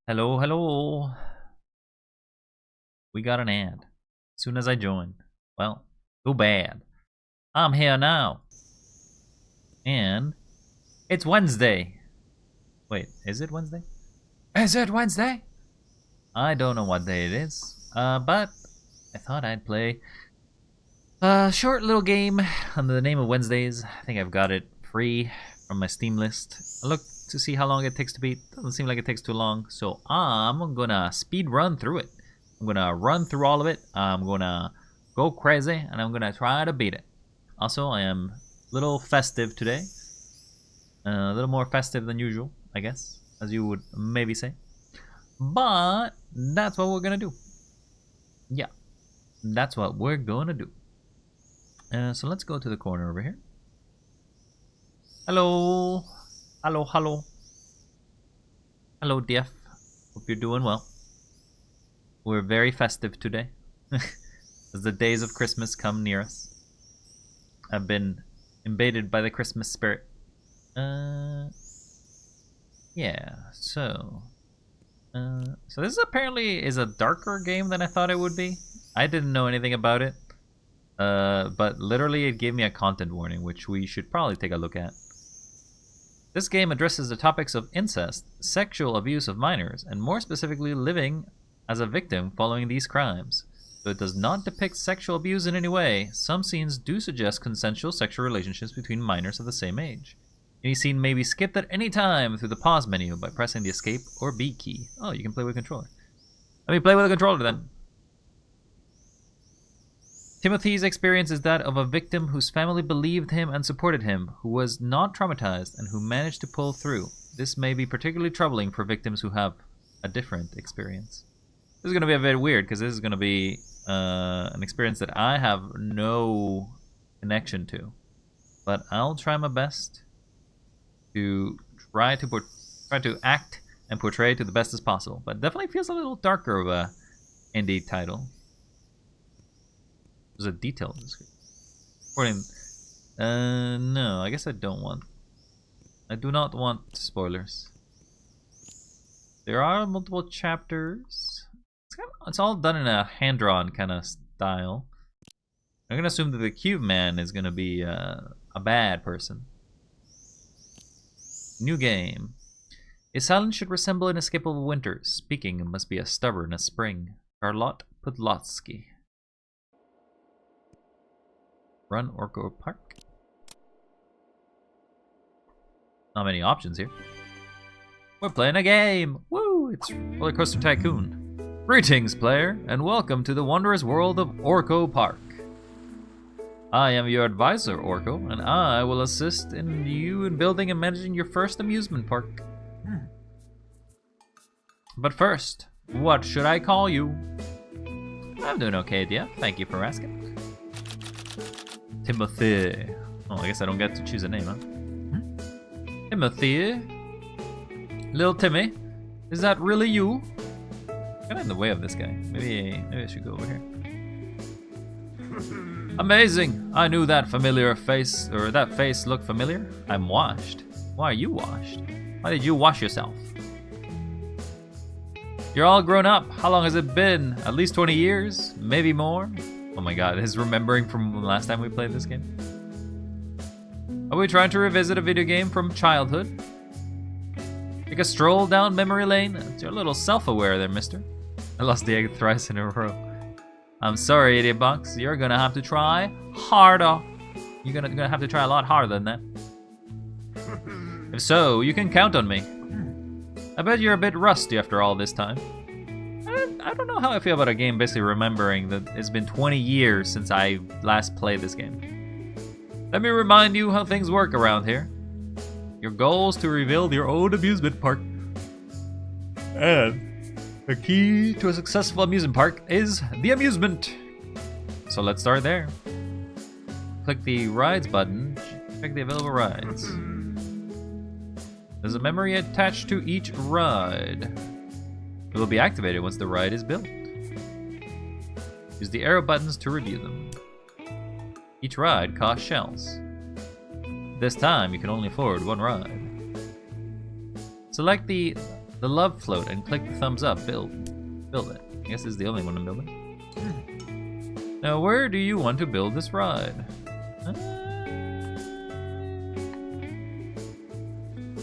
Hello, hello. We got an ad. As soon as I joined. Well, too bad. I'm here now. And it's Wednesday. Wait, is it Wednesday? Is it Wednesday? I don't know what day it is. But I thought I'd play a short little game under the name of Wednesdays. I think I've got it free from my Steam list. I looked to see how long it takes to beat. Doesn't seem like it takes too long, so I'm gonna speed run through it. I'm gonna run through all of it. I'm gonna go crazy, and I'm gonna try to beat it. Also, I am a little festive today. A little more festive than usual, I guess, as you would maybe say. But that's what we're gonna do. Yeah, that's what we're gonna do. So let's go to the corner over here. Hello. Hello, hello. Hello, Dief. Hope you're doing well. We're very festive today. As the days of Christmas come near us. I've been invaded by the Christmas spirit. Yeah, so this apparently is a darker game than I thought it would be. I didn't know anything about it. But literally it gave me a content warning, which we should probably take a look at. This game addresses the topics of incest, sexual abuse of minors, and more specifically living as a victim following these crimes. Though it does not depict sexual abuse in any way, some scenes do suggest consensual sexual relationships between minors of the same age. Any scene may be skipped at any time through the pause menu by pressing the escape or B key. Oh, you can play with a controller. Let me play with a controller then. Timothy's experience is that of a victim whose family believed him and supported him, who was not traumatized and who managed to pull through. This may be particularly troubling for victims who have a different experience. This is going to be a bit weird because this is going to be an experience that I have no connection to. But I'll try my best to try to act and portray to the best as possible. But it definitely feels a little darker of a indie title. There's a detailed description. No, I guess I don't want. I do not want spoilers. There are multiple chapters. It's all done in a hand-drawn kind of style. I'm gonna assume that the cube man is gonna be a bad person. New game. A silence should resemble an inescapable winter. Speaking must be as stubborn as spring. Charlotte Podlatsky. Run or go park. Not many options here. We're playing a game! Woo! It's Roller Coaster Tycoon. Greetings, player, and welcome to the wondrous world of Orko Park. I am your advisor, Orko, and I will assist you in building and managing your first amusement park. But first, what should I call you? I'm doing okay, dear. Thank you for asking. Timothy. Oh, I guess I don't get to choose a name, huh? Timothy? Little Timmy? Is that really you? Kind of in the way of this guy. Maybe I should go over here. Amazing! I knew that familiar face, or that face looked familiar. I'm washed. Why are you washed? Why did you wash yourself? You're all grown up. How long has it been? At least 20 years? Maybe more? Oh my god, is remembering from last time we played this game? Are we trying to revisit a video game from childhood? Take a stroll down memory lane? You're a little self-aware there, mister. I lost the egg thrice in a row. I'm sorry, Idiot Box. You're gonna have to try harder. You're gonna have to try a lot harder than that. If so, you can count on me. I bet you're a bit rusty after all this time. I don't know how I feel about a game basically remembering that it's been 20 years since I last played this game. Let me remind you how things work around here. Your goal is to rebuild your own amusement park. And the key to a successful amusement park is the amusement. So let's start there. Click the rides button, check the available rides. There's a memory attached to each ride. It will be activated once the ride is built. Use the arrow buttons to review them. Each ride costs shells. This time you can only afford one ride. Select the the love float and click the thumbs up. Build it. I guess this is the only one I'm building. Now, where do you want to build this ride?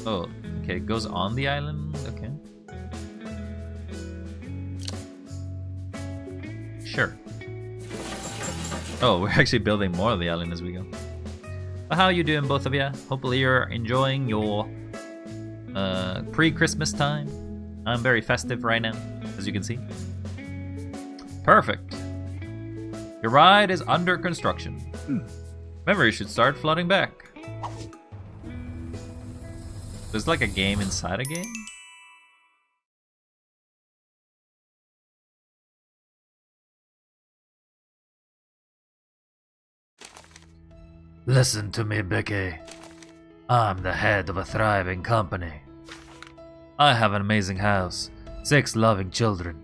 Oh, okay, it goes on the island? Okay. Sure. Oh, we're actually building more of the island as we go. But how you doing, both of you? Hopefully you're enjoying your pre-Christmas time. I'm very festive right now, as you can see. Perfect. Your ride is under construction. Remember, you should start flooding back. There's like a game inside a game? Listen to me, Becky. I'm the head of a thriving company. I have an amazing house, 6 loving children,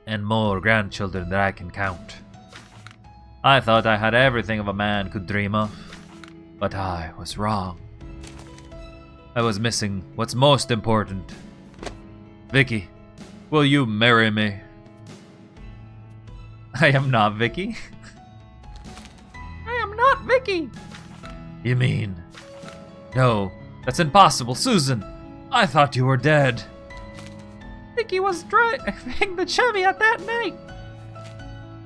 and more grandchildren that I can count. I thought I had everything a man could dream of, but I was wrong. I was missing what's most important. Vicky, will you marry me? I am not Vicky. I am not Vicky. You mean? No, that's impossible, Susan. I thought you were dead. Vicky was driving the Chevy at that night.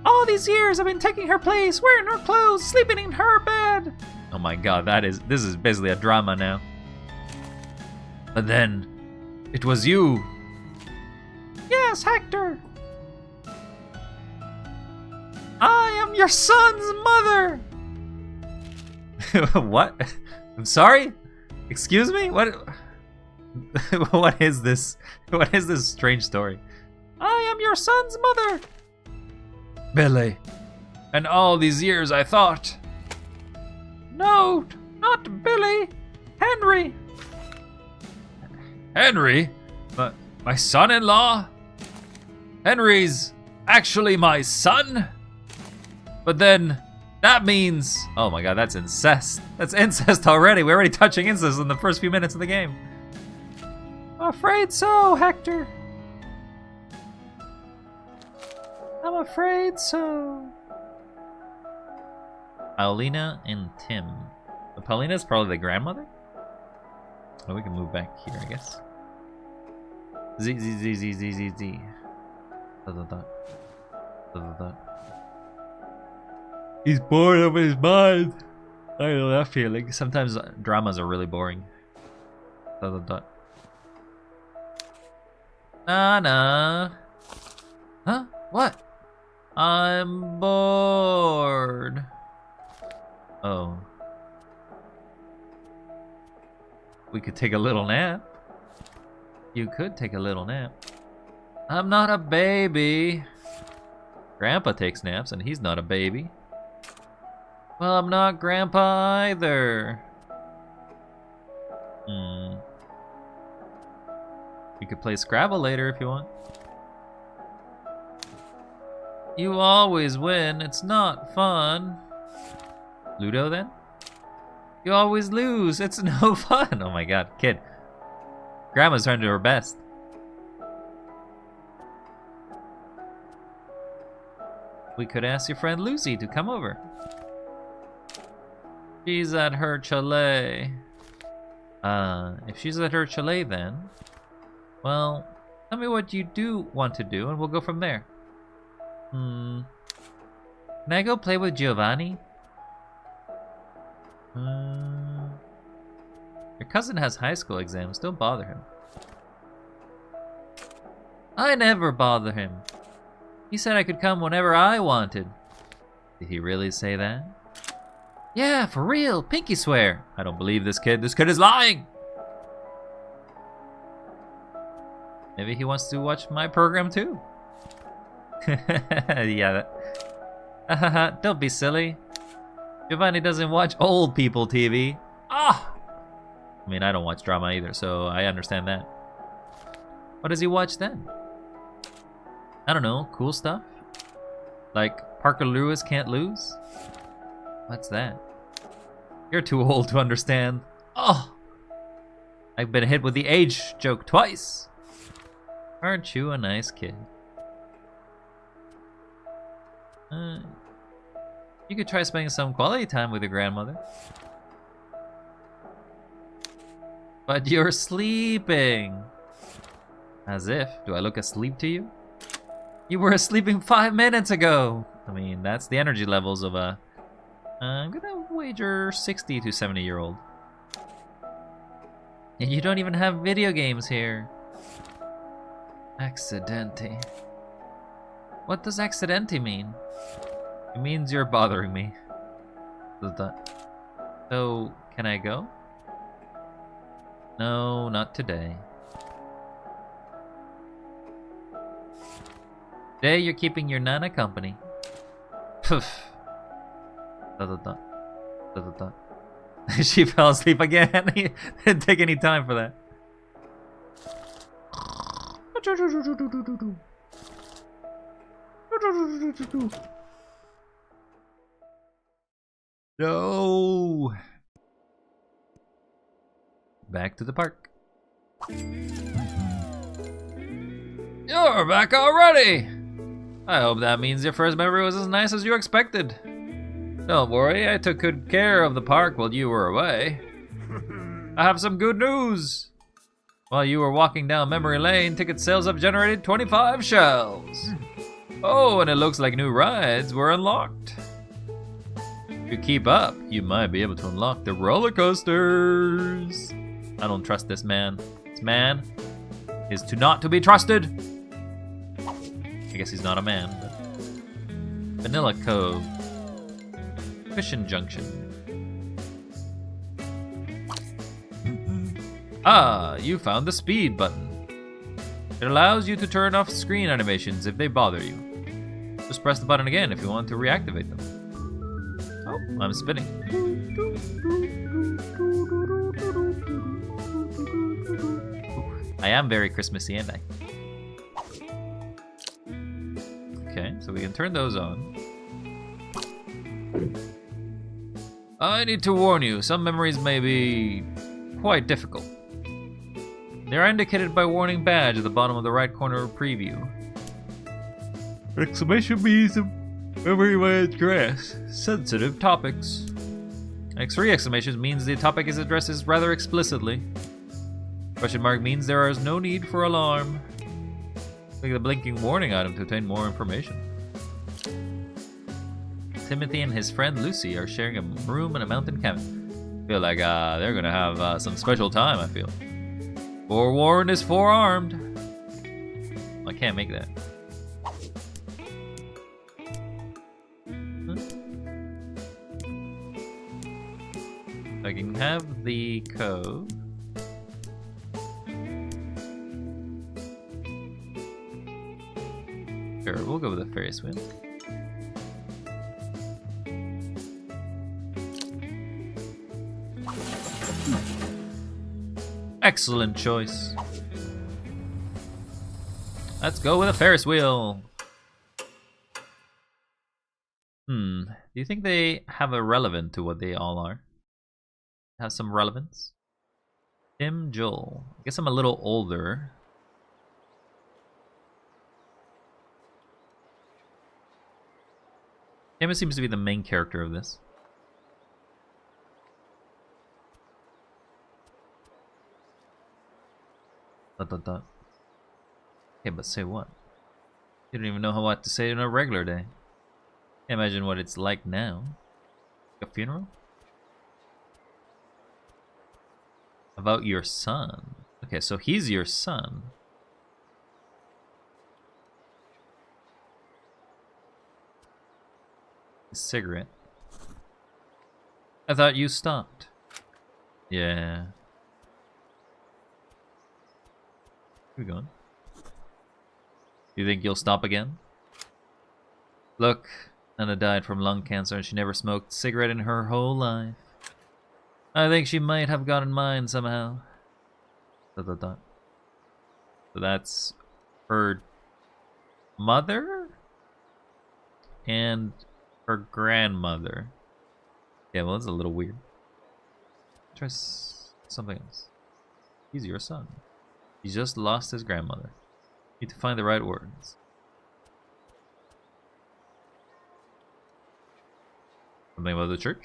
All these years I've been taking her place, wearing her clothes, sleeping in her bed. Oh my god, this is basically a drama now. But then, it was you. Yes, Hector. I am your son's mother. What? I'm sorry? Excuse me? What? What is this? What is this strange story? I am your son's mother. Billy. And all these years I thought. No, not Billy. Henry. Henry? My son-in-law? Henry's actually my son? But then, that means... Oh my god, that's incest. That's incest already. We're already touching incest in the first few minutes of the game. I'm afraid so, Hector. I'm afraid so. Paulina and Tim. Paulina's probably the grandmother? Oh, we can move back here, I guess. Z. He's bored of his mind. I know that feeling. Sometimes dramas are really boring. Nah. Huh? What? I'm bored. Oh. We could take a little nap. You could take a little nap. I'm not a baby. Grandpa takes naps and he's not a baby. Well, I'm not Grandpa either. We could play Scrabble later if you want. You always win. It's not fun. Ludo then? You always lose. It's no fun. Oh my god, kid. Grandma's trying to do her best. We could ask your friend Lucy to come over. She's at her chalet. If she's at her chalet then, well, tell me what you do want to do and we'll go from there. Can I go play with Giovanni? Your cousin has high school exams. Don't bother him. I never bother him. He said I could come whenever I wanted. Did he really say that? Yeah, for real. Pinky swear. I don't believe this kid. This kid is lying. Maybe he wants to watch my program too. Yeah. Don't be silly. Giovanni doesn't watch old people TV. Ah! I mean, I don't watch drama either, so I understand that. What does he watch then? I don't know, cool stuff? Like Parker Lewis Can't Lose? What's that? You're too old to understand. Oh! I've been hit with the age joke twice. Aren't you a nice kid? You could try spending some quality time with your grandmother. But you're sleeping. As if. Do I look asleep to you? You were sleeping 5 minutes ago. I mean, that's the energy levels of a... I'm gonna wager 60 to 70-year-old. And you don't even have video games here. Accidente. What does accidente mean? It means you're bothering me. So, can I go? No, not today. Today you're keeping your Nana company. Poof. She fell asleep again. He didn't take any time for that. No. Back to the park. You're back already. I hope that means your first memory was as nice as you expected. Don't worry, I took good care of the park while you were away. I have some good news. While you were walking down memory lane, ticket sales have generated 25 shells. Oh, and it looks like new rides were unlocked. If you keep up, you might be able to unlock the roller coasters. I don't trust this man. This man is not to be trusted. I guess he's not a man, but... Vanilla Cove. Fishin Junction. Ah, you found the speed button. It allows you to turn off screen animations if they bother you. Just press the button again if you want to reactivate them. Oh, I'm spinning. I am very Christmassy, ain't I? Okay, so we can turn those on. I need to warn you, some memories may be quite difficult. They are indicated by warning badge at the bottom of the right corner of preview. Exclamation means memory may address sensitive topics. X3 exclamations means the topic is addressed rather explicitly. Question mark means there is no need for alarm. Click the blinking warning item to obtain more information. Timothy and his friend Lucy are sharing a room in a mountain cabin. Feel like they're gonna have some special time, I feel. Forewarned is forearmed. I can't make that. I can have the cove. Sure, we'll go with the Ferris wheel. Excellent choice. Let's go with a Ferris wheel. Do you think they have a relevant to what they all are? Have some relevance? Tim Joel. I guess I'm a little older. Tim seems to be the main character of this. Okay, but say what? You don't even know what to say on a regular day. Can't imagine what it's like now. A funeral? About your son. Okay, so he's your son. A cigarette. I thought you stopped. Yeah. Where we going? You think you'll stop again? Look, Anna died from lung cancer and she never smoked a cigarette in her whole life. I think she might have gotten mine somehow. So that's her mother and her grandmother. Yeah, well, that's a little weird. Try something else. He's your son. He just lost his grandmother. Need to find the right words. Something about the church?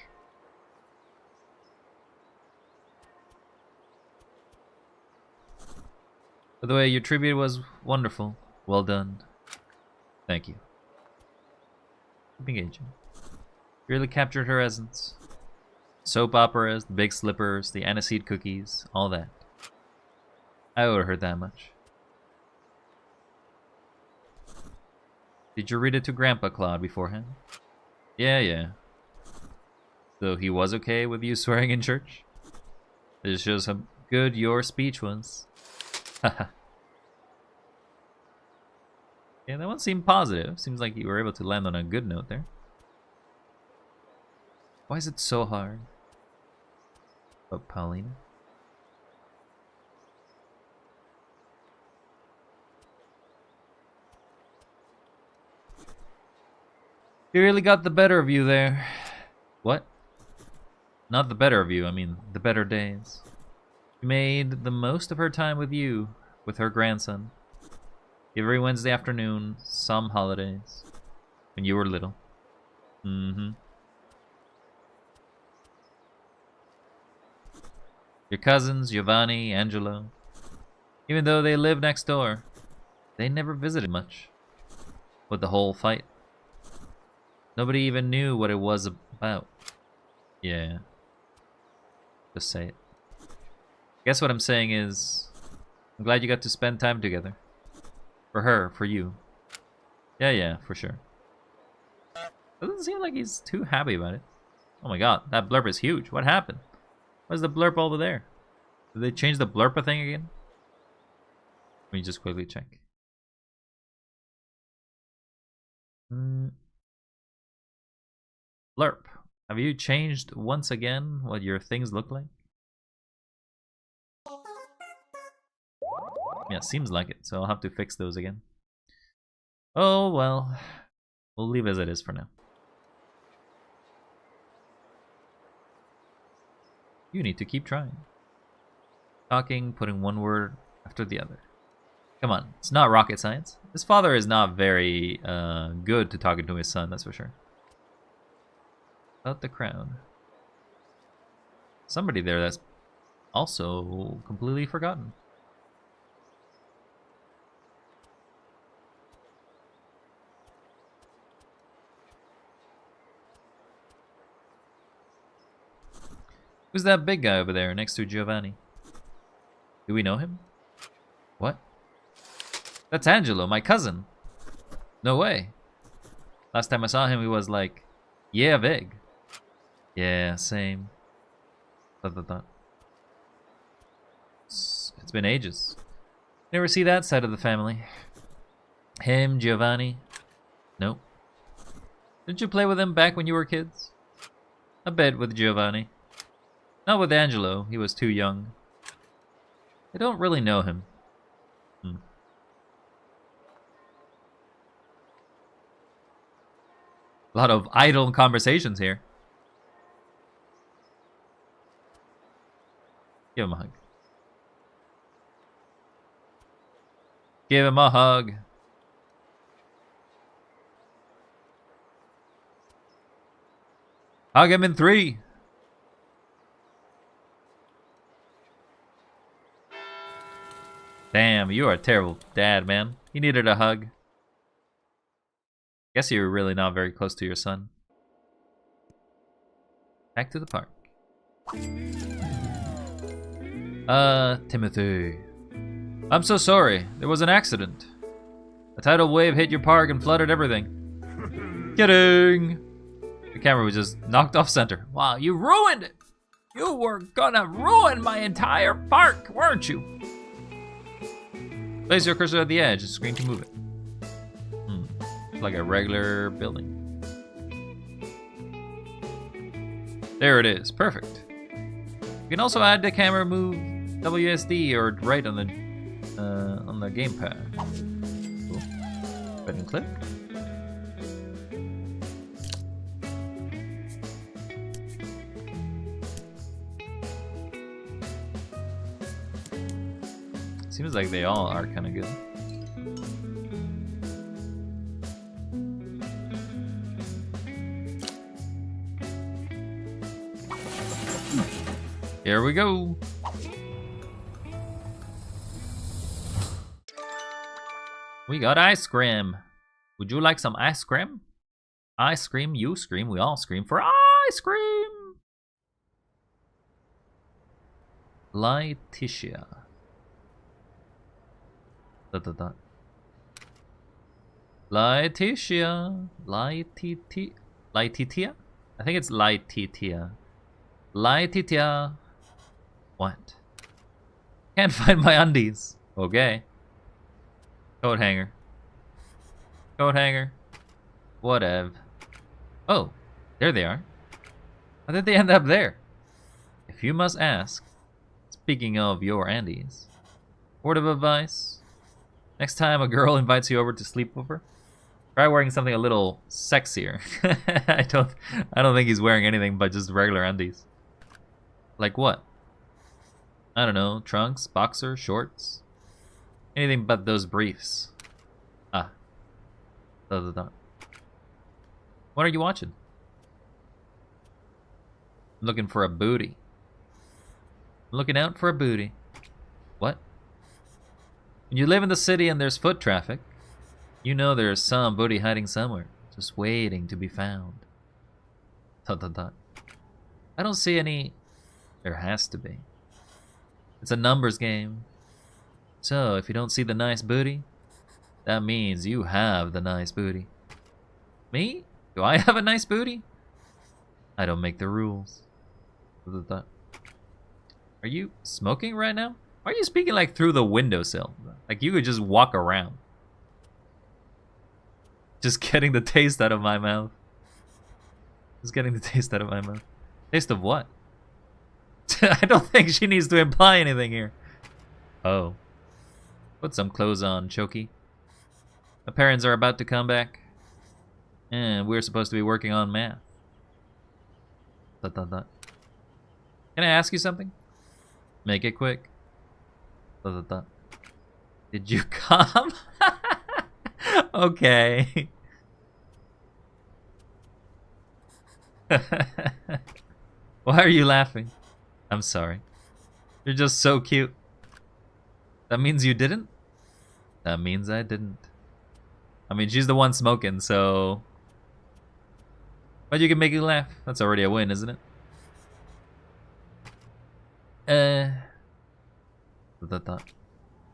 By the way, your tribute was wonderful. Well done. Thank you. Keep engaging. You really captured her essence. Soap operas, the big slippers, the aniseed cookies, all that. I owe her that much. Did you read it to Grandpa Claude beforehand? Yeah. So he was okay with you swearing in church? This shows how good your speech was. Haha. Yeah, that one seemed positive. Seems like you were able to land on a good note there. Why is it so hard? Oh, Paulina. You really got the better of you there. What? Not the better of you, I mean the better days. She made the most of her time with you, with her grandson. Every Wednesday afternoon, some holidays. When you were little. Mm-hmm. Your cousins, Giovanni, Angelo. Even though they lived next door, they never visited much. With the whole fight. Nobody even knew what it was about. Yeah. Just say it. Guess what I'm saying is, I'm glad you got to spend time together. For her, for you. Yeah, for sure. Doesn't seem like he's too happy about it. Oh my god, that blurb is huge. What happened? Why's the blurb over there? Did they change the blurpa thing again? Let me just quickly check. Blurp. Have you changed once again what your things look like? Yeah, seems like it, so I'll have to fix those again. Oh, well. We'll leave as it is for now. You need to keep trying. Talking, putting one word after the other. Come on, it's not rocket science. His father is not very good to talking to his son, that's for sure. About the crown. Somebody there that's also completely forgotten. Who's that big guy over there next to Giovanni? Do we know him? What? That's Angelo, my cousin. No way. Last time I saw him, he was like, yeah, big. Yeah, same. It's been ages. Never see that side of the family. Him, Giovanni. Nope. Didn't you play with him back when you were kids? A bit with Giovanni. Not with Angelo, he was too young. I don't really know him. A lot of idle conversations here. Give him a hug. Give him a hug. Hug him in 3. Damn, you are a terrible dad, man. He needed a hug. Guess you were really not very close to your son. Back to the park. Timothy. I'm so sorry. There was an accident. A tidal wave hit your park and flooded everything. Kidding! The camera was just knocked off center. Wow, you ruined it! You were gonna ruin my entire park, weren't you? Place your cursor at the edge. It's screen to move it. Like a regular building. There it is. Perfect. You can also add the camera move WSD or right on the gamepad. Cool. Go ahead and click. Seems like they all are kind of good. Here we go. We got ice cream. Would you like some ice cream? I scream, you scream, we all scream for ice cream. Laetitia. Laetitia. Laetitia? I think it's Laetitia. Laetitia. What? Can't find my undies. Okay. Coat hanger. Coat hanger. Whatever. Oh, there they are. How did they end up there? If you must ask. Speaking of your undies. Word of advice. Next time a girl invites you over to sleep with her, try wearing something a little sexier. I don't think he's wearing anything but just regular undies. Like what? I don't know, trunks, boxer, shorts. Anything but those briefs. Ah. What are you watching? I'm looking for a booty. I'm looking out for a booty. What? When you live in the city and there's foot traffic, you know there's some booty hiding somewhere, just waiting to be found. I don't see any. There has to be. It's a numbers game. So, if you don't see the nice booty, that means you have the nice booty. Me? Do I have a nice booty? I don't make the rules. Are you smoking right now? Why are you speaking like through the windowsill? Like you could just walk around. Just getting the taste out of my mouth. Just getting the taste out of my mouth. Taste of what? I don't think she needs to imply anything here. Oh. Put some clothes on, Choki. My parents are about to come back. And we're supposed to be working on math. Can I ask you something? Make it quick. Did you come? Okay. Why are you laughing? I'm sorry. You're just so cute. That means you didn't? That means I didn't. I mean, she's the one smoking, so... But you can make you laugh. That's already a win, isn't it?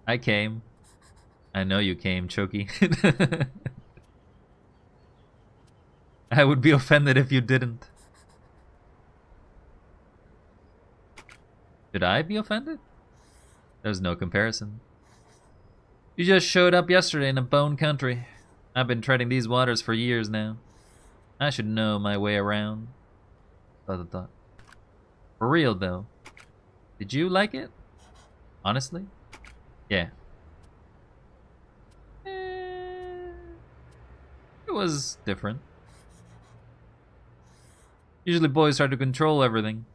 I came. I know you came, Choki. I would be offended if you didn't. Should I be offended? There's no comparison. You just showed up yesterday in a bone country. I've been treading these waters for years now. I should know my way around. For real though. Did you like it? Honestly? Yeah. It was different. Usually boys try to control everything.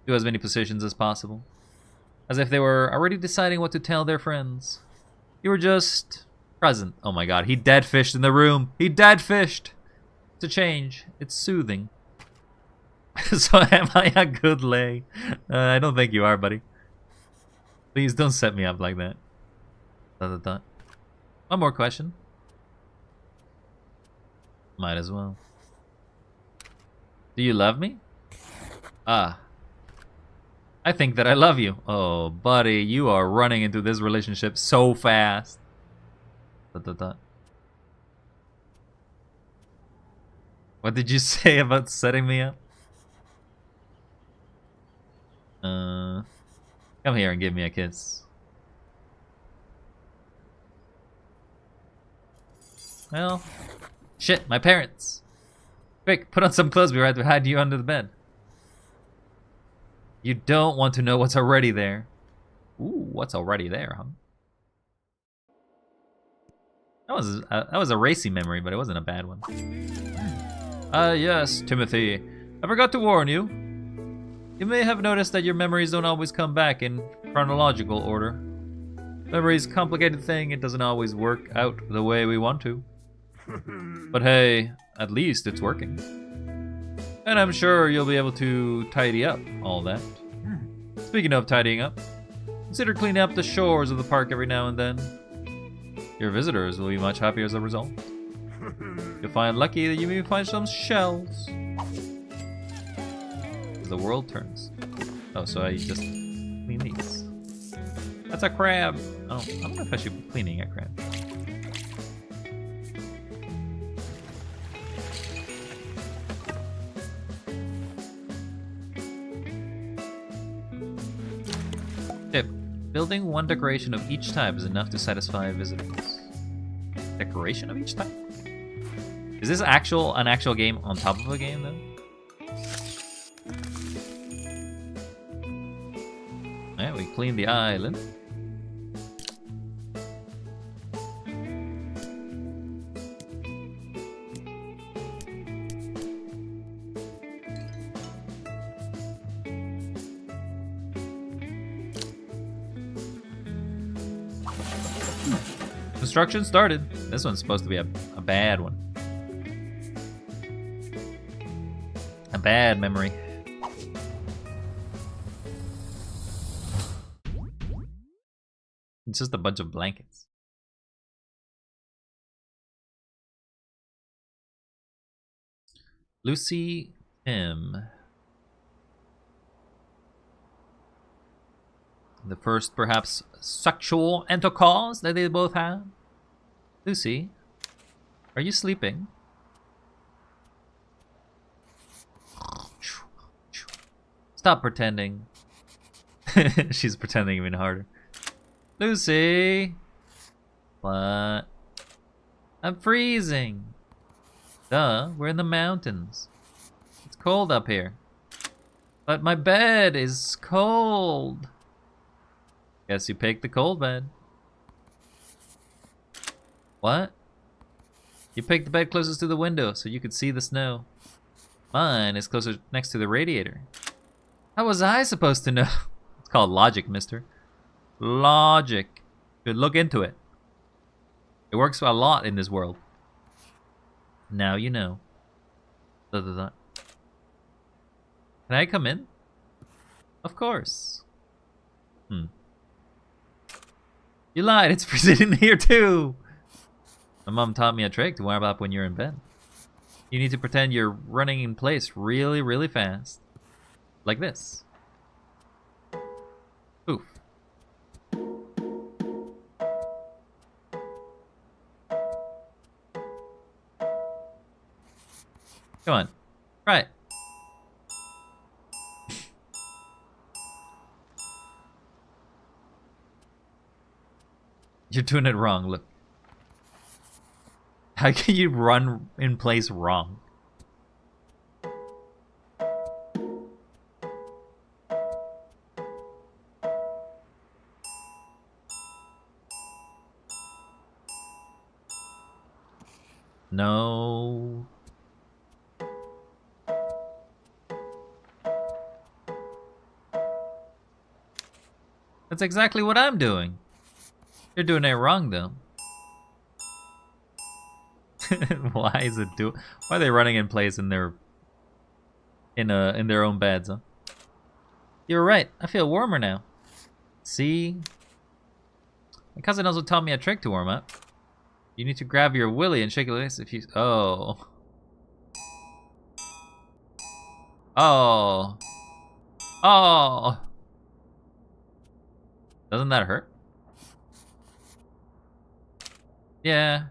Do as many positions as possible. As if they were already deciding what to tell their friends. You were just present. Oh my god, he dead fished in the room. He dead fished. It's a change. It's soothing. So am I a good lay? I don't think you are, buddy. Please don't set me up like that. One more question. Might as well. Do you love me? Ah. I think that I love you. Oh, buddy, you are running into this relationship so fast. What did you say about setting me up? Come here and give me a kiss. Well, shit, my parents. Quick, put on some clothes. We're right behind you under the bed. You don't want to know what's already there. Ooh, what's already there, huh? That was a racy memory, but it wasn't a bad one. Yes, Timothy. I forgot to warn you. You may have noticed that your memories don't always come back in chronological order. Memory's a complicated thing. It doesn't always work out the way we want to. But hey, at least it's working. And I'm sure you'll be able to tidy up all that. Speaking of tidying up, consider cleaning up the shores of the park every now and then. Your visitors will be much happier as a result. You'll find lucky that you may find some shells. As the world turns. Oh, so I just clean these. That's a crab. Oh, I don't know if I should be cleaning a crab. Tip. Building one decoration of each type is enough to satisfy visitors. Decoration of each type? Is this an actual game on top of a game, though? Alright, we cleaned the island. Construction started. This one's supposed to be a bad one. A bad memory. It's just a bunch of blankets. Lucy M. The first, perhaps, sexual intercourse that they both have. Lucy, are you sleeping? Stop pretending. She's pretending even harder. Lucy! What? I'm freezing. Duh, we're in the mountains. It's cold up here. But my bed is cold. Guess you picked the cold bed. What? You picked the bed closest to the window so you could see the snow. Mine is closer next to the radiator. How was I supposed to know? It's called logic, mister. Logic. Good, look into it. It works a lot in this world. Now you know. Can I come in? Of course. You lied, it's freezing in here too. My mom taught me a trick to warm up when you're in bed. You need to pretend you're running in place really, really fast. Like this. Oof. Come on. Try it. You're doing it wrong, look. How can you run in place wrong? No. That's exactly what I'm doing. You're doing it wrong, though. Why is it why are they running in place in their own beds, huh? You're right. I feel warmer now. See? My cousin also taught me a trick to warm up. You need to grab your willy and shake it like this if you... Oh. Oh. Oh. Doesn't that hurt? Yeah.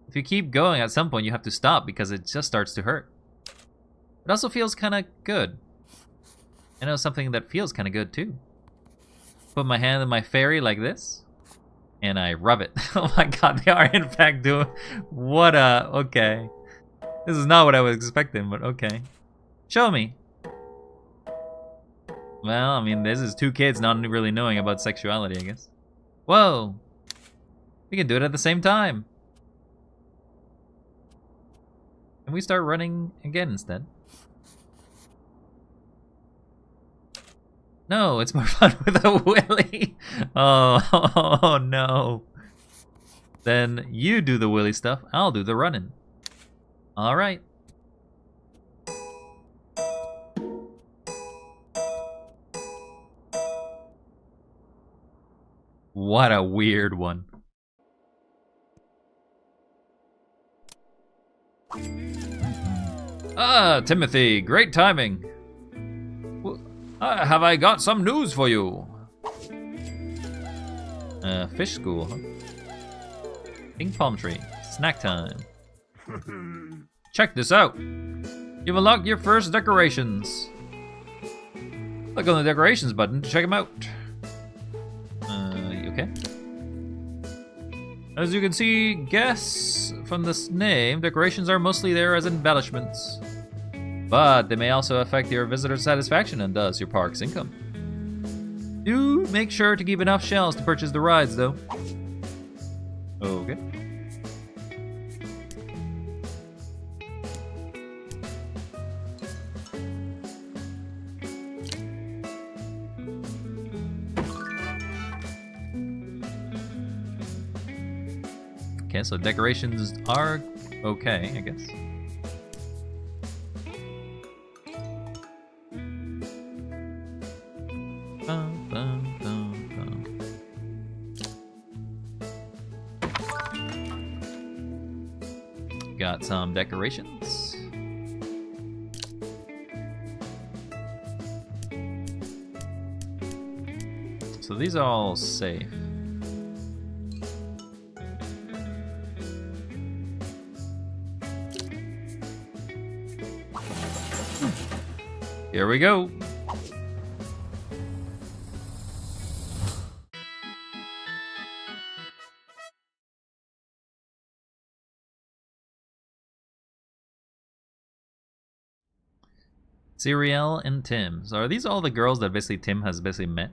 If you keep going, at some point you have to stop because it just starts to hurt. It also feels kind of good. I know something that feels kind of good too. Put my hand in my fairy like this, and I rub it. Oh my god, they are in fact doing... What a... Okay. This is not what I was expecting, but okay. Show me. Well, I mean, this is two kids not really knowing about sexuality, I guess. Whoa. We can do it at the same time. Can we start running again instead? No, it's more fun with a willy. Oh no. Then you do the willy stuff. I'll do the running. All right. What a weird one. Ah, Timothy, great timing. Have I got some news for you? Fish school, huh? Pink palm tree. Snack time. Check this out. You've unlocked your first decorations. Click on the decorations button to check them out. Okay. As you can see, guess from this name, decorations are mostly there as embellishments. But they may also affect your visitor satisfaction and thus your park's income. Do make sure to keep enough shells to purchase the rides, though. Okay. Okay, so decorations are okay, I guess. Bum, bum, bum, bum. Got some decorations. So these are all safe. Here we go. Siriel and Tim. So are these all the girls that basically Tim has basically met?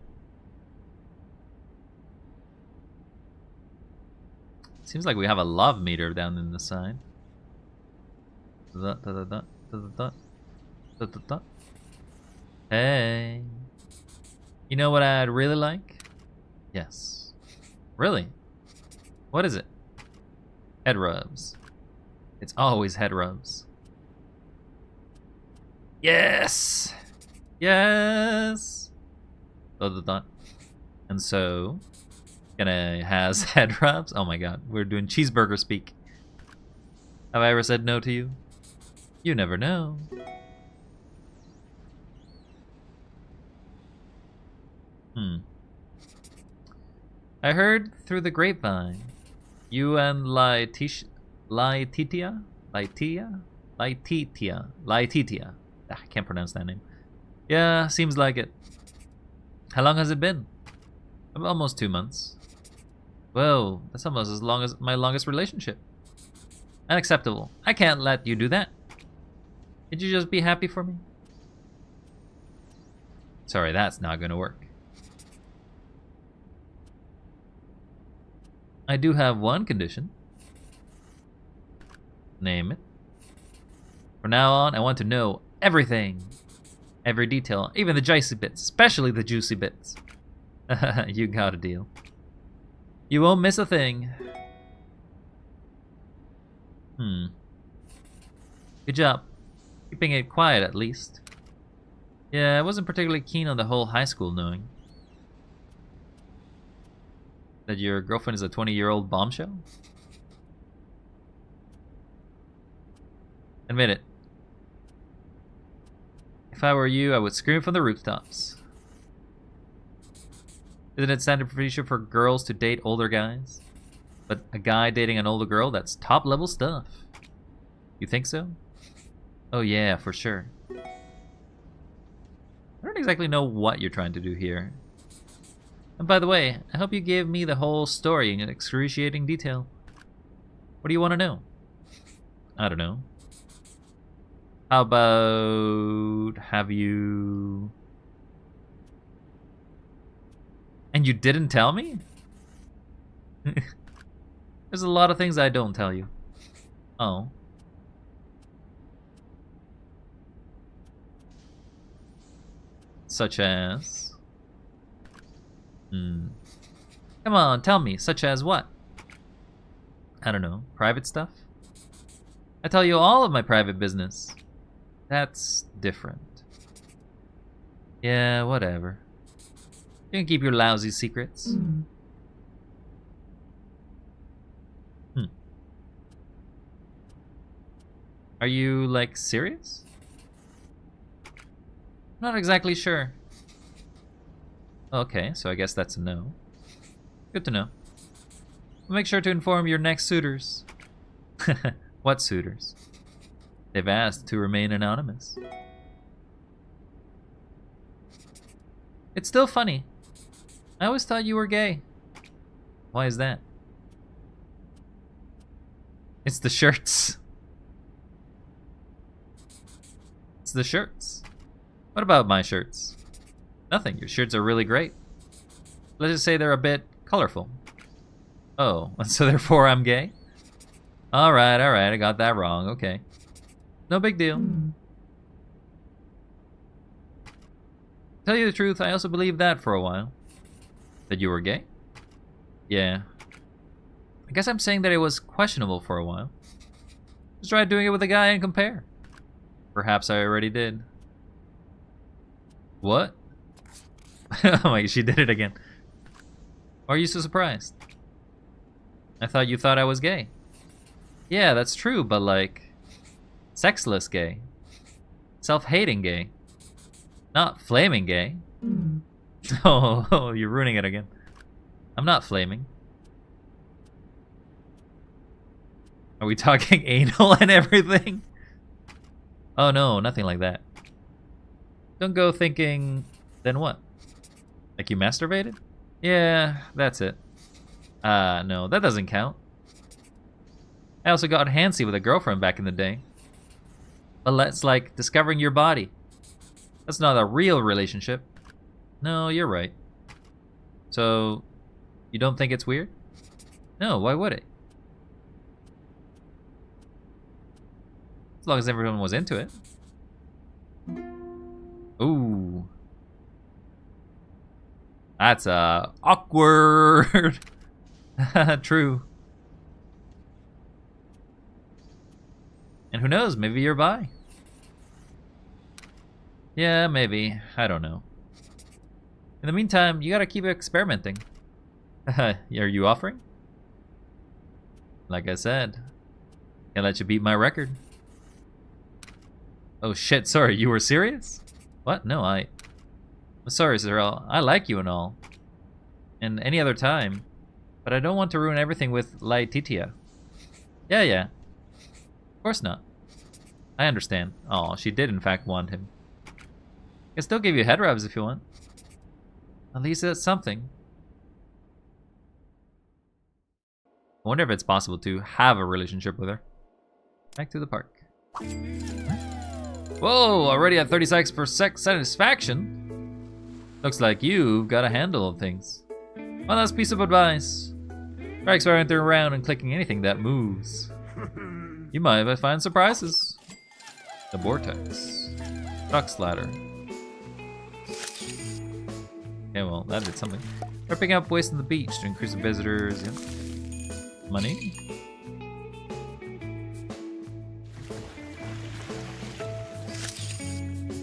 Seems like we have a love meter down in the side. Hey. You know what I'd really like? Yes. Really? What is it? Head rubs. It's always head rubs. Yes! Yes! And so, gonna has head rubs? Oh my god, we're doing cheeseburger speak. Have I ever said no to you? You never know. I heard through the grapevine, you and Laetitia? I can't pronounce that name. Yeah, seems like it. How long has it been? Almost 2 months. Whoa, that's almost as long as my longest relationship. Unacceptable. I can't let you do that. Could you just be happy for me? Sorry, that's not gonna work. I do have one condition. Name it. From now on, I want to know everything. Every detail, even the juicy bits, especially the juicy bits. You got a deal. You won't miss a thing. Good job. Keeping it quiet, at least. Yeah, I wasn't particularly keen on the whole high school knowing that your girlfriend is a 20-year-old bombshell? Admit it. If I were you, I would scream from the rooftops. Isn't it standard procedure for girls to date older guys? But a guy dating an older girl, that's top-level stuff. You think so? Oh yeah, for sure. I don't exactly know what you're trying to do here. And by the way, I hope you gave me the whole story in excruciating detail. What do you want to know? I don't know. How about... have you... And you didn't tell me? There's a lot of things I don't tell you. Oh. Such as... Hmm. Come on, tell me, such as what? I don't know, private stuff? I tell you all of my private business. That's different. Yeah, whatever. You can keep your lousy secrets. Are you, like, serious? Not exactly sure. Okay, so I guess that's a no. Good to know. Make sure to inform your next suitors. What suitors? They've asked to remain anonymous. It's still funny. I always thought you were gay. Why is that? It's the shirts. It's the shirts. What about my shirts? Nothing. Your shirts are really great. Let's just say they're a bit colorful. Oh, so therefore I'm gay? Alright, I got that wrong. Okay. No big deal. Tell you the truth, I also believed that for a while. That you were gay? Yeah. I guess I'm saying that it was questionable for a while. Just try doing it with a guy and compare. Perhaps I already did. What? Oh my, she did it again. Why are you so surprised? I thought you thought I was gay. Yeah, that's true, but like... sexless gay. Self-hating gay. Not flaming gay. Oh, you're ruining it again. I'm not flaming. Are we talking anal and everything? Oh no, nothing like that. Don't go thinking... then what? Like you masturbated? Yeah, that's it. No, that doesn't count. I also got handsy with a girlfriend back in the day. But that's like discovering your body. That's not a real relationship. No, you're right. So, you don't think it's weird? No, why would it? As long as everyone was into it. Ooh. That's awkward. True. And who knows, maybe you're bi. Yeah, maybe. I don't know. In the meantime, you gotta keep experimenting. Are you offering? Like I said, can't let you beat my record. Oh shit, sorry, you were serious? What? No, I'm sorry, Zerel. I like you and all. And any other time. But I don't want to ruin everything with Laetitia. Yeah. Of course not. I understand. Oh, she did in fact want him. I can still give you head rubs if you want. At least that's something. I wonder if it's possible to have a relationship with her. Back to the park. Whoa, already at 30 seconds per sec satisfaction? Looks like you've got a handle on things. One last piece of advice. Try experimenting around and clicking anything that moves. You might find surprises. The vortex. Duck's ladder. Okay, well, that did something. We're picking up waste on the beach to increase the visitors. Yep. Money.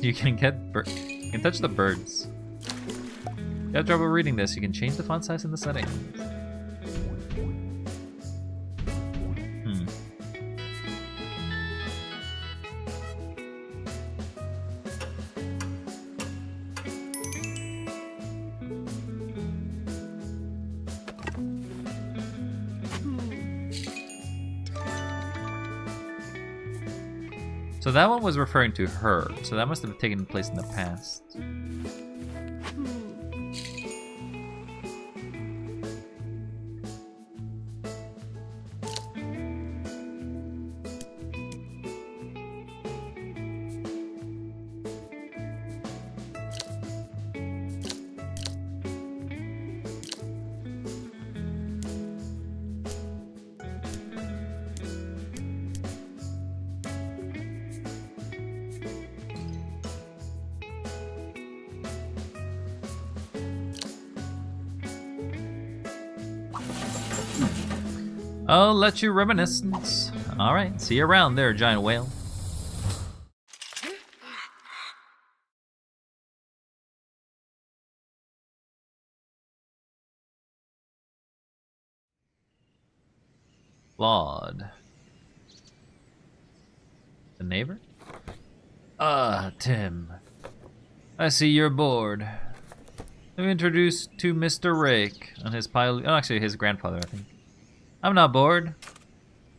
You can you can touch the birds. If you have trouble reading this, you can change the font size in the settings. So that one was referring to her, so that must have taken place in the past. I'll let you reminiscence. Alright, see you around there, giant whale. Claude. The neighbor? Ah, Tim. I see you're bored. Let me introduce to Mr. Rake on his pile. Oh, actually, his grandfather, I think. I'm not bored.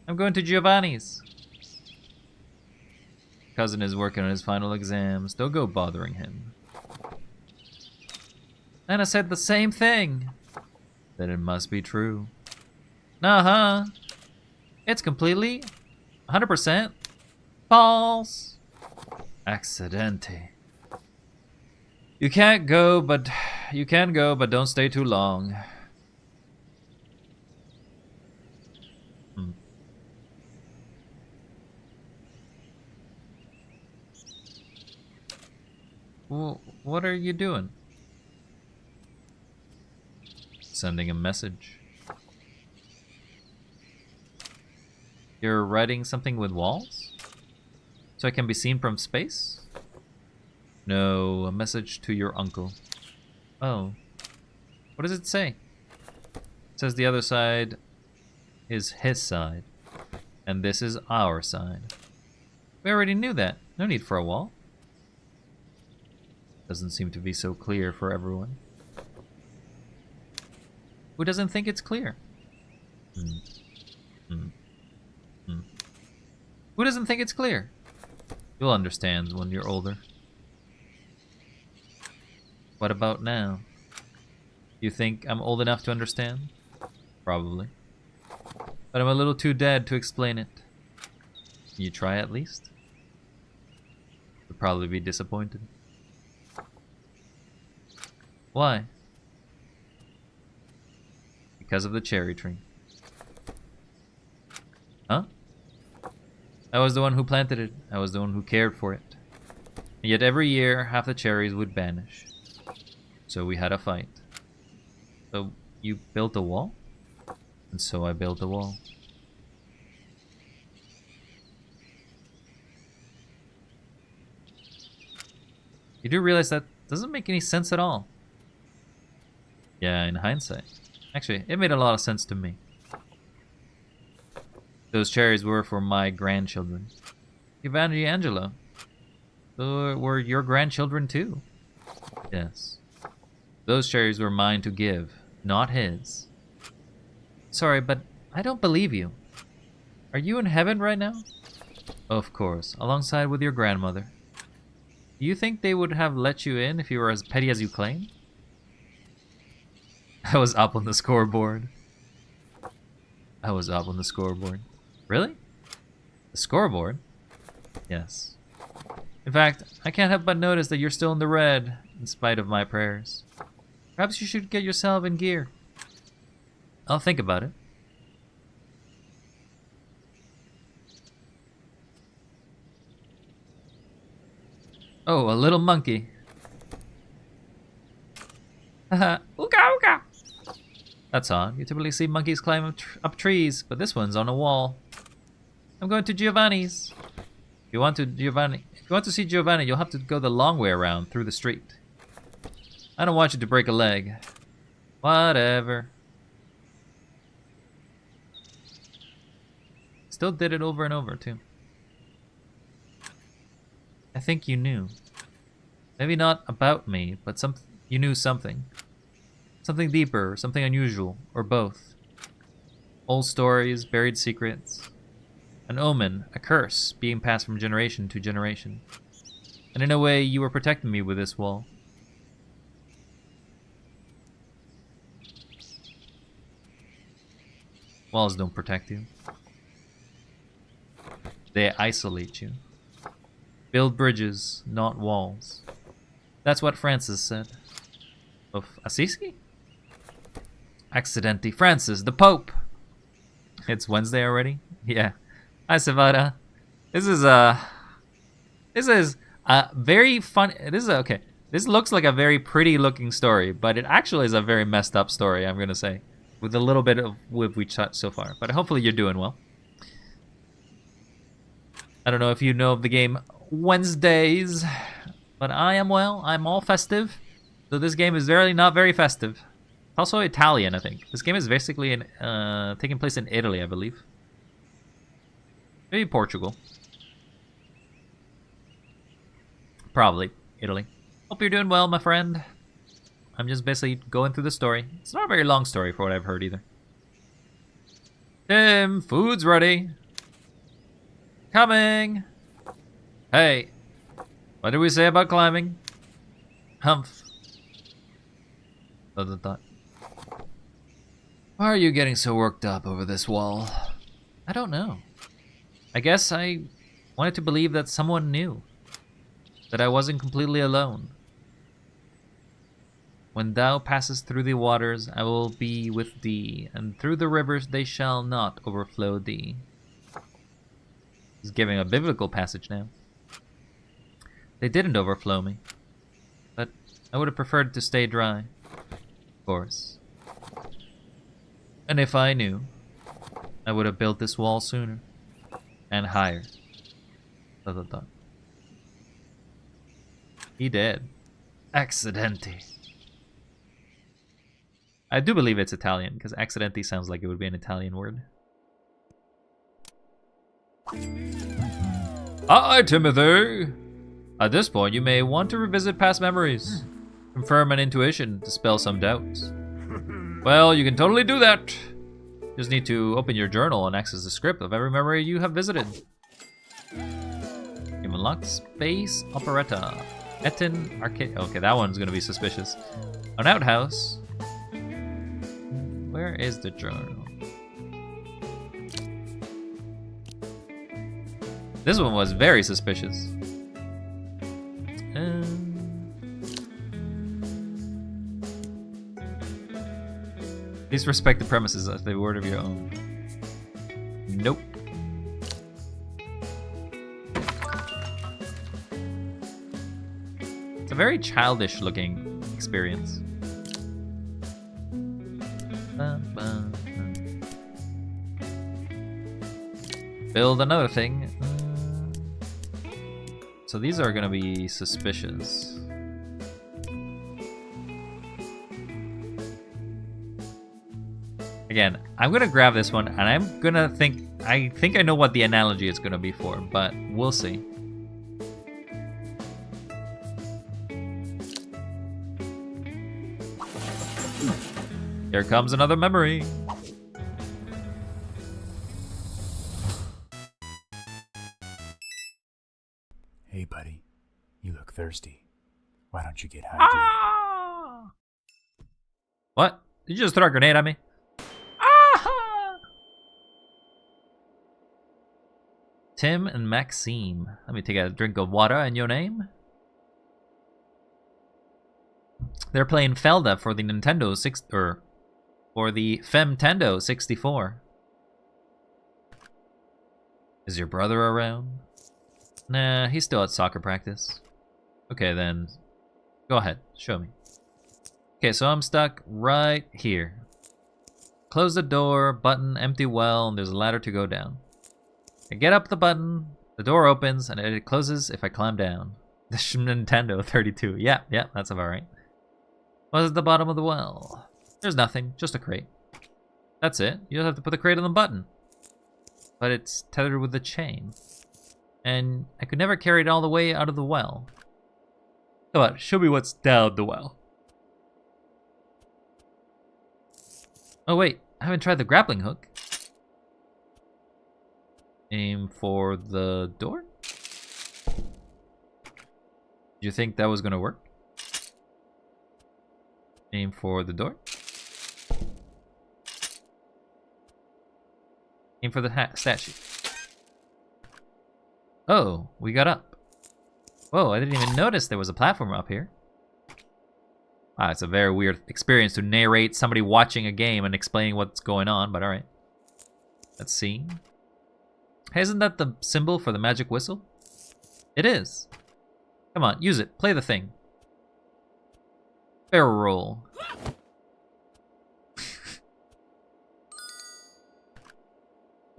I'm going to Giovanni's. Cousin is working on his final exams. Don't go bothering him. And I said the same thing. Then it must be true. Nah-huh. It's completely 100% false. Accidente. You can go, but don't stay too long. Well, what are you doing? Sending a message. You're writing something with walls? So it can be seen from space? No, a message to your uncle. Oh. What does it say? It says the other side is his side. And this is our side. We already knew that. No need for a wall. Doesn't seem to be so clear for everyone. Who doesn't think it's clear? Who doesn't think it's clear? You'll understand when you're older. What about now? You think I'm old enough to understand? Probably. But I'm a little too dead to explain it. Can you try at least? You'll probably be disappointed. Why? Because of the cherry tree. Huh? I was the one who planted it. I was the one who cared for it. And yet every year, half the cherries would vanish. So we had a fight. So you built a wall? And so I built a wall. You do realize that doesn't make any sense at all. Yeah, in hindsight. Actually, it made a lot of sense to me. Those cherries were for my grandchildren. Giovanni and Angelo. Those were your grandchildren too. Yes. Those cherries were mine to give, not his. Sorry, but I don't believe you. Are you in heaven right now? Of course, alongside with your grandmother. Do you think they would have let you in if you were as petty as you claim? I was up on the scoreboard. I was up on the scoreboard. Really? The scoreboard? Yes. In fact, I can't help but notice that you're still in the red, in spite of my prayers. Perhaps you should get yourself in gear. I'll think about it. Oh, a little monkey. Haha, ooga ooga. That's odd. You typically see monkeys climb up trees, but this one's on a wall. I'm going to Giovanni's. If you want to see Giovanni, you'll have to go the long way around through the street. I don't want you to break a leg. Whatever. Still did it over and over, too. I think you knew. Maybe not about me, but you knew something. Something deeper, something unusual, or both. Old stories, buried secrets. An omen, a curse, being passed from generation to generation. And in a way, you were protecting me with this wall. Walls don't protect you. They isolate you. Build bridges, not walls. That's what Francis said. Of Assisi? Accidenti. Francis, the Pope! It's Wednesday already? Yeah. Hi, Savada. This is a very fun. This looks like a very pretty looking story, but it actually is a very messed up story, I'm gonna say. with a little bit of what we've shot so far. But hopefully you're doing well. I don't know if you know of the game Wednesdays, but I am well. I'm all festive. So this game is really not very festive. It's also Italian, I think. This game is basically taking place in Italy, I believe. Maybe Portugal. Probably Italy. Hope you're doing well, my friend. I'm just basically going through the story. It's not a very long story for what I've heard either. Tim, food's ready. Coming. Hey, what did we say about climbing? Humph. Why are you getting so worked up over this wall? I don't know. I guess I wanted to believe that someone knew. That I wasn't completely alone. When thou passest through the waters, I will be with thee, and through the rivers they shall not overflow thee. He's giving a biblical passage now. They didn't overflow me, but I would have preferred to stay dry, of course. And if I knew, I would have built this wall sooner and higher. He did. Accidenti. I do believe it's Italian, because accidenti sounds like it would be an Italian word. Hi, Timothy! At this point, you may want to revisit past memories. Confirm an intuition, dispel some doubts. Well, you can totally do that. Just need to open your journal and access the script of every memory you have visited. You've unlocked Space Operetta. Etten Arcade. Okay, that one's gonna be suspicious. An outhouse. Where is the journal? This one was very suspicious. Please respect the premises as the word of your own. Nope. It's a very childish looking experience. Build another thing. So these are gonna be suspicious. Again, I'm gonna grab this one and I'm gonna think I know what the analogy is gonna be for, but we'll see. Here comes another memory. Hey, buddy. You look thirsty. Why don't you get hydrated? Ah! What? Did you just throw a grenade at me? Ah! Tim and Maxime. Let me take a drink of water in your name. They're playing Felda for the Nintendo for the Femtendo 64. Is your brother around? Nah, he's still at soccer practice. Okay, then. Go ahead, show me. Okay, so I'm stuck right here. Close the door, button, empty well, and there's a ladder to go down. I get up the button, the door opens, and it closes if I climb down. The Nintendo 32. Yeah, that's about right. What's at the bottom of the well? There's nothing, just a crate. That's it. You don't have to put the crate on the button. But it's tethered with a chain. And I could never carry it all the way out of the well. Come on, show me what's down the well. Oh wait, I haven't tried the grappling hook. Aim for the door? Do you think that was gonna work? Aim for the door? Aim for the statue. Oh, we got up. Whoa, I didn't even notice there was a platform up here. Wow, it's a very weird experience to narrate somebody watching a game and explaining what's going on, but alright. Let's see. Hey, isn't that the symbol for the magic whistle? It is. Come on, use it. Play the thing. Barrel roll.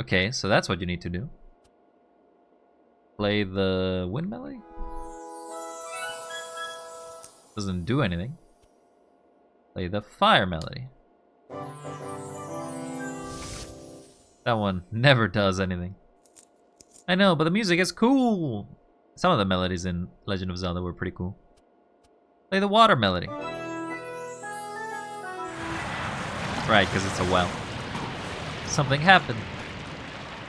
Okay, so that's what you need to do. Play the wind melody? Doesn't do anything. Play the fire melody. That one never does anything. I know, but the music is cool. Some of the melodies in Legend of Zelda were pretty cool. Play the water melody. Right, because it's a well. Something happened.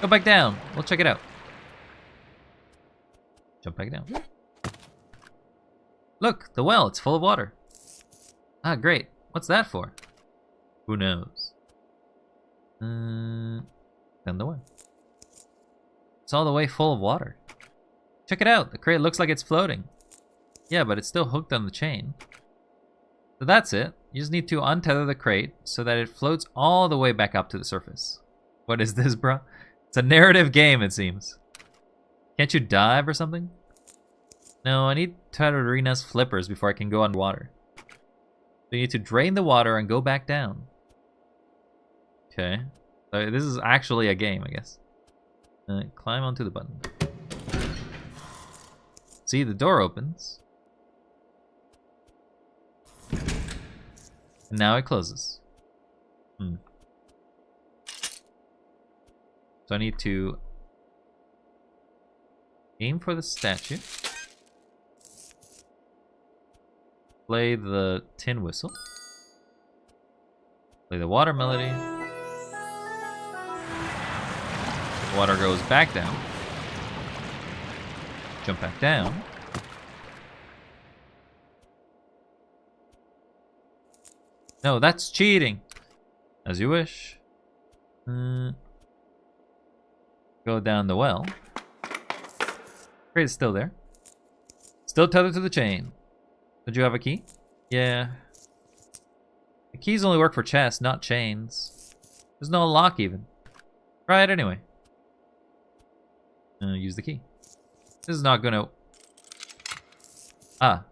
Go back down. We'll check it out. Jump back down. Look, the well. It's full of water. Ah, great. What's that for? Who knows? Then the well. It's all the way full of water. Check it out. The crate looks like it's floating. Yeah, but it's still hooked on the chain. So that's it. You just need to untether the crate so that it floats all the way back up to the surface. What is this, bro? It's a narrative game, it seems. Can't you dive or something? No, I need Tatterina's flippers before I can go underwater. So you need to drain the water and go back down. Okay. So this is actually a game, I guess. Climb onto the button. See, the door opens. And now it closes. So I need to aim for the statue. Play the tin whistle. Play the water melody. Water goes back down. Jump back down. No, that's cheating. As you wish. Go down the well. Crate is still there. Still tethered to the chain. Did you have a key? Yeah. The keys only work for chests, not chains. There's no lock even. Try it anyway. Use the key. This is not gonna... Ah.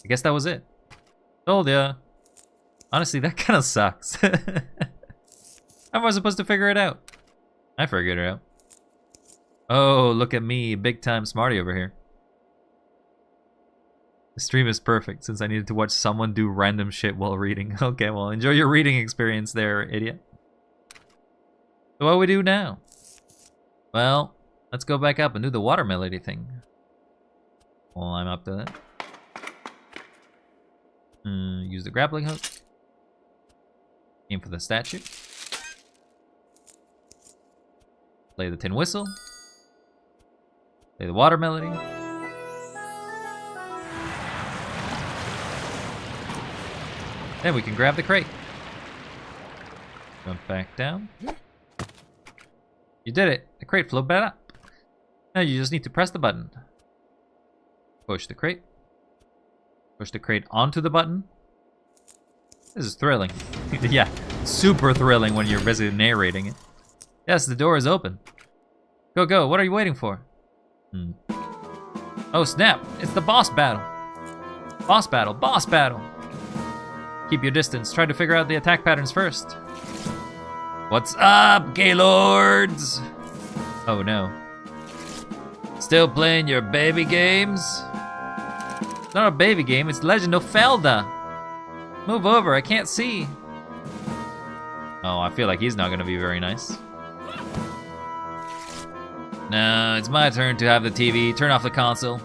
I guess that was it. Told ya. Honestly, that kind of sucks. How am I supposed to figure it out? I figured it out. Oh, look at me, big time smarty over here. The stream is perfect since I needed to watch someone do random shit while reading. Okay, well, enjoy your reading experience there, idiot. So what do we do now? Well, let's go back up and do the water melody thing. While I'm up to that. Use the grappling hook. Aim for the statue. Play the tin whistle. Play the water melody. Then we can grab the crate. Jump back down. You did it. The crate floated back up. Now you just need to press the button. Push the crate. Push the crate onto the button. This is thrilling. Yeah, super thrilling when you're basically narrating it. Yes, the door is open. Go, go. What are you waiting for? Oh, snap. It's the boss battle. Boss battle. Boss battle. Keep your distance. Try to figure out the attack patterns first. What's up, Gaylords? Oh, no. Still playing your baby games? It's not a baby game. It's Legend of Zelda. Move over. I can't see. Oh, I feel like he's not going to be very nice. No, it's my turn to have the TV. Turn off the console.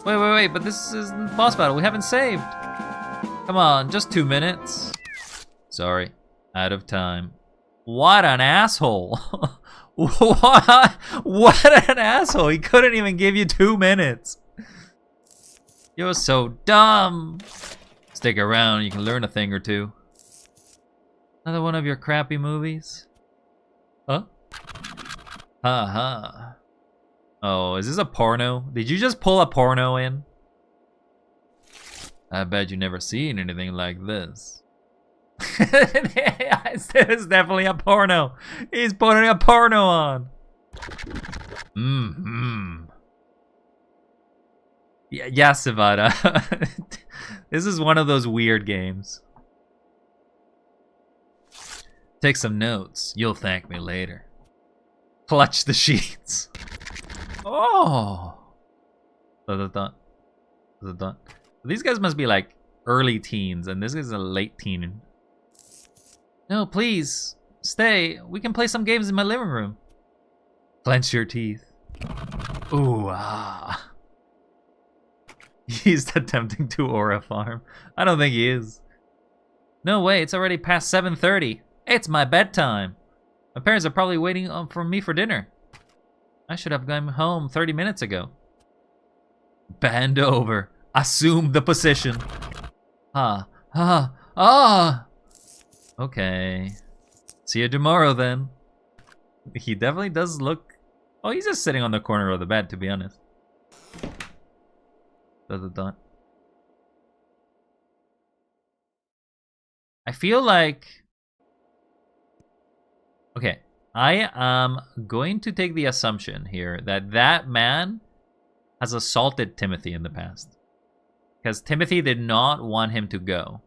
Wait, but this is the boss battle. We haven't saved. Come on, just 2 minutes. Sorry, out of time. What an asshole. What an asshole. He couldn't even give you 2 minutes. You're so dumb. Stick around, you can learn a thing or two. Another one of your crappy movies? Huh? Haha. Oh, is this a porno? Did you just pull a porno in? I bet you never seen anything like this. It's definitely a porno. He's putting a porno on. Yeah, Savada. This is one of those weird games. Take some notes. You'll thank me later. Clutch the sheets. Oh. These guys must be like early teens, and this is a late teen. No, please. Stay. We can play some games in my living room. Clench your teeth. Ooh, ah. He's attempting to aura farm. I don't think he is. No way, it's already past 7:30. It's my bedtime. My parents are probably waiting for me for dinner. I should have gone home 30 minutes ago. Bend over. Assume the position. Okay. See you tomorrow then. He definitely does look... Oh, he's just sitting on the corner of the bed, to be honest. I feel like... Okay, I am going to take the assumption here that that man has assaulted Timothy in the past. Because Timothy did not want him to go.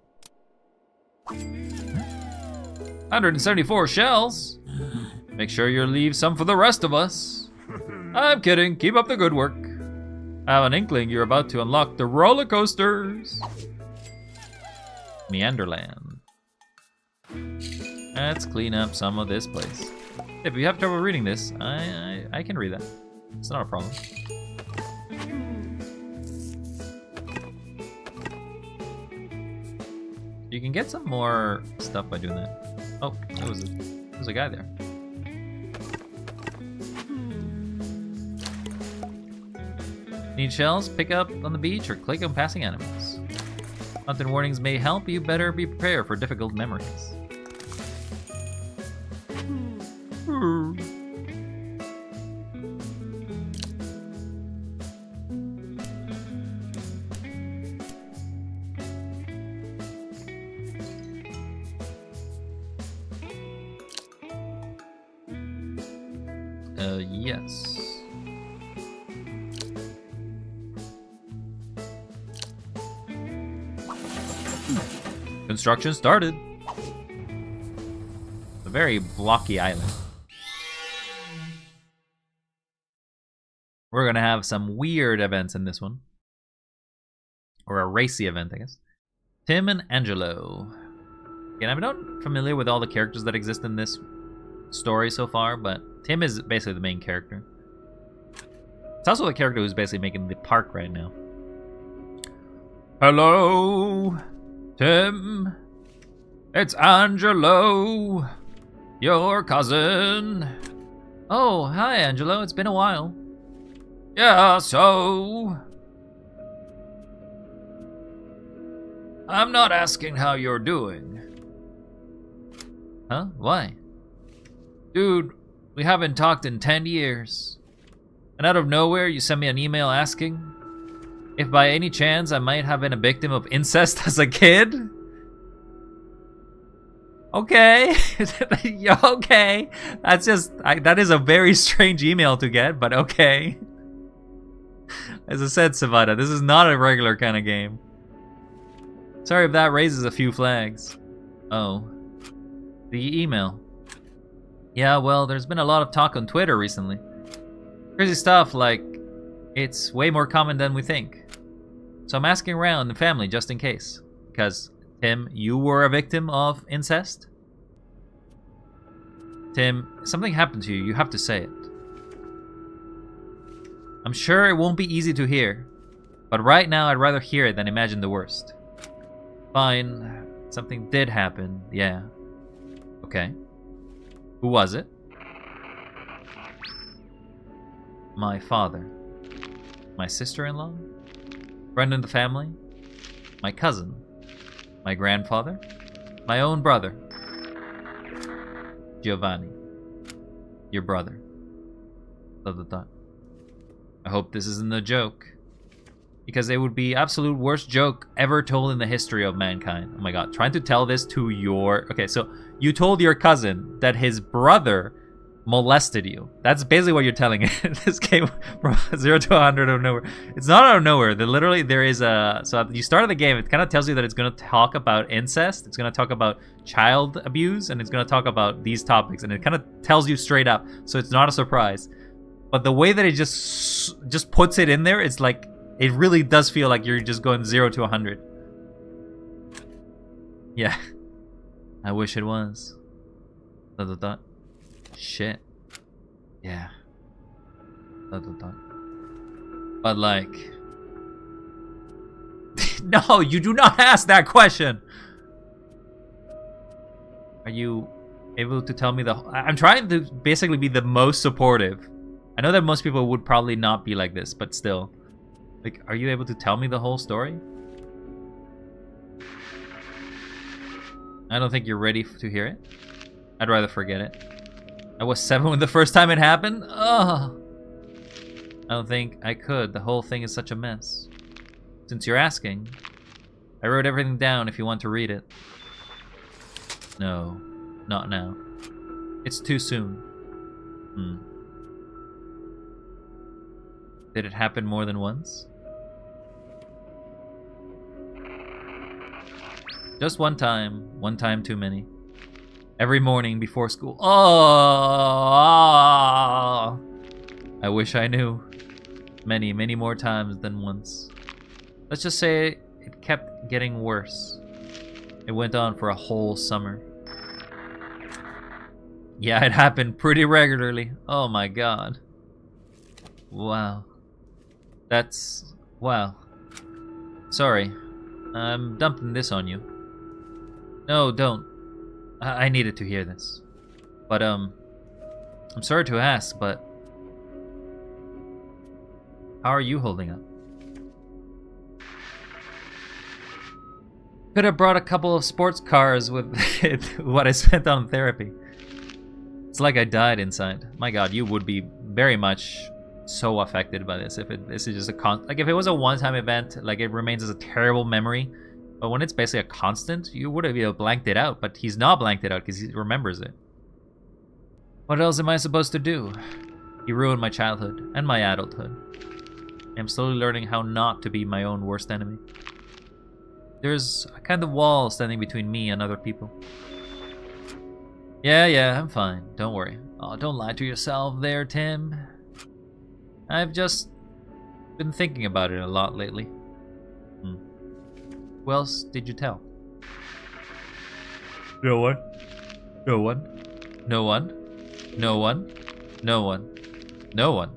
174 shells? Make sure you leave some for the rest of us. I'm kidding, keep up the good work. I have an inkling you're about to unlock the roller coasters. Meanderland. Let's clean up some of this place. If you have trouble reading this, I can read that. It's not a problem. You can get some more stuff by doing that. Oh, there was a guy there. Need shells? Pick up on the beach or click on passing animals. Content warnings may help. You better be prepared for difficult memories. Yes. Construction started. A very blocky island. We're gonna have some weird events in this one. Or a racy event, I guess. Tim and Angelo. Again, I'm not familiar with all the characters that exist in this story so far, but Tim is basically the main character. It's also the character who's basically making the park right now. Hello, Tim. It's Angelo, your cousin. Oh, hi, Angelo. It's been a while. Yeah, so... I'm not asking how you're doing. Huh? Why? Dude, we haven't talked in 10 years. And out of nowhere, you sent me an email asking if by any chance I might have been a victim of incest as a kid? Okay. Okay. That's just, that is a very strange email to get, but okay. As I said, Savannah, this is not a regular kind of game. Sorry if that raises a few flags. Oh. The email. Yeah, well, there's been a lot of talk on Twitter recently. Crazy stuff like, it's way more common than we think. So I'm asking around the family just in case. Because, Tim, you were a victim of incest? Tim, something happened to you. You have to say it. I'm sure it won't be easy to hear. But right now, I'd rather hear it than imagine the worst. Fine. Something did happen. Yeah. Okay. Who was it? My father. My sister-in-law? Friend in the family? My cousin? My grandfather? My own brother? Giovanni. Your brother. I hope this isn't a joke. Because it would be absolute worst joke ever told in the history of mankind. Oh my god, trying to tell this to your... Okay, so you told your cousin that his brother molested you. That's basically what you're telling it. This game from 0 to 100 out of nowhere. It's not out of nowhere. Literally, there is a... So at you start the game, it kind of tells you that it's going to talk about incest. It's going to talk about child abuse. And it's going to talk about these topics. And it kind of tells you straight up. So it's not a surprise. But the way that it just puts it in there, it's like... It really does feel like you're just going 0 to 100. Yeah. I wish it was. Shit. Yeah. But like... No, you do not ask that question! Are you able to tell me the... I'm trying to basically be the most supportive. I know that most people would probably not be like this, but still. Like, are you able to tell me the whole story? I don't think you're ready to hear it. I'd rather forget it. I was 7 when the first time it happened? Ugh. I don't think I could. The whole thing is such a mess. Since you're asking, I wrote everything down if you want to read it. No, not now. It's too soon. Did it happen more than once? Just one time too many. Every morning before school. Oh, I wish I knew. Many, many more times than once. Let's just say it kept getting worse. It went on for a whole summer. Yeah, it happened pretty regularly. Oh my god. Wow. That's... wow. Sorry. I'm dumping this on you. No, don't. I needed to hear this. But, I'm sorry to ask, but... how are you holding up? Could have brought a couple of sports cars with what I spent on therapy. It's like I died inside. My god, you would be very much so affected by this if this is just a like if it was a one-time event, like it remains as a terrible memory. But when it's basically a constant, you would have blanked it out. But he's not blanked it out because he remembers it. What else am I supposed to do? He ruined my childhood and my adulthood. I'm slowly learning how not to be my own worst enemy. There's a kind of wall standing between me and other people. Yeah, I'm fine. Don't worry. Oh, don't lie to yourself there, Tim. I've just been thinking about it a lot lately. Who else did you tell? No one. No one. No one. No one. No one. No one.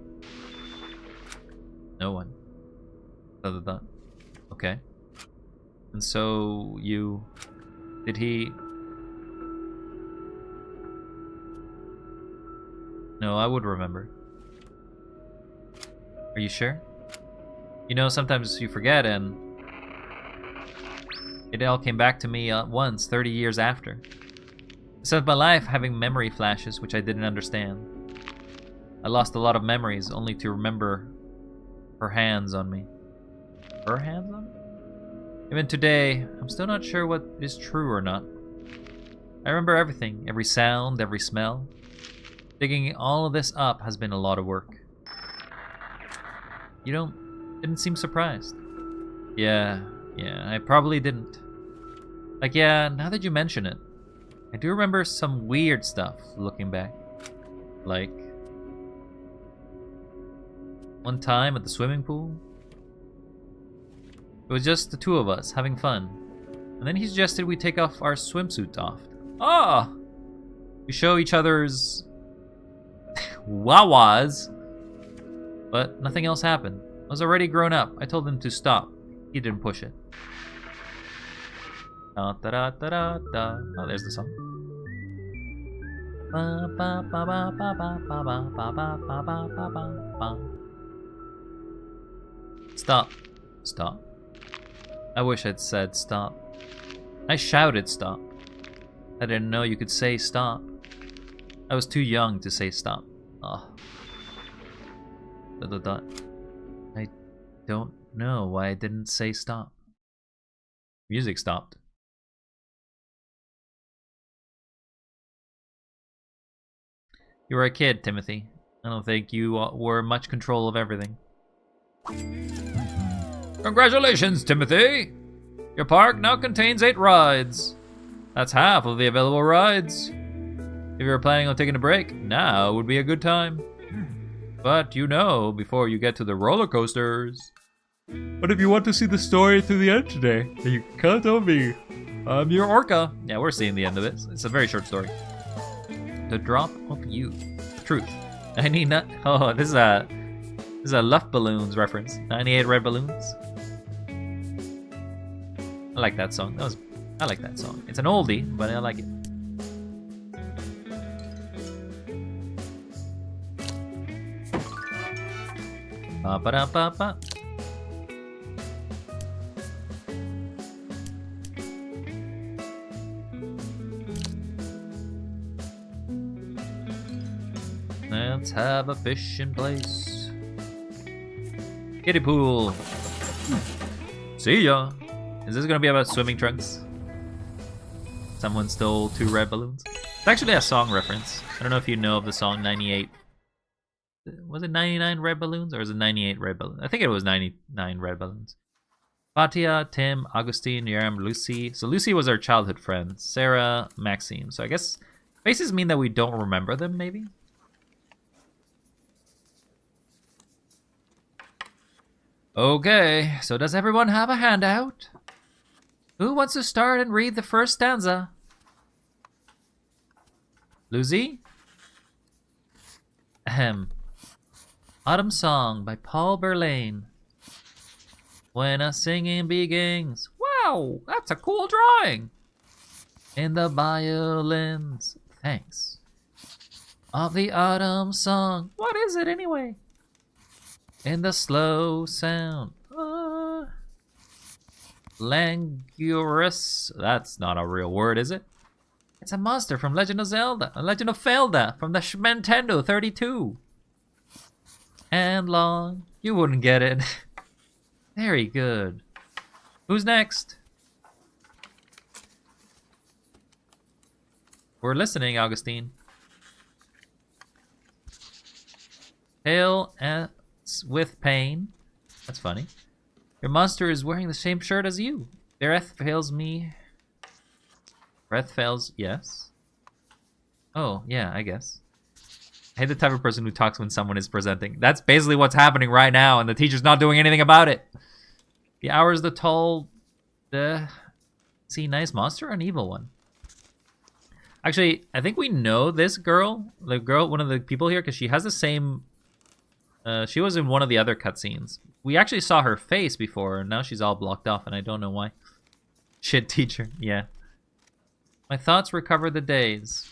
No one. Okay. And so you... did he... No, I would remember. Are you sure? You know, sometimes you forget and... it all came back to me at once, 30 years after. I spent my life having memory flashes which I didn't understand. I lost a lot of memories only to remember her hands on me. Her hands on me? Even today, I'm still not sure what is true or not. I remember everything, every sound, every smell. Digging all of this up has been a lot of work. You didn't seem surprised. Yeah, I probably didn't. Like, yeah, now that you mention it, I do remember some weird stuff looking back. Like, one time at the swimming pool, it was just the two of us having fun. And then he suggested we take off our swimsuits off. Ah! We show each other's wawas. But nothing else happened. I was already grown up. I told him to stop. He didn't push it. Da, da, da, da, da, da. Oh, there's the song. Ba, ba, ba, ba, ba, ba, ba, ba, ba, ba, ba, ba, ba, ba. Stop. Stop. I wish I'd said stop. I shouted stop. I didn't know you could say stop. I was too young to say stop. Oh. I don't know why I didn't say stop. Music stopped. You were a kid, Timothy. I don't think you were in much control of everything. Congratulations, Timothy! Your park now contains 8 rides. That's half of the available rides. If you're planning on taking a break, now would be a good time. But you know, before you get to the roller coasters. But if you want to see the story through the end today, then you can't tell me. I'm your orca. Yeah, we're seeing the end of it. It's a very short story. The drop of youth. Truth. 99. Oh, this is a Luft Balloons reference. 98 red balloons. I like that song. I like that song. It's an oldie, but I like it. Ba ba da ba ba. Let's have a fishing place. Kiddie pool. See ya. Is this gonna be about swimming trunks? Someone stole 2 red balloons. It's actually a song reference. I don't know if you know of the song 98. Was it 99 red balloons or was it 98 red balloons? I think it was 99 red balloons. Fatia, Tim, Augustine, Yaram, Lucy. So Lucy was our childhood friend. Sarah, Maxine. So I guess faces mean that we don't remember them, maybe? Okay, so does everyone have a handout? Who wants to start and read the first stanza? Lucy? Ahem. Autumn Song by Paul Verlaine. When a singing begins. Wow, that's a cool drawing. In the violins. Thanks. Of the autumn song. What is it anyway? In the slow sound. Languorous. That's not a real word, is it? It's a monster from Legend of Zelda. Legend of Zelda from the Nintendo 32. And long. You wouldn't get it. Very good. Who's next? We're listening, Augustine. Hail with pain. That's funny. Your monster is wearing the same shirt as you. Breath fails me. Breath fails, yes. Oh, yeah, I guess. I hate the type of person who talks when someone is presenting. That's basically what's happening right now, and the teacher's not doing anything about it. The hour is the tall... See, nice monster or an evil one? Actually, I think we know this girl. The girl, one of the people here, because she has the same... she was in one of the other cutscenes. We actually saw her face before, and now she's all blocked off, and I don't know why. Shit teacher, yeah. My thoughts recover the days.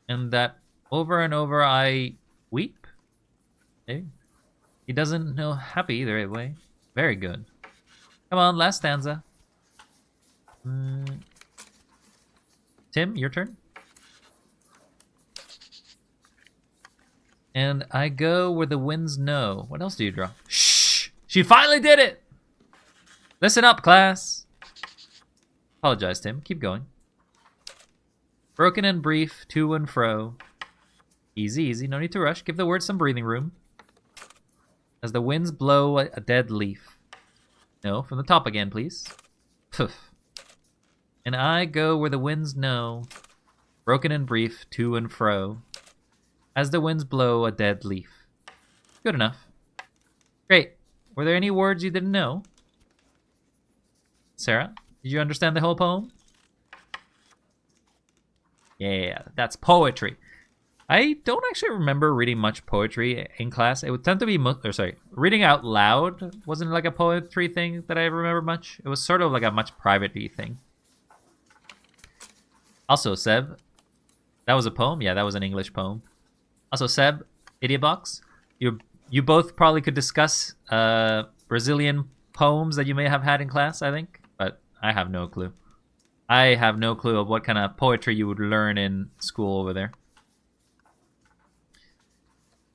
And that over and over I weep? Maybe. He doesn't know happy either way. Very good. Come on, last stanza. Tim, your turn. And I go where the winds know. What else do you draw? Shh! She finally did it! Listen up, class. Apologize, Tim. Keep going. Broken and brief, to and fro. Easy, easy. No need to rush. Give the word some breathing room. As the winds blow a dead leaf. No, from the top again, please. Poof. And I go where the winds know. Broken and brief, to and fro. As the winds blow a dead leaf. Good enough. Great. Were there any words you didn't know? Sarah, did you understand the whole poem? Yeah, that's poetry. I don't actually remember reading much poetry in class. It would tend to be, reading out loud wasn't like a poetry thing that I remember much. It was sort of like a much private-y thing. Also, Seb, that was a poem? Yeah, that was an English poem. Also, Seb, Idiot Box, you both probably could discuss Brazilian poems that you may have had in class, I think, but I have no clue. I have no clue of what kind of poetry you would learn in school over there.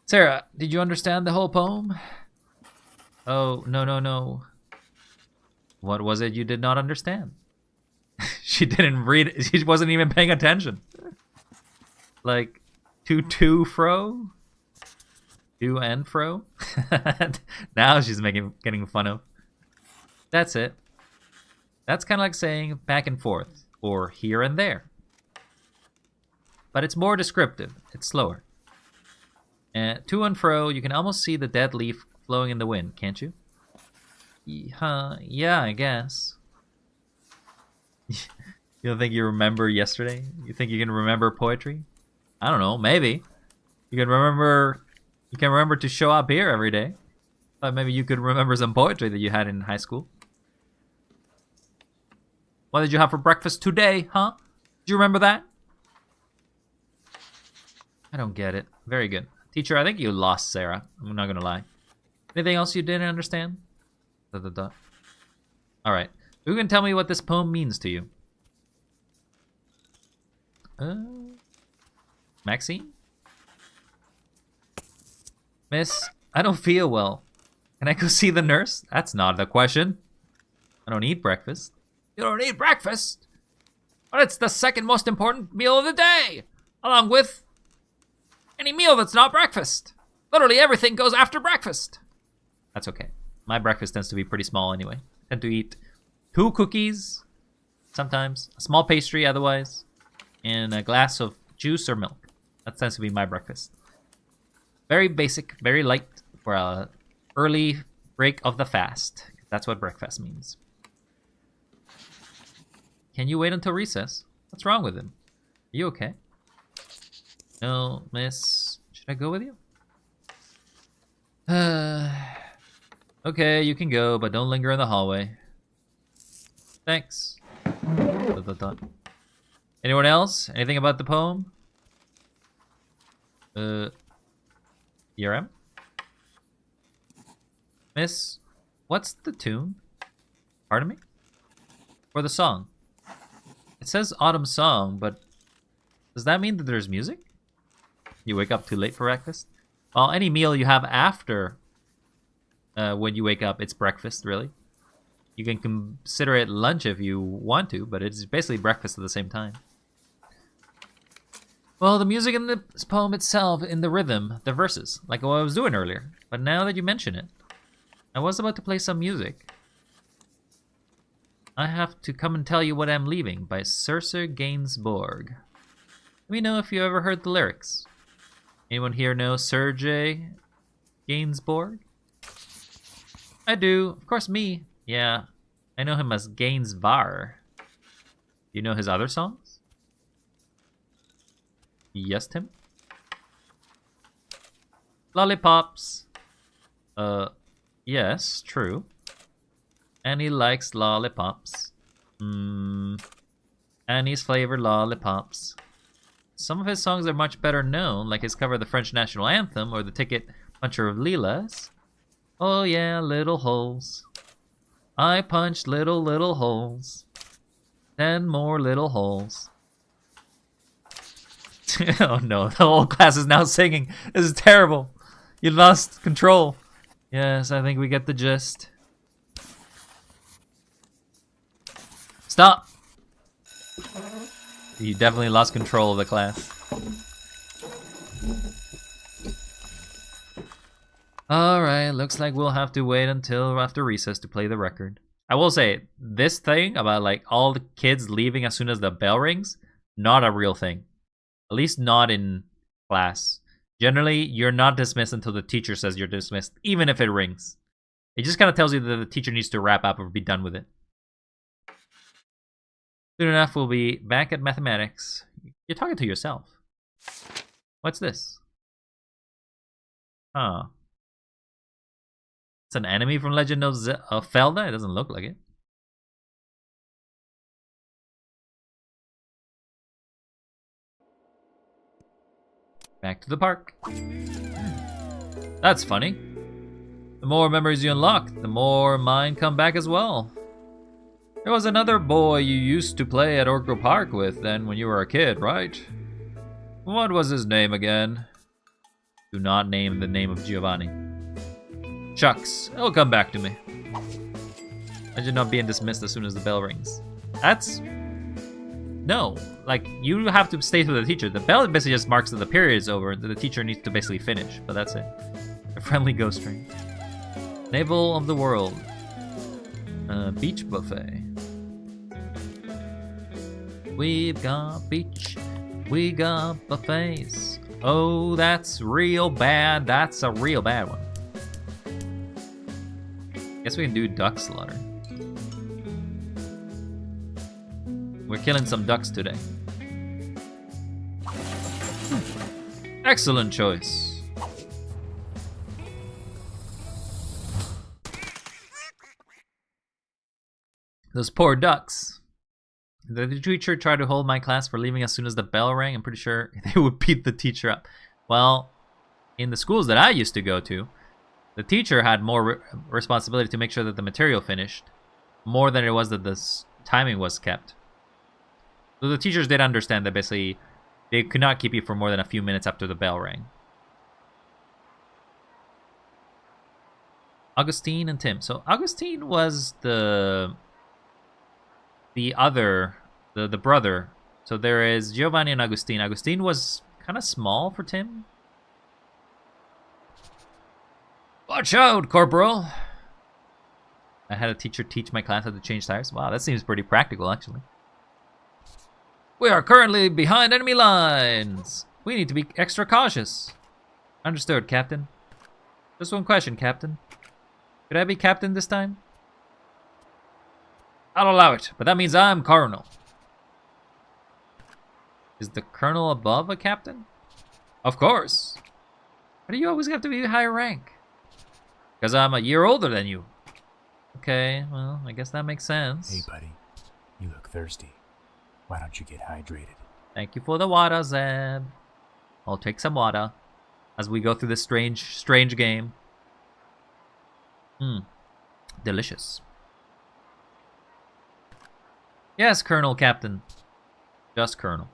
Sarah, did you understand the whole poem? Oh, no. What was it you did not understand? She didn't read it. She wasn't even paying attention. Like, To fro? To and fro? Now she's getting fun of. That's it. That's kind of like saying back and forth, or here and there. But it's more descriptive. It's slower. To and fro, you can almost see the dead leaf flowing in the wind, can't you? Yeah, I guess. You don't think you remember yesterday? You think you can remember poetry? I don't know, maybe. You can remember to show up here every day. Thought maybe you could remember some poetry that you had in high school. What did you have for breakfast today, huh? Do you remember that? I don't get it. Very good. Teacher, I think you lost Sarah. I'm not gonna lie. Anything else you didn't understand? Alright. Who can tell me what this poem means to you? Maxine? Miss, I don't feel well. Can I go see the nurse? That's not the question. I don't eat breakfast. You don't eat breakfast? But it's the second most important meal of the day, along with any meal that's not breakfast. Literally everything goes after breakfast. That's okay. My breakfast tends to be pretty small anyway. I tend to eat 2 cookies, sometimes, a small pastry otherwise, and a glass of juice or milk. That tends to be my breakfast. Very basic, very light for a early break of the fast. That's what breakfast means. Can you wait until recess? What's wrong with him? Are you okay? No, miss. Should I go with you? Okay, you can go, but don't linger in the hallway. Thanks. Anyone else? Anything about the poem? ERM? Miss, what's the tune? Pardon me? For the song. It says autumn song, but does that mean that there's music? You wake up too late for breakfast? Well, any meal you have after when you wake up, it's breakfast, really. You can consider it lunch if you want to, but it's basically breakfast at the same time. Well, the music in this poem itself, in the rhythm, the verses, like what I was doing earlier. But now that you mention it, I was about to play some music. I have to come and tell you what I'm leaving by Circe Gainsbourg. Let me know if you ever heard the lyrics. Anyone here know Sergei Gainsbourg? I do. Of course, me. Yeah, I know him as Gainsvar. Do you know his other songs? Yes, Tim? Lollipops. Yes, true. And he likes lollipops. Annie's flavored lollipops. Some of his songs are much better known, like his cover of the French national anthem or the Ticket Puncher of Leela's. Oh yeah, little holes. I punched little holes. 10 more little holes. Oh no, the whole class is now singing. This is terrible. You lost control. Yes, I think we get the gist. Stop! You definitely lost control of the class. Alright, looks like we'll have to wait until after recess to play the record. I will say, this thing about like all the kids leaving as soon as the bell rings, not a real thing. At least not in class. Generally, you're not dismissed until the teacher says you're dismissed, even if it rings. It just kind of tells you that the teacher needs to wrap up or be done with it. Soon enough, we'll be back at mathematics. You're talking to yourself. What's this? Huh. It's an enemy from Legend of Zelda? It doesn't look like it. Back to the park. That's funny. The more memories you unlock, the more mine come back as well. There was another boy you used to play at Orco Park with then when you were a kid, right? What was his name again? Do not name the name of Giovanni. Shucks, it'll come back to me. Imagine not being dismissed as soon as the bell rings. That's No, like, you have to stay with the teacher. The bell basically just marks that the period is over, that the teacher needs to basically finish, but that's it. A friendly ghost train. Navel of the World. Beach buffet. We've got beach, we got buffets. Oh, that's real bad. That's a real bad one. Guess we can do duck slaughter. We're killing some ducks today. Excellent choice. Those poor ducks. The teacher tried to hold my class for leaving as soon as the bell rang. I'm pretty sure they would beat the teacher up. Well, in the schools that I used to go to, the teacher had more responsibility to make sure that the material finished, more than it was that the timing was kept. So the teachers did understand that basically they could not keep you for more than a few minutes after the bell rang. Augustine and Tim. So Augustine was the brother. So there is Giovanni and Augustine. Augustine was kind of small for Tim. Watch out, Corporal! I had a teacher teach my class how to change tires. Wow, that seems pretty practical, actually. We are currently behind enemy lines. We need to be extra cautious. Understood, Captain. Just one question, Captain. Could I be Captain this time? I'll allow it, but that means I'm Colonel. Is the Colonel above a Captain? Of course. Why do you always have to be higher rank? Because I'm a year older than you. Okay, well, I guess that makes sense. Hey, buddy. You look thirsty. Why don't you get hydrated? Thank you for the water, Zeb. I'll take some water as we go through this strange game. Delicious. Yes, Colonel, Captain. Just Colonel.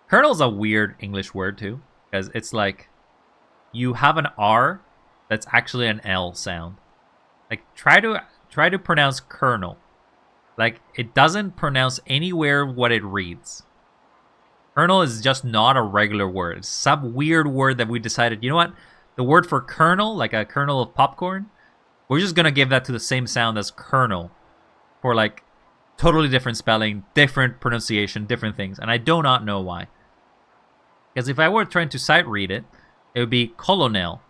Colonel's a weird English word, too. Because it's like, you have an R that's actually an L sound. Like, try to pronounce Colonel. Like, it doesn't pronounce anywhere what it reads. Colonel is just not a regular word. It's some weird word that we decided, you know what? The word for kernel, like a kernel of popcorn, we're just going to give that to the same sound as Colonel. For, like, totally different spelling, different pronunciation, different things. And I do not know why. Because if I were trying to sight read it, it would be colonel.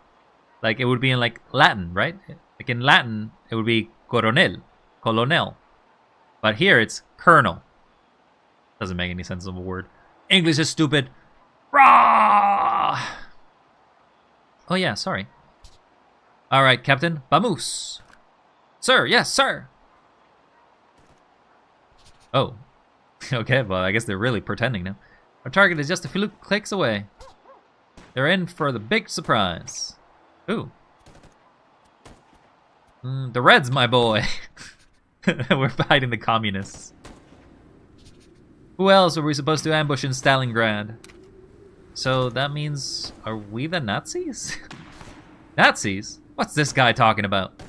Like, it would be in, like, Latin, right? Like, in Latin, it would be coronel, colonel. But here, it's colonel. Doesn't make any sense of a word. English is stupid. Rah! Oh, yeah, sorry. All right, Captain. Vamos. Sir, yes, sir. Oh. Okay, well, I guess they're really pretending now. Our target is just a few clicks away. They're in for the big surprise. Ooh. The Reds, my boy. We're fighting the communists. Who else were we supposed to ambush in Stalingrad? So that means, are we the Nazis? Nazis? What's this guy talking about?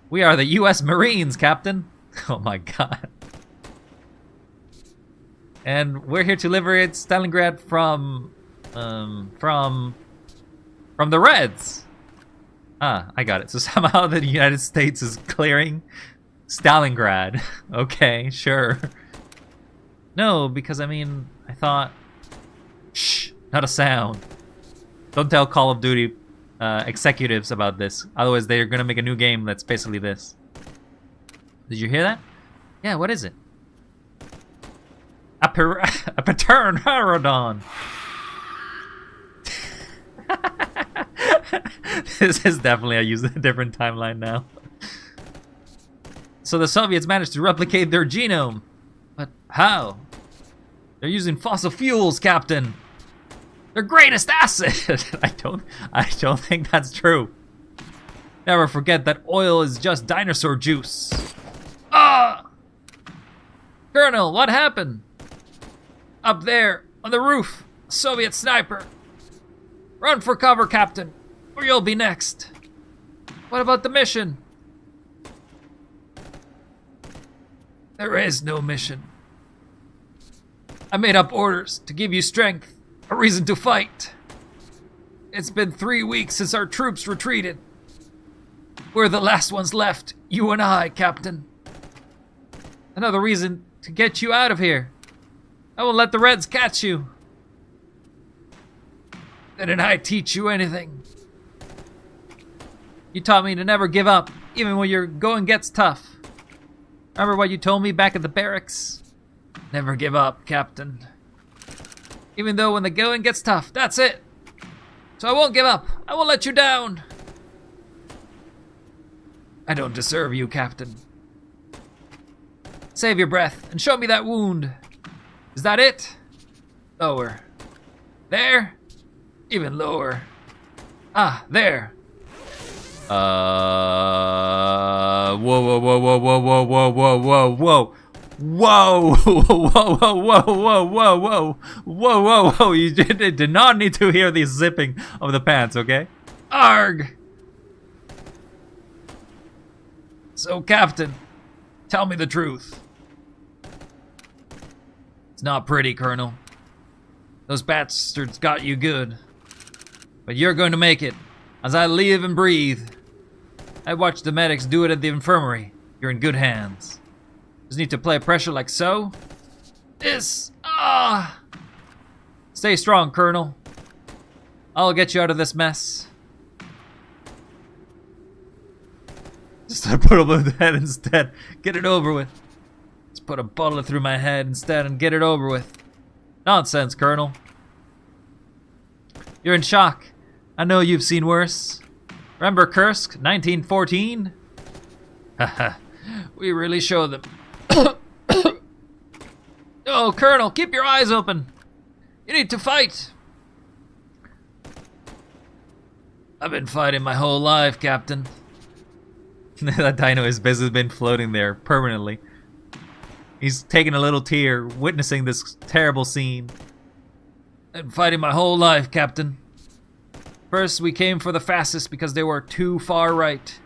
We are the U.S. Marines, Captain. Oh my god. And we're here to liberate Stalingrad from the Reds. Ah, I got it. So somehow the United States is clearing Stalingrad. Okay, sure. No, because I mean, I thought... Shh, not a sound. Don't tell Call of Duty executives about this. Otherwise, they're gonna make a new game that's basically this. Did you hear that? Yeah, what is it? A Pattern Harodon. This is definitely a different timeline now. So the Soviets managed to replicate their genome. But how? They're using fossil fuels, Captain. Their greatest asset. I don't think that's true. Never forget that oil is just dinosaur juice. Ah! Colonel, what happened? Up there, on the roof, a Soviet sniper. Run for cover, Captain, or you'll be next. What about the mission? There is no mission. I made up orders to give you strength, a reason to fight. It's been 3 weeks since our troops retreated. We're the last ones left, you and I, Captain. Another reason to get you out of here. I won't let the Reds catch you. Didn't I teach you anything? You taught me to never give up, even when your going gets tough. Remember what you told me back at the barracks? Never give up, Captain. Even though when the going gets tough, that's it. So I won't give up. I won't let you down. I don't deserve you, Captain. Save your breath and show me that wound. Is that it? Lower. There? Even lower. Ah, there. Whoa, whoa, whoa, whoa, whoa, whoa, whoa, whoa, whoa, whoa. Whoa, whoa, whoa, whoa, whoa, whoa, whoa, whoa, whoa, whoa. You did not need to hear the zipping of the pants, okay? Arg! So, Captain, tell me the truth. It's not pretty, Colonel. Those bastards got you good. But you're going to make it. As I live and breathe. I watched the medics do it at the infirmary. You're in good hands. Just need to apply pressure like so. Stay strong, Colonel. I'll get you out of this mess. Just put a bullet in the head instead. Get it over with. Just put a bullet through my head instead and get it over with. Nonsense, Colonel. You're in shock. I know you've seen worse. Remember Kursk, 1914? Haha, we really showed them. Oh, Colonel, keep your eyes open. You need to fight. I've been fighting my whole life, Captain. That dino has basically been floating there permanently. He's taking a little tear, witnessing this terrible scene. I've been fighting my whole life, Captain. First, we came for the fascists because they were too far right.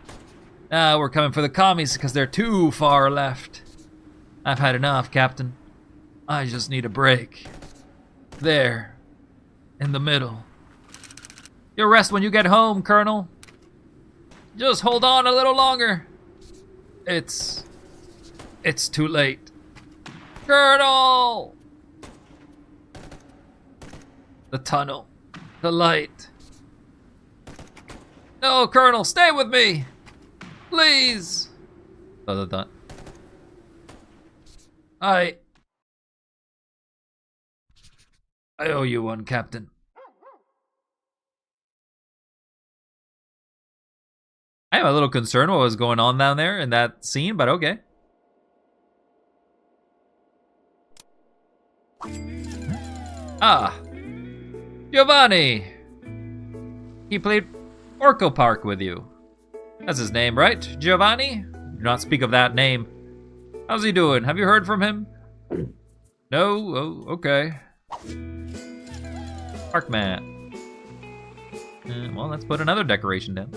Now we're coming for the commies because they're too far left. I've had enough, Captain. I just need a break. There. In the middle. You'll rest when you get home, Colonel. Just hold on a little longer. It's too late. Colonel! The tunnel. The light. No, Colonel, stay with me! Please! I owe you one, Captain. I am a little concerned what was going on down there in that scene, but okay. Ah, Giovanni! He played Orko Park with you. That's his name, right? Giovanni? Do not speak of that name. How's he doing? Have you heard from him? No? Oh, okay. Parkman. Well, let's put another decoration down.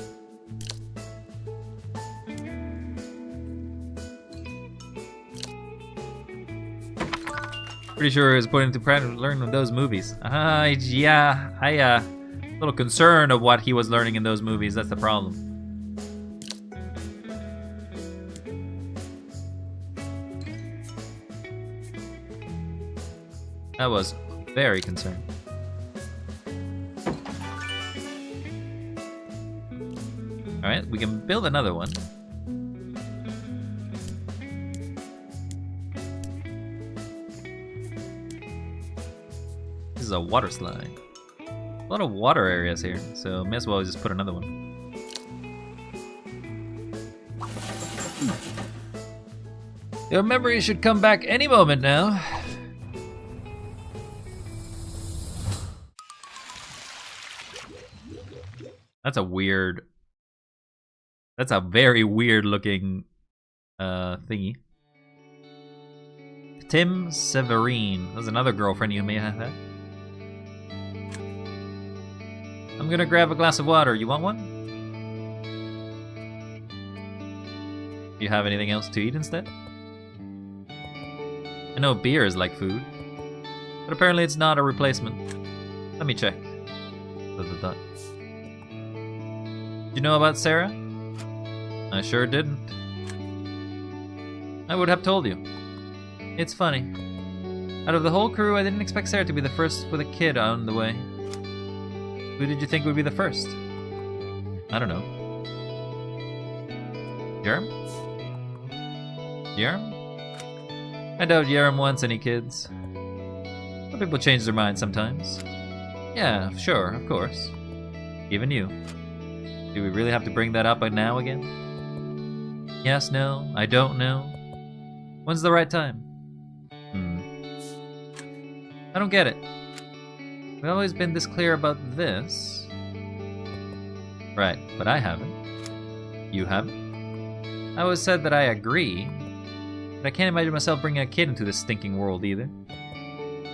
Pretty sure he was putting to practice learning those movies. Yeah, a little concerned of what he was learning in those movies. That's the problem. I was very concerned. All right, we can build another one. This is a water slide. A lot of water areas here, so may as well just put another one. Your memory should come back any moment now. That's a very weird looking thingy. Tim Severine. There's another girlfriend you may have had. I'm gonna grab a glass of water. You want one? Do you have anything else to eat instead? I know beer is like food. But apparently it's not a replacement. Let me check. Did you know about Sarah? I sure didn't. I would have told you. It's funny. Out of the whole crew, I didn't expect Sarah to be the first with a kid on the way. Who did you think would be the first? I don't know. Yerm? Yerm? I doubt Yerm wants any kids. But people change their minds sometimes. Yeah, sure, of course. Even you. Do we really have to bring that up now again? Yes, no, I don't know. When's the right time? I don't get it. We've always been this clear about this. Right, but I haven't. You haven't. I always said that I agree, but I can't imagine myself bringing a kid into this stinking world either.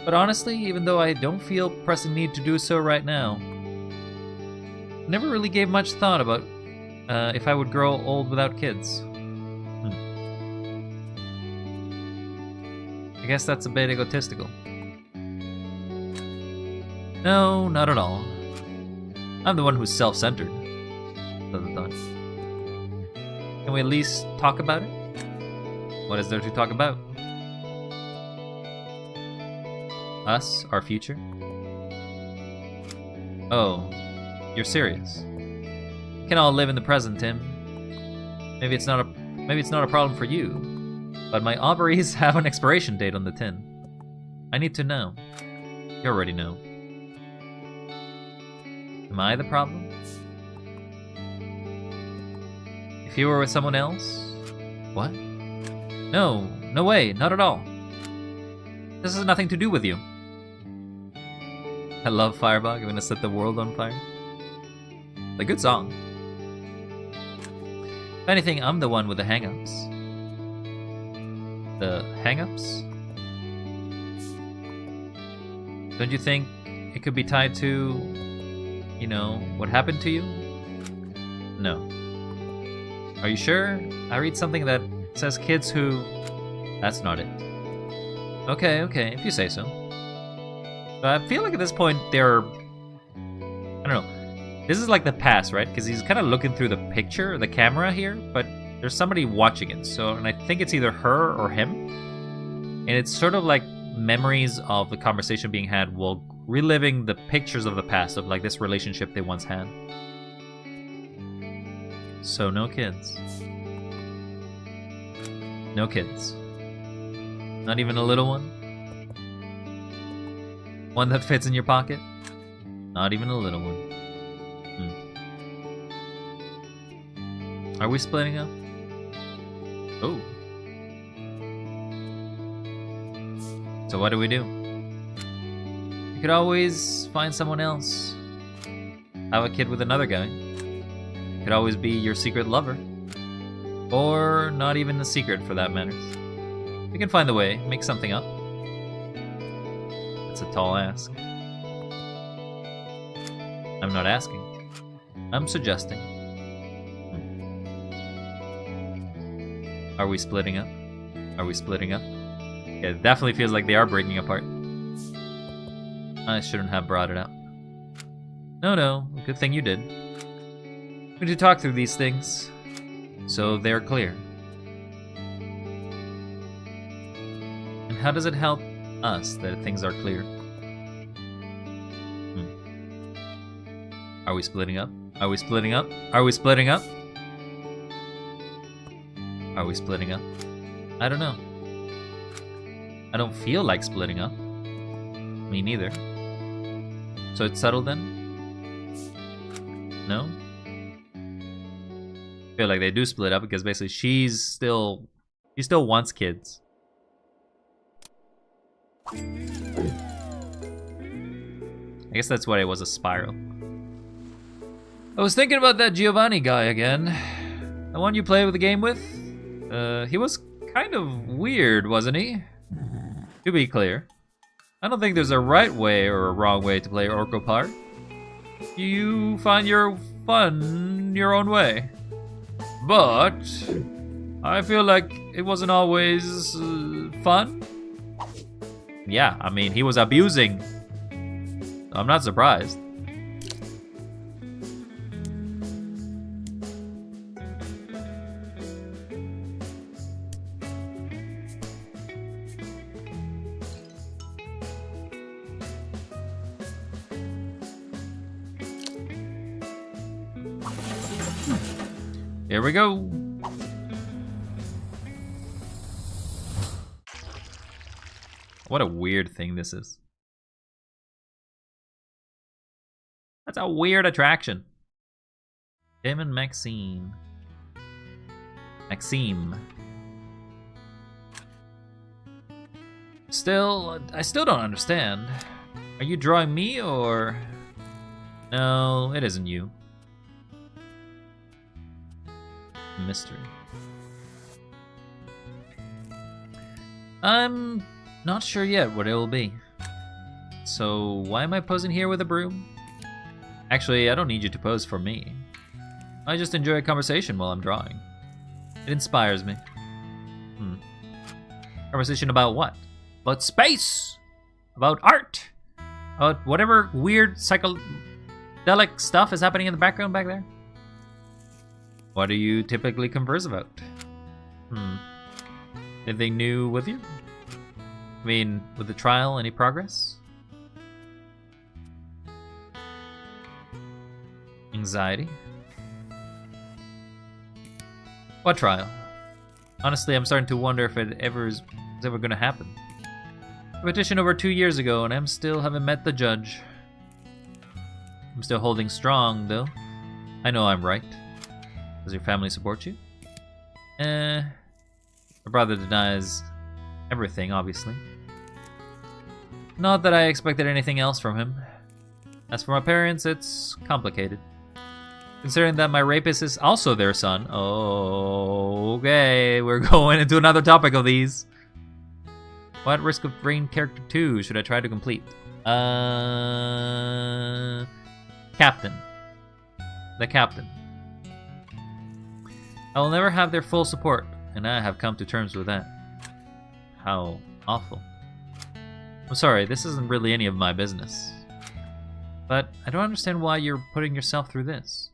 But honestly, even though I don't feel pressing need to do so right now, I never really gave much thought about if I would grow old without kids. I guess that's a bit egotistical. No, not at all. I'm the one who's self-centered. Can we at least talk about it? What is there to talk about? Us, our future? Oh, you're serious. We can all live in the present, Tim. Maybe it's not a problem for you, but my ovaries have an expiration date on the tin. I need to know. You already know. Am I the problem? If you were with someone else? What? No, no way, not at all. This has nothing to do with you. I love Firebug. I'm gonna set the world on fire. A good song. If anything, I'm the one with the hang-ups. The hang-ups? Don't you think it could be tied to, you know, what happened to you? No. Are you sure? I read something that says kids who... That's not it. Okay, if you say so. But I feel like at this point they're... I don't know. This is like the past, right? Because he's kind of looking through the picture, the camera here, but there's somebody watching it. So, and I think it's either her or him. And it's sort of like memories of the conversation being had while reliving the pictures of the past of like this relationship they once had. So no kids. No kids. Not even a little one? One that fits in your pocket? Not even a little one. Are we splitting up? Oh. So what do we do? You could always find someone else. Have a kid with another guy. Could always be your secret lover. Or not even a secret for that matter. We can find the way, make something up. It's a tall ask. I'm not asking. I'm suggesting. Are we splitting up? Are we splitting up? Yeah, it definitely feels like they are breaking apart. I shouldn't have brought it up. No, good thing you did. We need to talk through these things, so they're clear. And how does it help us that things are clear? Are we splitting up? Are we splitting up? Are we splitting up? Are we splitting up? I don't know. I don't feel like splitting up. Me neither. So it's settled then? No? I feel like they do split up because basically she still wants kids. I guess that's why it was a spiral. I was thinking about that Giovanni guy again. The one you play with the game with? He was kind of weird, wasn't he? To be clear, I don't think there's a right way or a wrong way to play Orko Park. You find your fun your own way. But I feel like it wasn't always fun. Yeah, I mean, he was abusing. I'm not surprised. Here we go. What a weird thing this is. That's a weird attraction. Tim and Maxine. Maxime. I still don't understand. Are you drawing me or... No, it isn't you. Mystery. I'm not sure yet what it will be. So why am I posing here with a broom? Actually, I don't need you to pose for me. I just enjoy a conversation while I'm drawing. It inspires me. Conversation about what? About space! About art! About whatever weird psychedelic stuff is happening in the background back there? What do you typically converse about? Anything new with you? I mean, with the trial, any progress? Anxiety? What trial? Honestly, I'm starting to wonder if it is ever gonna happen. I petitioned over 2 years ago and I still haven't met the judge. I'm still holding strong, though. I know I'm right. Does your family support you? My brother denies everything, obviously. Not that I expected anything else from him. As for my parents, it's complicated. Considering that my rapist is also their son. Oh, okay, we're going into another topic of these. What Risk of Rain Character 2 should I try to complete? Captain. The Captain. I will never have their full support, and I have come to terms with that. How awful. I'm sorry, this isn't really any of my business. But I don't understand why you're putting yourself through this.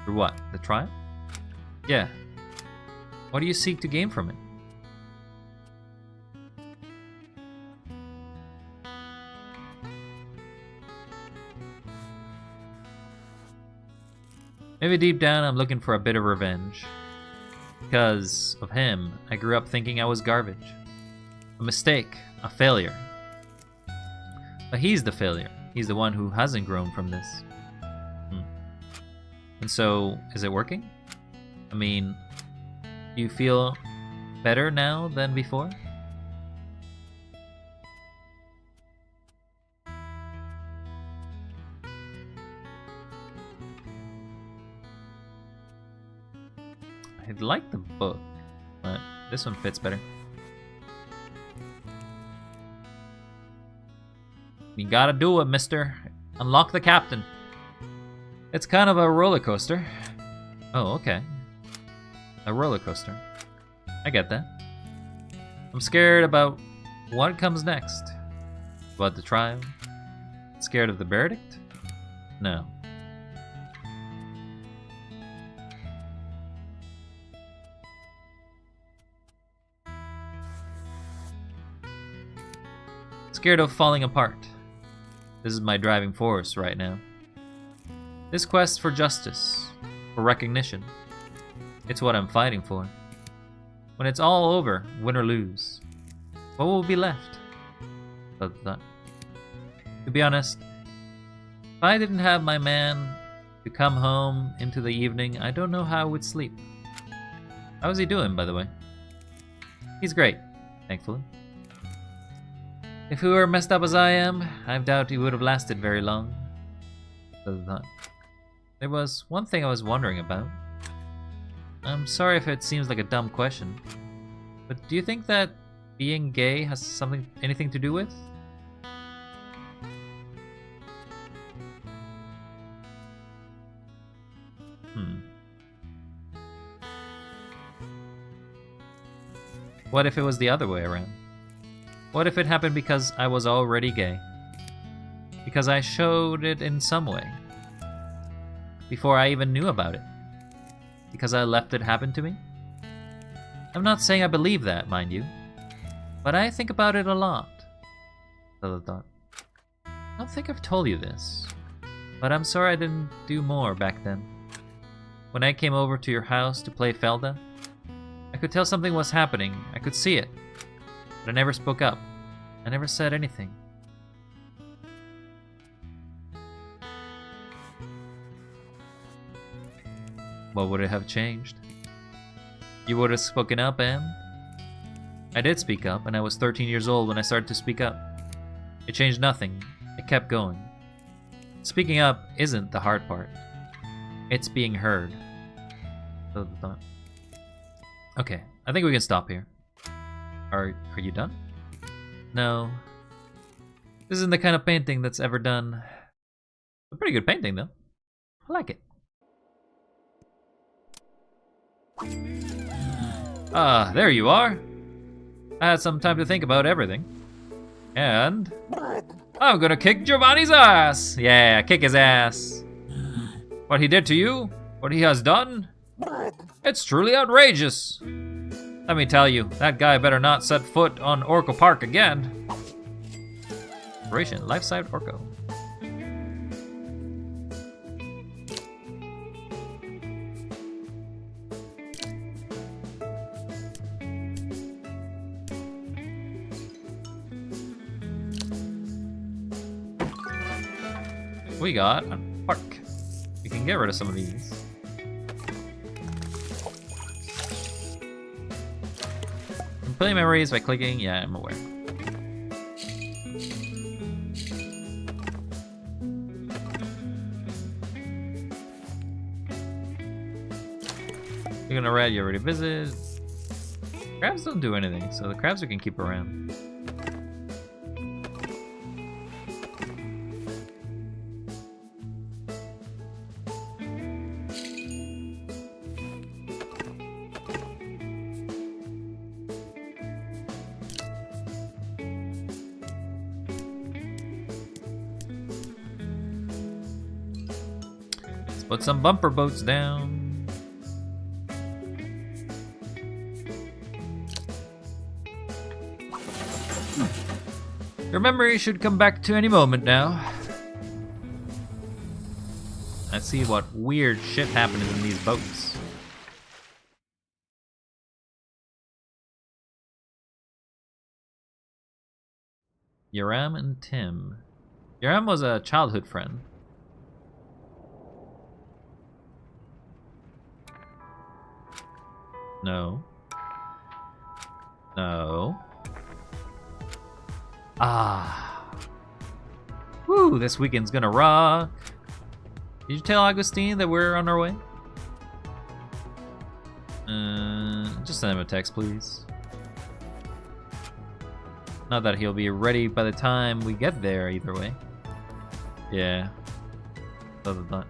Through what? The trial? Yeah. What do you seek to gain from it? Maybe deep down I'm looking for a bit of revenge. Because of him, I grew up thinking I was garbage. A mistake, a failure. But he's the failure. He's the one who hasn't grown from this. And so, is it working? I mean, do you feel better now than before? I like the book, but this one fits better. You gotta do it, mister. Unlock the captain. It's kind of a roller coaster. Oh, okay. A roller coaster. I get that. I'm scared about what comes next. About the trial? Scared of the verdict? No. Scared of falling apart. This is my driving force right now. This quest for justice, for recognition, it's what I'm fighting for. When it's all over, win or lose, what will be left? To be honest, if I didn't have my man to come home into the evening, I don't know how I would sleep. How is he doing, by the way? He's great, thankfully. If he were messed up as I am, I doubt he would have lasted very long. There was one thing I was wondering about. I'm sorry if it seems like a dumb question, but do you think that being gay has anything to do with? What if it was the other way around? What if it happened because I was already gay? Because I showed it in some way. Before I even knew about it. Because I left it happen to me? I'm not saying I believe that, mind you. But I think about it a lot. Zelda thought. I don't think I've told you this. But I'm sorry I didn't do more back then. When I came over to your house to play Felda, I could tell something was happening. I could see it. But I never spoke up. I never said anything. What would it have changed? You would have spoken up, and... I did speak up, and I was 13 years old when I started to speak up. It changed nothing. It kept going. Speaking up isn't the hard part. It's being heard. Okay, I think we can stop here. Are you done? No. This isn't the kind of painting that's ever done. A pretty good painting, though. I like it. Ah, there you are. I had some time to think about everything. And... I'm gonna kick Giovanni's ass! Yeah, kick his ass. What he did to you, what he has done, it's truly outrageous. Let me tell you, that guy better not set foot on Orco Park again. Operation Lifeside Orco. We got a park. We can get rid of some of these. Play memories by clicking. Yeah, I'm aware. You're gonna read. You already visited. Crabs don't do anything, so the crabs we can keep around. Put some bumper boats down. Your memory should come back to any moment now. Let's see what weird shit happened in these boats. Yoram and Tim. Yoram was a childhood friend. No. No. Ah. Woo, this weekend's gonna rock. Did you tell Agustin that we're on our way? Just send him a text, please. Not that he'll be ready by the time we get there, either way. Yeah. Are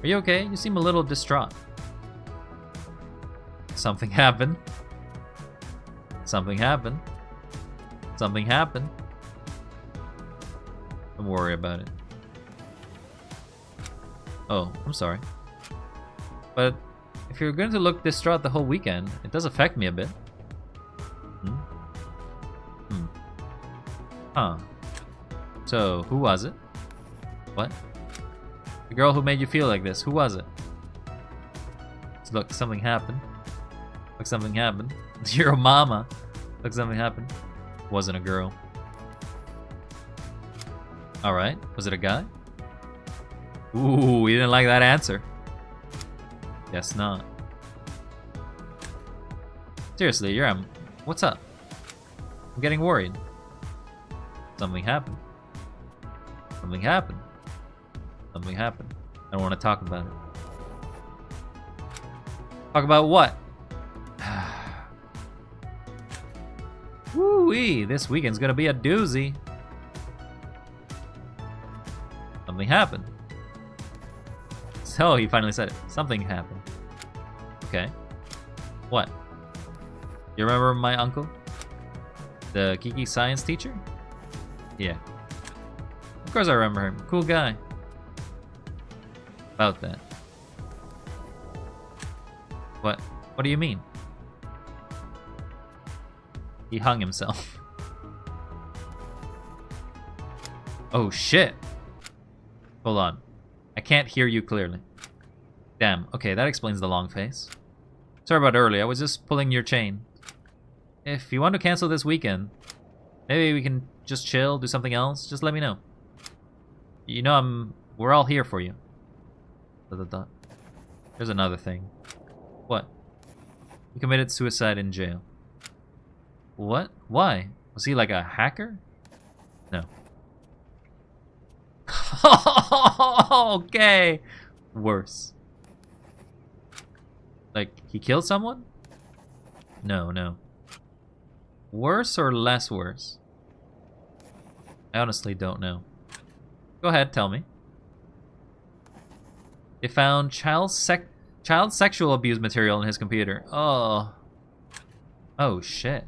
you okay? You seem a little distraught. Something happened. Something happened. Something happened. Don't worry about it. Oh, I'm sorry. But if you're going to look distraught the whole weekend, it does affect me a bit. Huh. So, who was it? What? The girl who made you feel like this, who was it? Look, something happened. Look, something happened. Your mama. Look, something happened. Wasn't a girl. Alright, was it a guy? Ooh, you didn't like that answer. Guess not. Seriously, what's up? I'm getting worried. Something happened. Something happened. Something happened. I don't want to talk about it. Talk about what? Woo-wee, this weekend's gonna be a doozy. Something happened. So he finally said it. Something happened. Okay. What? You remember my uncle? The geeky science teacher? Yeah. Of course I remember him. Cool guy. About that. What? What do you mean? He hung himself. Oh shit. Hold on. I can't hear you clearly. Damn. Okay, that explains the long face. Sorry about earlier. I was just pulling your chain. If you want to cancel this weekend, maybe we can just chill, do something else. Just let me know. You know we're all here for you. ... There's another thing. What? He committed suicide in jail. What? Why? Was he like a hacker? No. Okay. Worse. Like, he killed someone? No, no. Worse or less worse? I honestly don't know. Go ahead, tell me. They found child sexual abuse material in his computer. Oh. Oh, shit.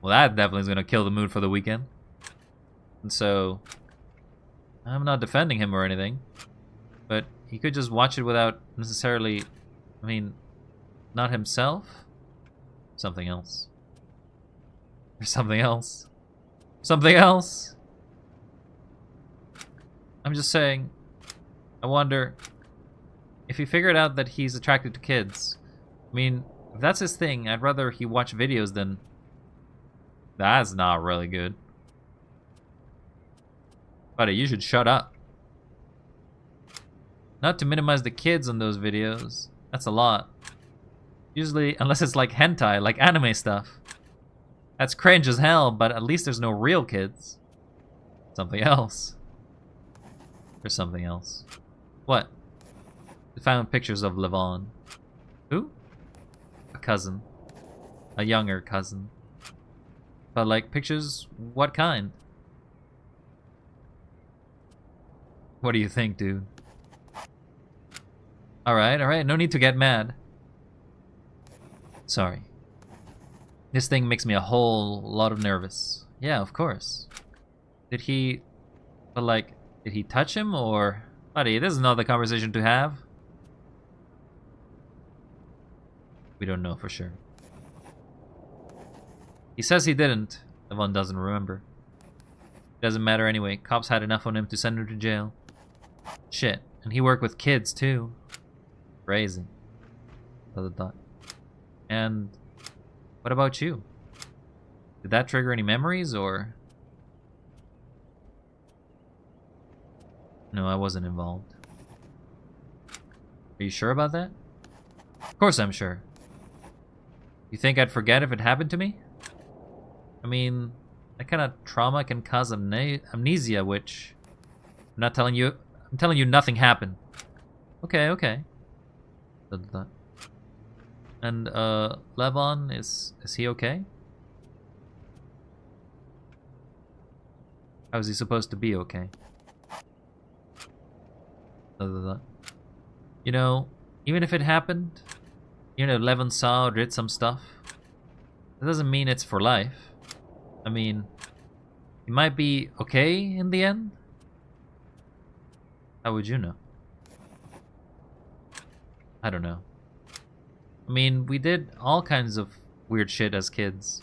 Well, that definitely is going to kill the mood for the weekend. And so, I'm not defending him or anything. But he could just watch it without necessarily, I mean, not himself. Something else. Or something else. Something else. I'm just saying, I wonder if he figured out that he's attracted to kids. I mean, if that's his thing, I'd rather he watch videos than... That's not really good. Buddy, you should shut up. Not to minimize the kids on those videos. That's a lot. Usually, unless it's like hentai, like anime stuff. That's cringe as hell, but at least there's no real kids. Something else. There's something else. What? They found pictures of Levon. Who? A cousin. A younger cousin. But like, pictures, what kind? What do you think, dude? Alright, no need to get mad. Sorry. This thing makes me a whole lot of nervous. Yeah, of course. Did he... But like, did he touch him or... Buddy, this is not the conversation to have. We don't know for sure. He says he didn't. Levon doesn't remember. Doesn't matter anyway. Cops had enough on him to send him to jail. Shit. And he worked with kids too. Crazy. And what about you? Did that trigger any memories or... No, I wasn't involved. Are you sure about that? Of course I'm sure. You think I'd forget if it happened to me? I mean, that kind of trauma can cause amnesia, which... I'm telling you nothing happened. Okay. And, Levon, is he okay? How is he supposed to be okay? You know, even if it happened, you know, Levon saw or did some stuff, that doesn't mean it's for life. I mean, he might be okay in the end. How would you know? I don't know. I mean, we did all kinds of weird shit as kids.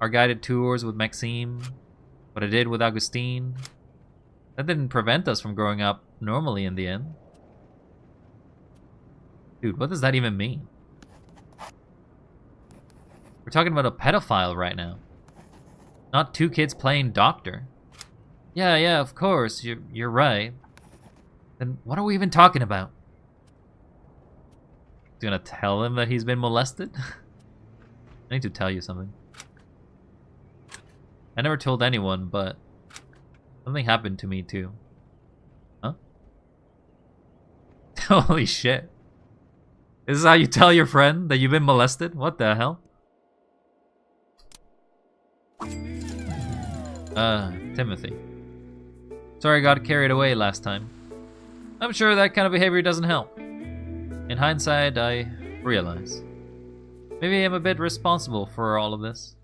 Our guided tours with Maxime, what I did with Augustine. That didn't prevent us from growing up normally in the end. Dude, what does that even mean? We're talking about a pedophile right now. Not two kids playing doctor. Yeah, of course, you're right. Then what are we even talking about? He's gonna tell him that he's been molested? I need to tell you something. I never told anyone, but something happened to me too. Huh? Holy shit. This is how you tell your friend that you've been molested? What the hell? Timothy. Sorry I got carried away last time. I'm sure that kind of behavior doesn't help. In hindsight, I realize. Maybe I'm a bit responsible for all of this.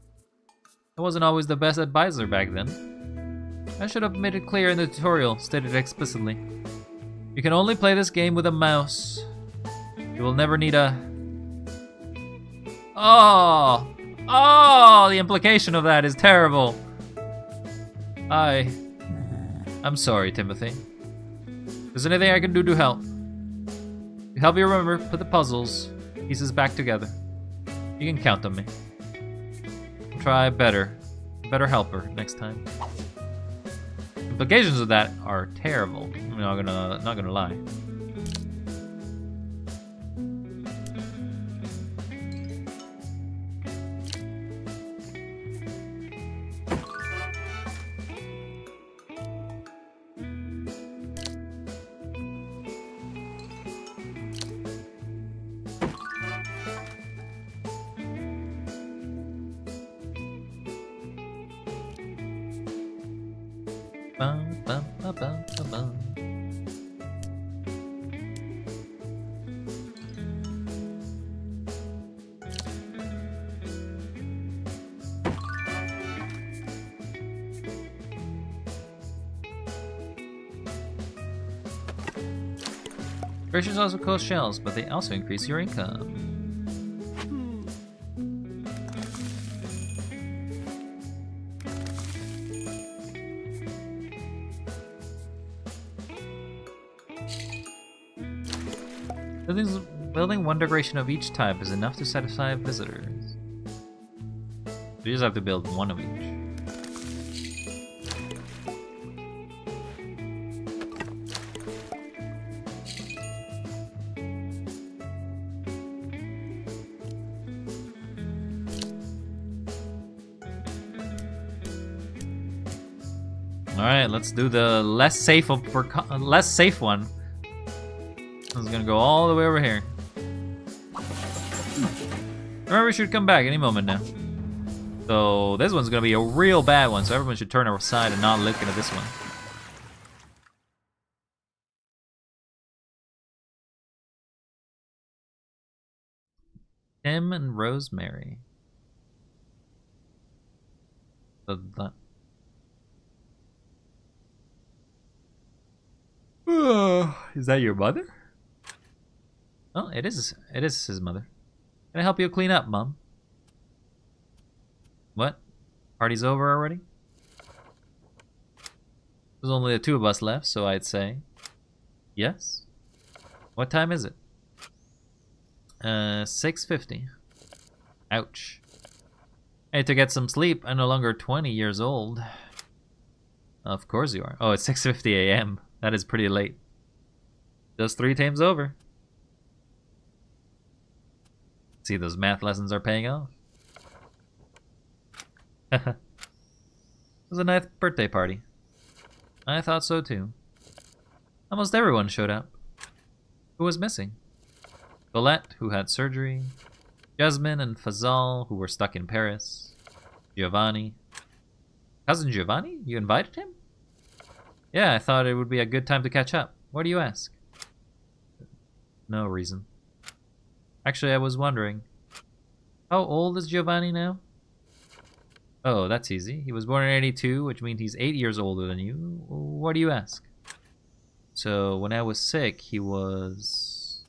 I wasn't always the best advisor back then. I should have made it clear in the tutorial, stated explicitly. You can only play this game with a mouse. You will never need a... Oh! Oh! The implication of that is terrible. I'm sorry, Timothy. If there's anything I can do to help. To help you remember, put the puzzles pieces back together. You can count on me. Try better helper next time. Implications of that are terrible. I'm not gonna lie. Bum, bum, bum, bum, bum, bum. Creatures also cost shells, but they also increase your income. Building one decoration of each type is enough to satisfy visitors. You just have to build one of each. All right, let's do the less safe one. I was gonna go all the way over here. Remember, we should come back any moment now. So this one's gonna be a real bad one, so everyone should turn aside and not look into this one. Tim and Rosemary. Is that your mother? Oh, it is his mother. Can I help you clean up, Mom? What? Party's over already? There's only the two of us left, so I'd say yes. What time is it? 6:50. Ouch. I need to get some sleep. I'm no longer 20 years old. Of course you are. Oh, it's 6:50 a.m. That is pretty late. Just 3 times over. See, those math lessons are paying off. It was a nice birthday party. I thought so too. Almost everyone showed up. Who was missing? Colette, who had surgery. Jasmine and Fazal, who were stuck in Paris. Giovanni. Cousin Giovanni? You invited him? Yeah, I thought it would be a good time to catch up. Why do you ask? No reason. Actually, I was wondering. How old is Giovanni now? Oh, that's easy. He was born in 82, which means he's 8 years older than you. Why do you ask? So, when I was sick, he was...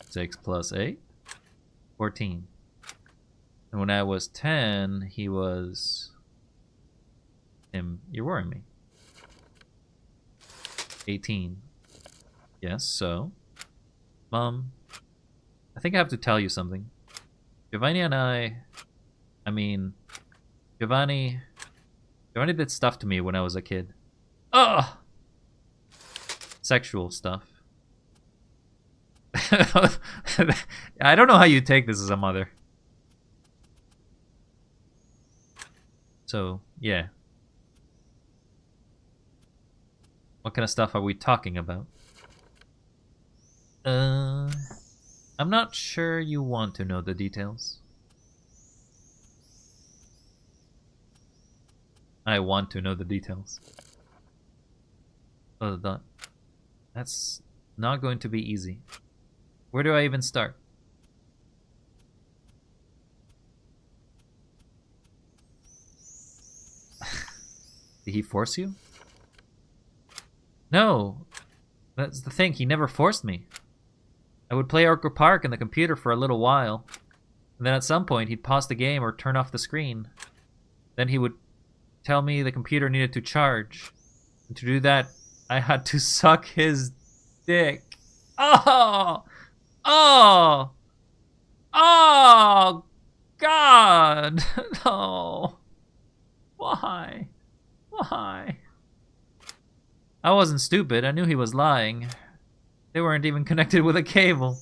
6 plus 8? 14. And when I was 10, he was... You're worrying me. 18. Yes, so... Mom, I think I have to tell you something. Giovanni did stuff to me when I was a kid. Ugh! Sexual stuff. I don't know how you take this as a mother. So, yeah. What kind of stuff are we talking about? I'm not sure you want to know the details. I want to know the details. Oh, that's not going to be easy. Where do I even start? Did he force you? No. That's the thing, he never forced me. I would play Orca Park on the computer for a little while, and then at some point he'd pause the game or turn off the screen. Then he would tell me the computer needed to charge. And to do that, I had to suck his dick. Oh! Oh! Oh! God! No. Why? Why? I wasn't stupid. I knew he was lying. They weren't even connected with a cable.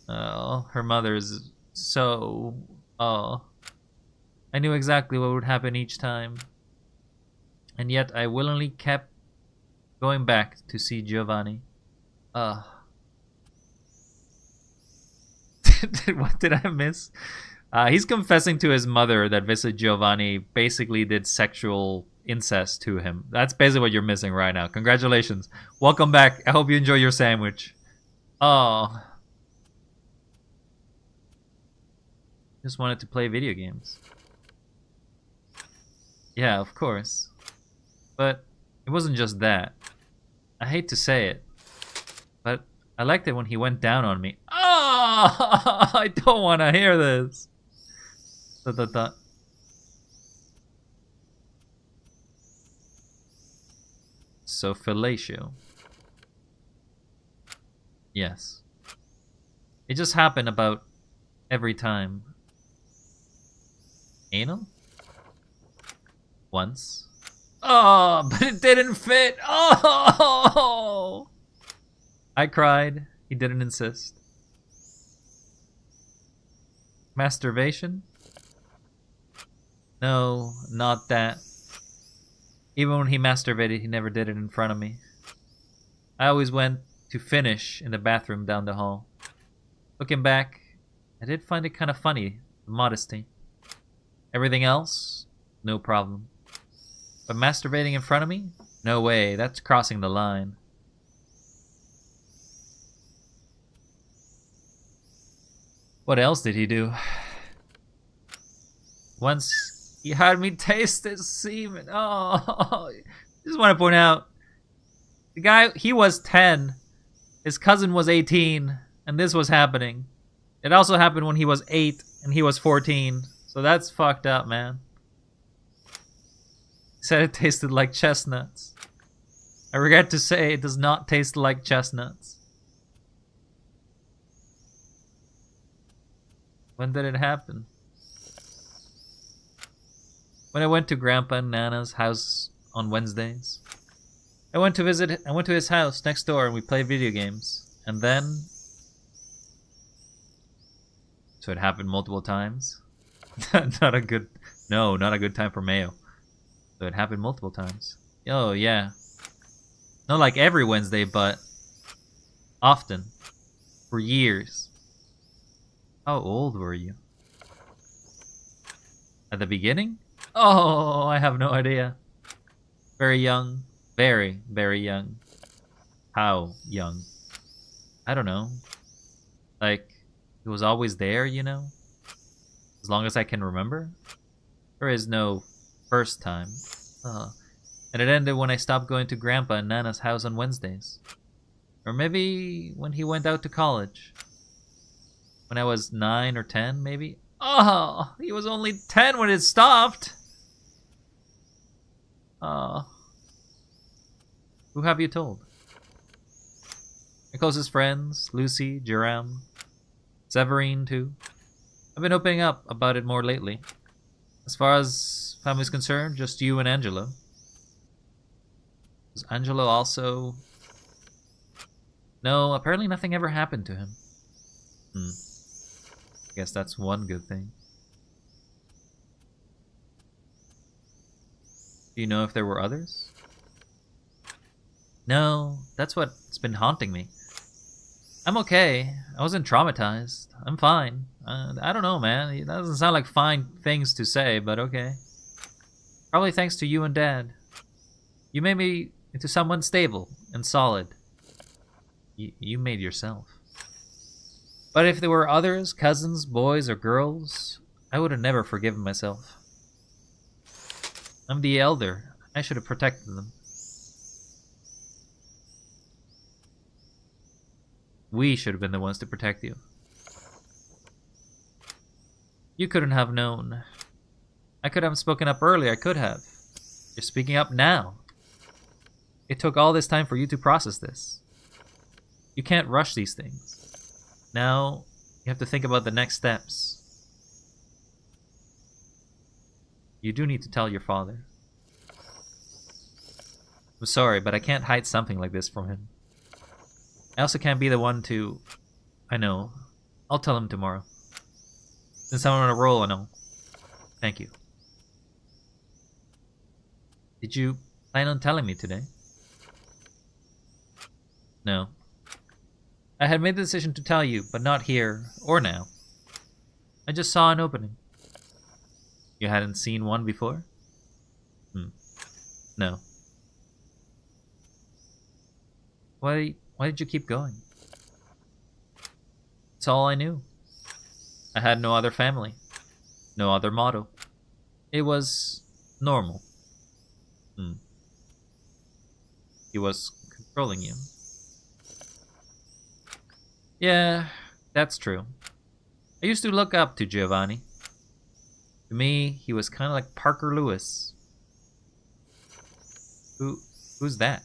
Oh, her mother's so... Oh. I knew exactly what would happen each time. And yet I willingly kept going back to see Giovanni. What did I miss? He's confessing to his mother that Visit Giovanni basically did sexual incest to him. That's basically what you're missing right now. Congratulations. Welcome back. I hope you enjoy your sandwich. Oh. Just wanted to play video games. Yeah, of course. But it wasn't just that. I hate to say it, but I liked it when he went down on me. Oh, I don't want to hear this. So fellatio. Yes. It just happened about every time. Anal? Once. Oh, but it didn't fit. Oh! I cried. He didn't insist. Masturbation? No, not that. Even when he masturbated, he never did it in front of me. I always went to finish in the bathroom down the hall. Looking back, I did find it kind of funny, the modesty. Everything else, no problem. But masturbating in front of me? No way, that's crossing the line. What else did he do? Once he had me taste his semen. Oh, just want to point out, the guy, he was 10, his cousin was 18, and this was happening. It also happened when he was 8 and he was 14, so that's fucked up, man. He said it tasted like chestnuts. I regret to say it does not taste like chestnuts. When did it happen? When I went to Grandpa and Nana's house on Wednesdays. I went to his house next door and we played video games. And then... So it happened multiple times. Not a good time for Mayo. So it happened multiple times. Oh, yeah. Not like every Wednesday, but often. For years. How old were you? At the beginning? Oh, I have no idea. Very young. Very, very young. How young? I don't know. Like, it was always there, you know? As long as I can remember? There is no first time. And it ended when I stopped going to Grandpa and Nana's house on Wednesdays. Or maybe when he went out to college. When I was 9 or 10, maybe? Oh, he was only 10 when it stopped! Who have you told? My closest friends, Lucy, Jerem, Severine too. I've been opening up about it more lately. As far as family's concerned, just you and Angelo. Was Angelo also... No, apparently nothing ever happened to him. I guess that's one good thing. Do you know if there were others? No, that's what's been haunting me. I'm okay. I wasn't traumatized. I'm fine. I don't know, man. It doesn't sound like fine things to say, but okay. Probably thanks to you and Dad. You made me into someone stable and solid. You made yourself. But if there were others, cousins, boys, or girls, I would have never forgiven myself. I'm the elder. I should have protected them. We should have been the ones to protect you. You couldn't have known. I could have spoken up earlier. I could have. You're speaking up now. It took all this time for you to process this. You can't rush these things. Now, you have to think about the next steps. You do need to tell your father. I'm sorry, but I can't hide something like this from him. I also can't be the one to... I know. I'll tell him tomorrow. Since I'm on a roll and all. Thank you. Did you plan on telling me today? No. I had made the decision to tell you, but not here or now. I just saw an opening. You hadn't seen one before? No. Why did you keep going? It's all I knew. I had no other family. No other motto. It was normal. He was controlling you. Yeah, that's true. I used to look up to Giovanni. To me, he was kind of like Parker Lewis. Who's that?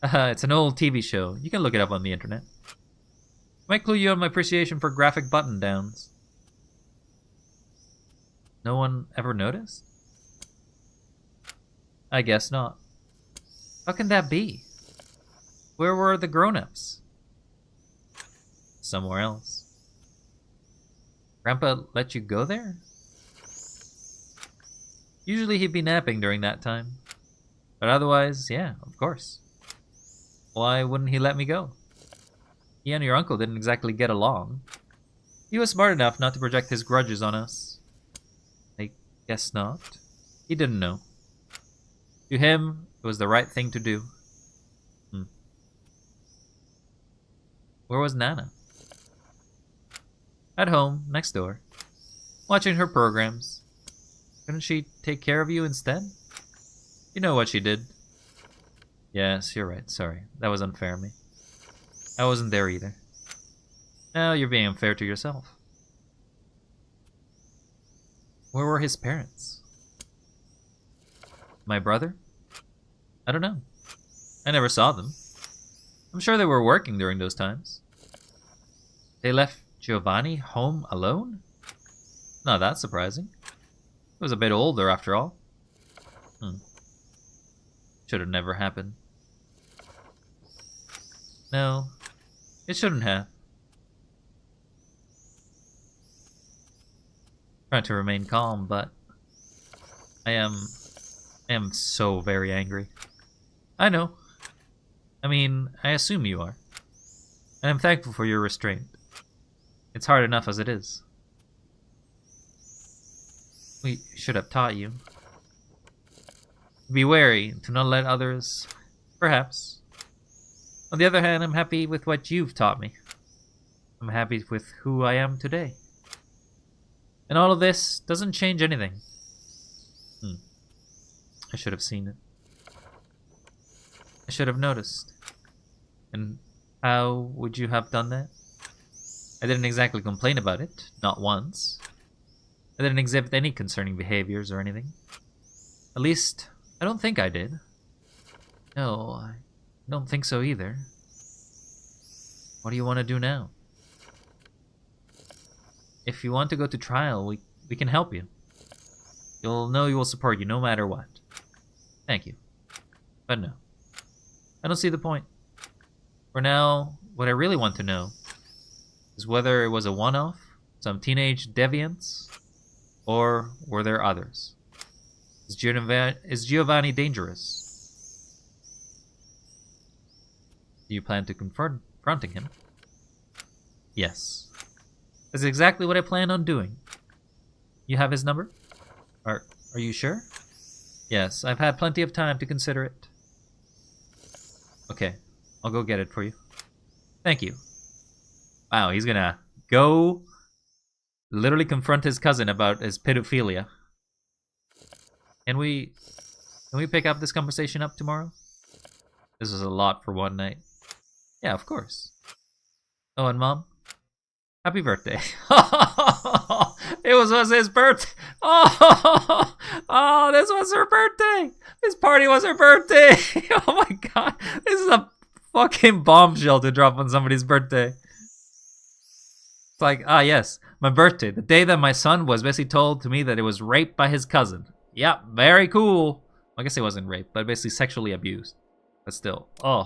It's an old TV show. You can look it up on the internet. Might clue you on my appreciation for graphic button-downs. No one ever noticed? I guess not. How can that be? Where were the grown-ups? Somewhere else. Grandpa let you go there? Usually he'd be napping during that time. But otherwise, yeah, of course. Why wouldn't he let me go? He and your uncle didn't exactly get along. He was smart enough not to project his grudges on us. I guess not. He didn't know. To him, it was the right thing to do. Where was Nana? At home, next door. Watching her programs. Couldn't she take care of you instead? You know what she did. Yes, you're right. Sorry. That was unfair of me. I wasn't there either. Now you're being unfair to yourself. Where were his parents? My brother? I don't know. I never saw them. I'm sure they were working during those times. They left Giovanni home alone? Not that surprising. He was a bit older after all. Should have never happened. No, it shouldn't have. Trying to remain calm, but I am so very angry. I know. I mean, I assume you are. And I'm thankful for your restraint. It's hard enough as it is. We should have taught you. Be wary to not let others... Perhaps. On the other hand, I'm happy with what you've taught me. I'm happy with who I am today. And all of this doesn't change anything. I should have seen it. I should have noticed. And how would you have done that? I didn't exactly complain about it, not once. I didn't exhibit any concerning behaviors or anything. At least, I don't think I did. No, I don't think so either. What do you want to do now? If you want to go to trial, we can help you. You'll know we will support you no matter what. Thank you. But no. I don't see the point. For now, what I really want to know is whether it was a one-off, some teenage deviants, or were there others? Is Giovanni dangerous? Do you plan to confronting him? Yes. That's exactly what I plan on doing. You have his number? Are you sure? Yes, I've had plenty of time to consider it. Okay, I'll go get it for you. Thank you. Wow, he's gonna go literally confront his cousin about his pedophilia. Can we pick up this conversation up tomorrow? This is a lot for one night. Yeah, of course. Oh, and Mom, happy birthday. It was his birthday. Oh, this was her birthday. This party was her birthday. Oh my God, this is a fucking bombshell to drop on somebody's birthday. It's like, yes, my birthday, the day that my son was basically told to me that it was raped by his cousin. Yeah, very cool. I guess it wasn't raped, but basically sexually abused. But still, I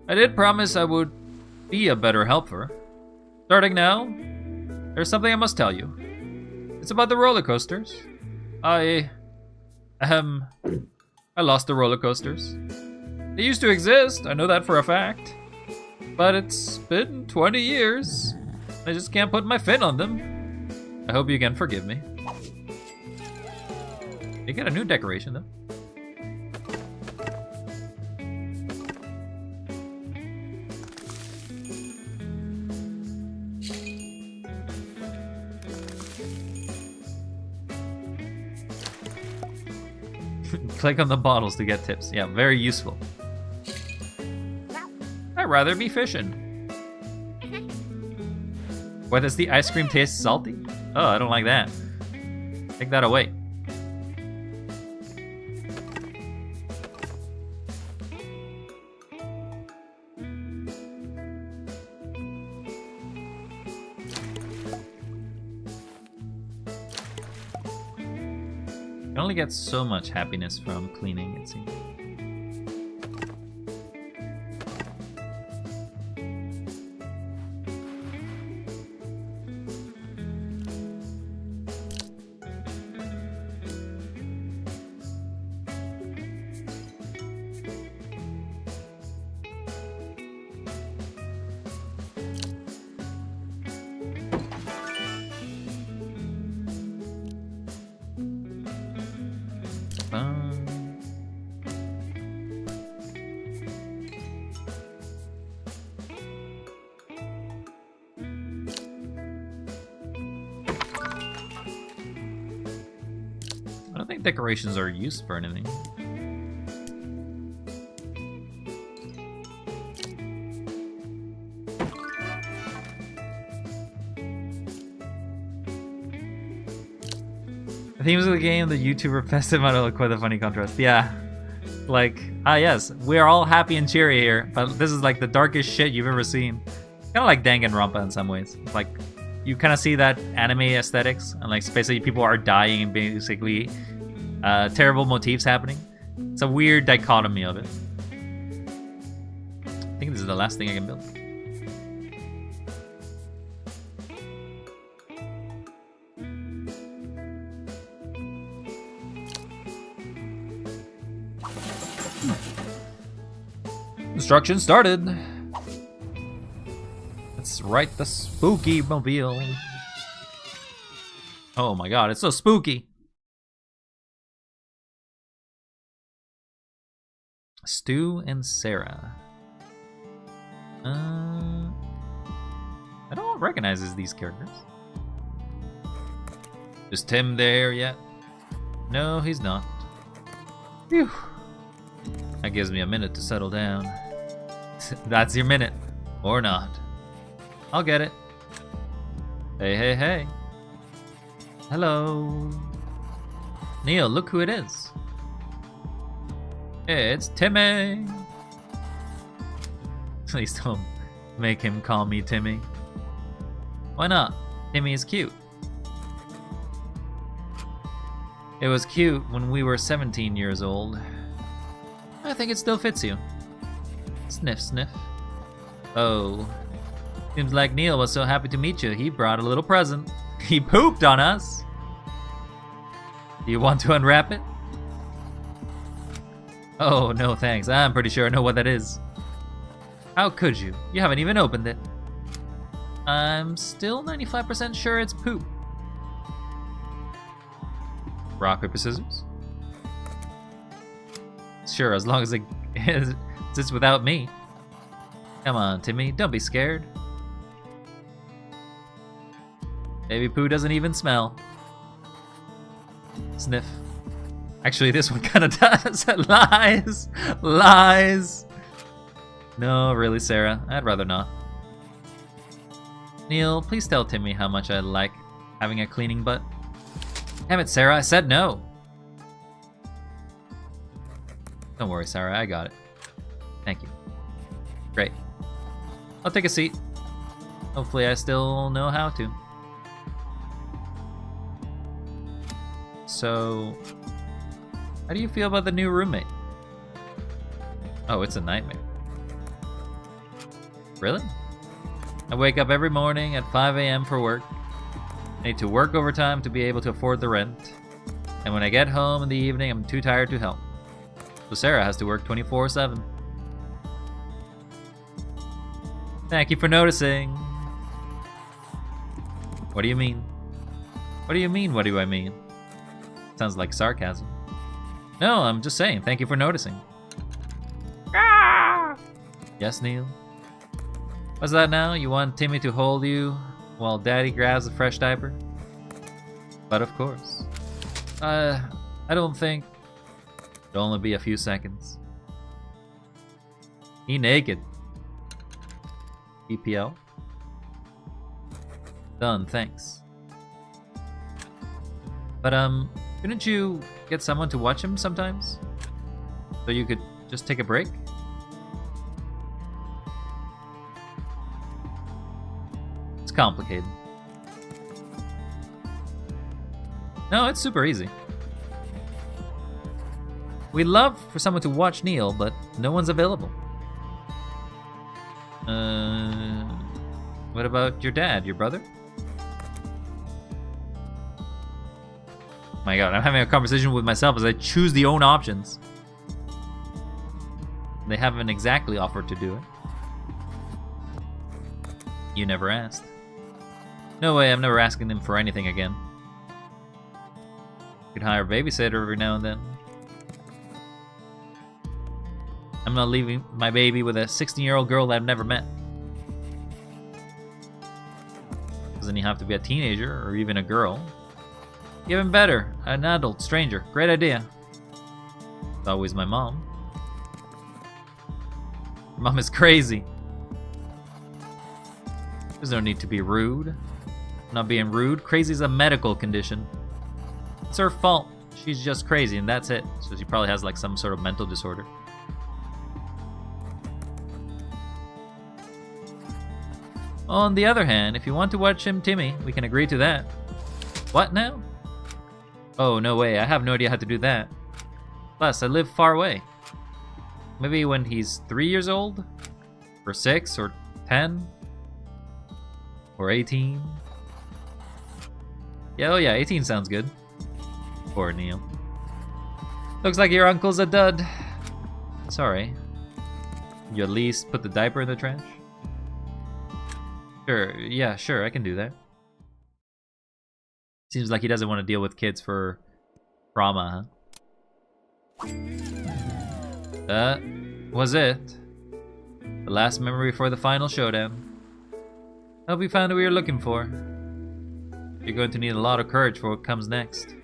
did promise I would be a better helper. Starting now, there's something I must tell you. It's about the roller coasters. I lost the roller coasters. They used to exist, I know that for a fact. But it's been 20 years. I just can't put my fin on them. I hope you can forgive me. They got a new decoration though. Click on the bottles to get tips. Yeah, very useful. I'd rather be fishing. Why does the ice cream taste salty? Oh, I don't like that. Take that away. You only get so much happiness from cleaning, it seems. I don't think decorations are used for anything. The themes of the game, the YouTuber festive model look quite a funny contrast. Yeah. Like, yes, we're all happy and cheery here, but this is like the darkest shit you've ever seen. Kind of like Danganronpa in some ways. Like, you kind of see that anime aesthetics, and like basically people are dying and basically terrible motifs happening. It's a weird dichotomy of it. I think this is the last thing I can build. Construction started. Let's write the spooky mobile. Oh my God, it's so spooky. Stu and Sarah. I don't recognize these characters. Is Tim there yet? No, he's not. Phew. That gives me a minute to settle down. That's your minute. Or not. I'll get it. Hey, hey, hey. Hello. Neil, look who it is. It's Timmy. Please don't make him call me Timmy. Why not? Timmy is cute. It was cute when we were 17 years old. I think it still fits you. Sniff, sniff. Oh. Seems like Neil was so happy to meet you, he brought a little present. He pooped on us. Do you want to unwrap it? Oh, no thanks. I'm pretty sure I know what that is. How could you? You haven't even opened it. I'm still 95% sure it's poop. Rock, paper, scissors? Sure, as long as it sits without me. Come on, Timmy, don't be scared. Baby poo doesn't even smell. Sniff. Actually, this one kind of does. Lies. Lies. No, really, Sarah. I'd rather not. Neil, please tell Timmy how much I like having a cleaning butt. Damn it, Sarah. I said no. Don't worry, Sarah. I got it. Thank you. Great. I'll take a seat. Hopefully I still know how to. So, how do you feel about the new roommate? Oh, it's a nightmare. Really? I wake up every morning at 5 a.m. for work. I need to work overtime to be able to afford the rent. And when I get home in the evening, I'm too tired to help. So Sarah has to work 24/7. Thank you for noticing. What do you mean? What do you mean, what do I mean? Sounds like sarcasm. No, I'm just saying, thank you for noticing. Ah! Yes, Neil? What's that now? You want Timmy to hold you while Daddy grabs a fresh diaper? But of course. I don't think... It'll only be a few seconds. He naked. EPL. Done, thanks. But couldn't you get someone to watch him sometimes? So you could just take a break? It's complicated. No, it's super easy. We'd love for someone to watch Neil, but no one's available. What about your dad, your brother? My god, I'm having a conversation with myself as I choose the own options. They haven't exactly offered to do it. You never asked. No way, I'm never asking them for anything again. Could hire a babysitter every now and then. I'm not leaving my baby with a 16-year-old girl that I've never met. Doesn't he have to be a teenager or even a girl? Even better, an adult stranger. Great idea. It's always my mom. Mom is crazy. There's no need to be rude. I'm not being rude. Crazy is a medical condition. It's her fault. She's just crazy and that's it. So she probably has like some sort of mental disorder. On the other hand, if you want to watch him, Timmy, we can agree to that. What now? Oh, no way. I have no idea how to do that. Plus, I live far away. Maybe when he's 3 years old? Or 6? Or 10? Or 18? Yeah, oh yeah, 18 sounds good. Poor Neil. Looks like your uncle's a dud. Sorry. You at least put the diaper in the trash? Sure, yeah, sure, I can do that. Seems like he doesn't want to deal with kids for trauma, huh? That was it. The last memory before the final showdown. Hope you found what we were looking for. You're going to need a lot of courage for what comes next.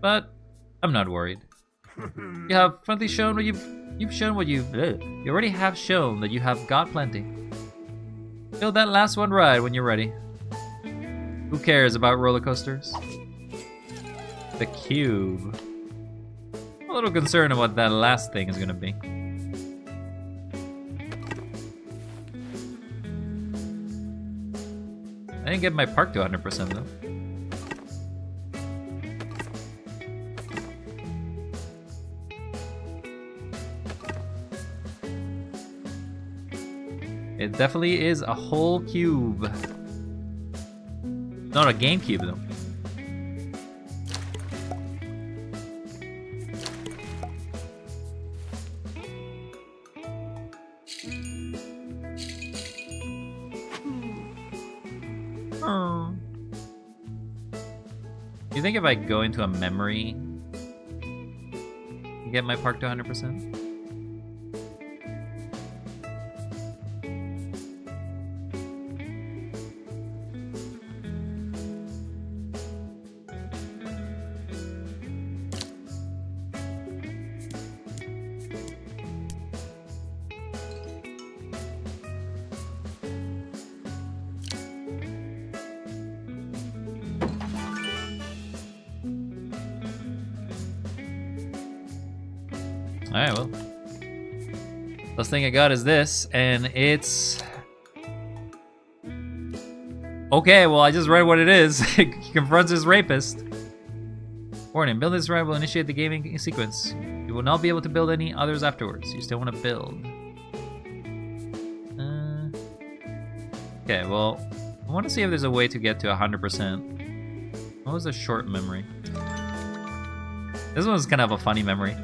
But I'm not worried. You have finally shown what you've shown what you already have shown that you have got plenty. Build that last one ride when you're ready. Who cares about roller coasters? The cube. I'm a little concerned about what that last thing is gonna be. I didn't get my park to 100% though. It definitely is a whole cube. Not a GameCube though. Oh. Do you think if I go into a memory, get my park to 100%? Alright, well. First thing I got is this, and it's... Okay, well, I just read what it is. He confronts his rapist. Warning, build this ride will initiate the gaming sequence. You will not be able to build any others afterwards. You still want to build. Okay, well, I want to see if there's a way to get to 100%. What was a short memory? This one's kind of a funny memory.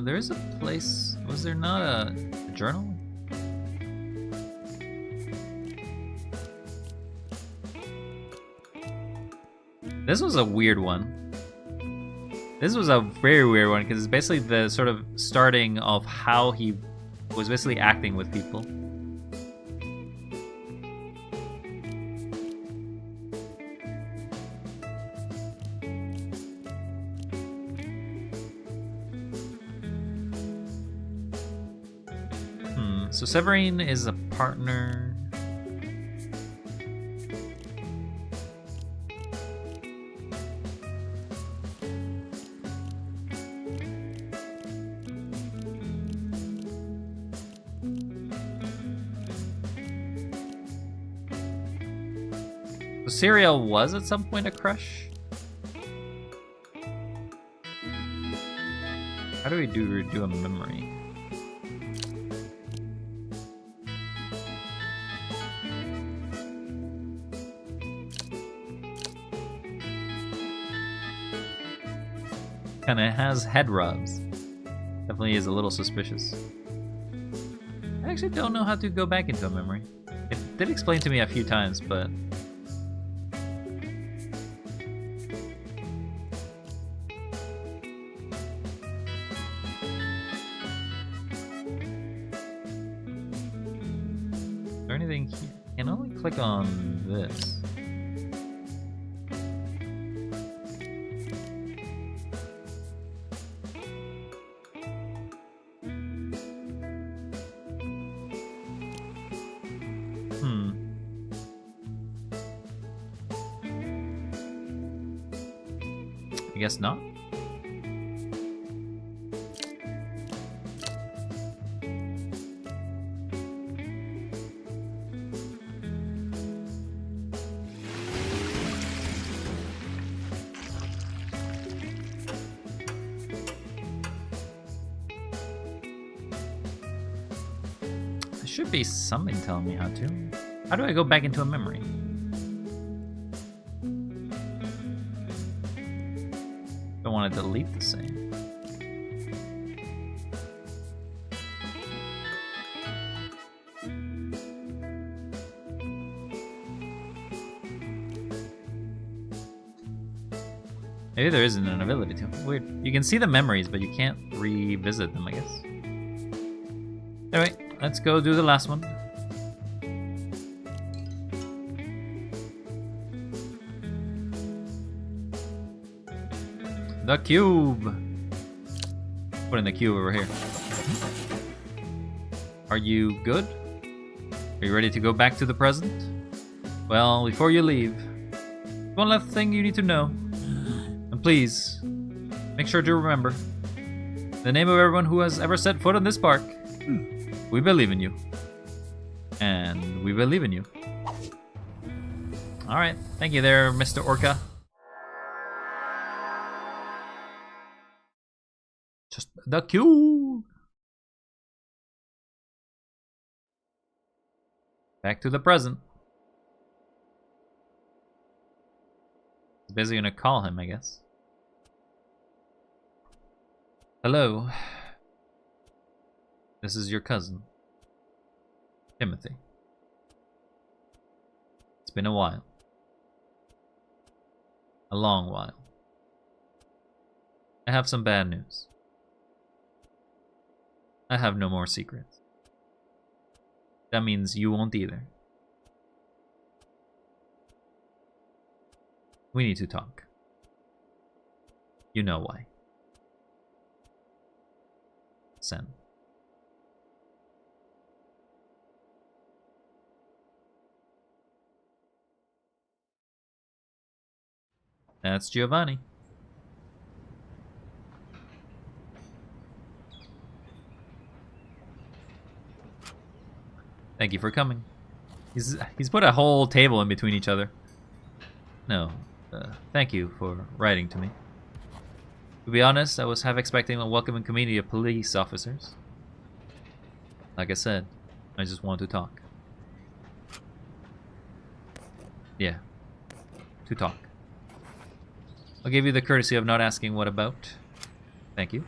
There is a place. Was there not a journal? This was a weird one. This was a very weird one because it's basically the sort of starting of how he was basically acting with people. So Severine is a partner. So Serial was at some point a crush. How do we do a memory? Kinda has head rubs. Definitely is a little suspicious. I actually don't know how to go back into a memory. It did explain to me a few times, but... Is there anything here? I can only click on this. I guess not. There should be something telling me how to. How do I go back into a memory? I want to delete the same. Maybe there isn't an ability to. Weird. You can see the memories, but you can't revisit them, I guess. Anyway, let's go do the last one. The cube. Put in the cube over here. Are you good? Are you ready to go back to the present? Well, before you leave, one last thing you need to know. And please, make sure to remember the name of everyone who has ever set foot in this park. We believe in you. And we believe in you. Alright, thank you there, Mr. Orca. Just the cube. Back to the present. He's basically gonna call him, I guess. Hello. This is your cousin, Timothy. It's been a while. A long while. I have some bad news. I have no more secrets. That means you won't either. We need to talk. You know why. Send. That's Giovanni. Thank you for coming. He's put a whole table in between each other. No, thank you for writing to me. To be honest, I was half expecting a welcoming community of police officers. Like I said, I just want to talk. Yeah, to talk. I'll give you the courtesy of not asking what about. Thank you. Do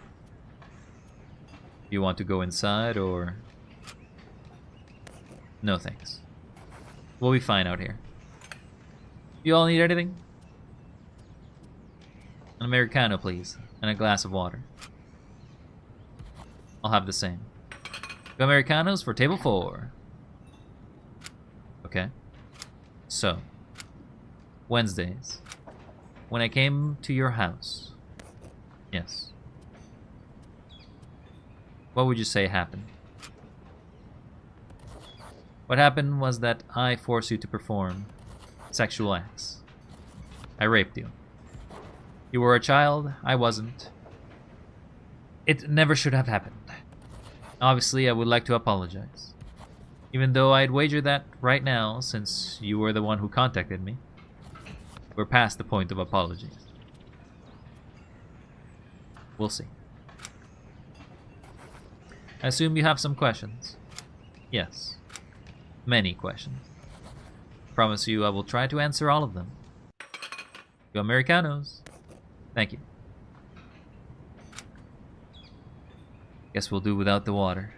you want to go inside or... No thanks. We'll be fine out here. You all need anything? An Americano, please, and a glass of water. I'll have the same. 2 Americanos for table 4. Okay. So, Wednesdays, when I came to your house, yes. What would you say happened? What happened was that I forced you to perform sexual acts. I raped you. You were a child, I wasn't. It never should have happened. Obviously, I would like to apologize. Even though I'd wager that right now, since you were the one who contacted me, we're past the point of apologies. We'll see. I assume you have some questions. Yes. Many questions. Promise you I will try to answer all of them. You Americanos. Thank you. Guess we'll do without the water.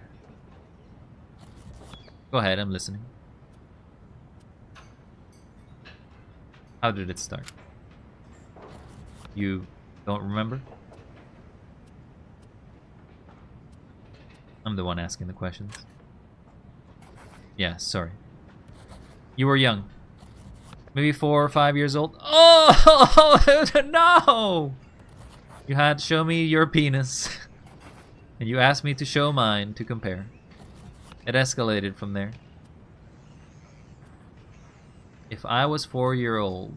Go ahead, I'm listening. How did it start? You don't remember? I'm the one asking the questions. Yeah, sorry. You were young. Maybe 4 or 5 years old. Oh, no! You had to show me your penis. And you asked me to show mine to compare. It escalated from there. If I was 4-year-old,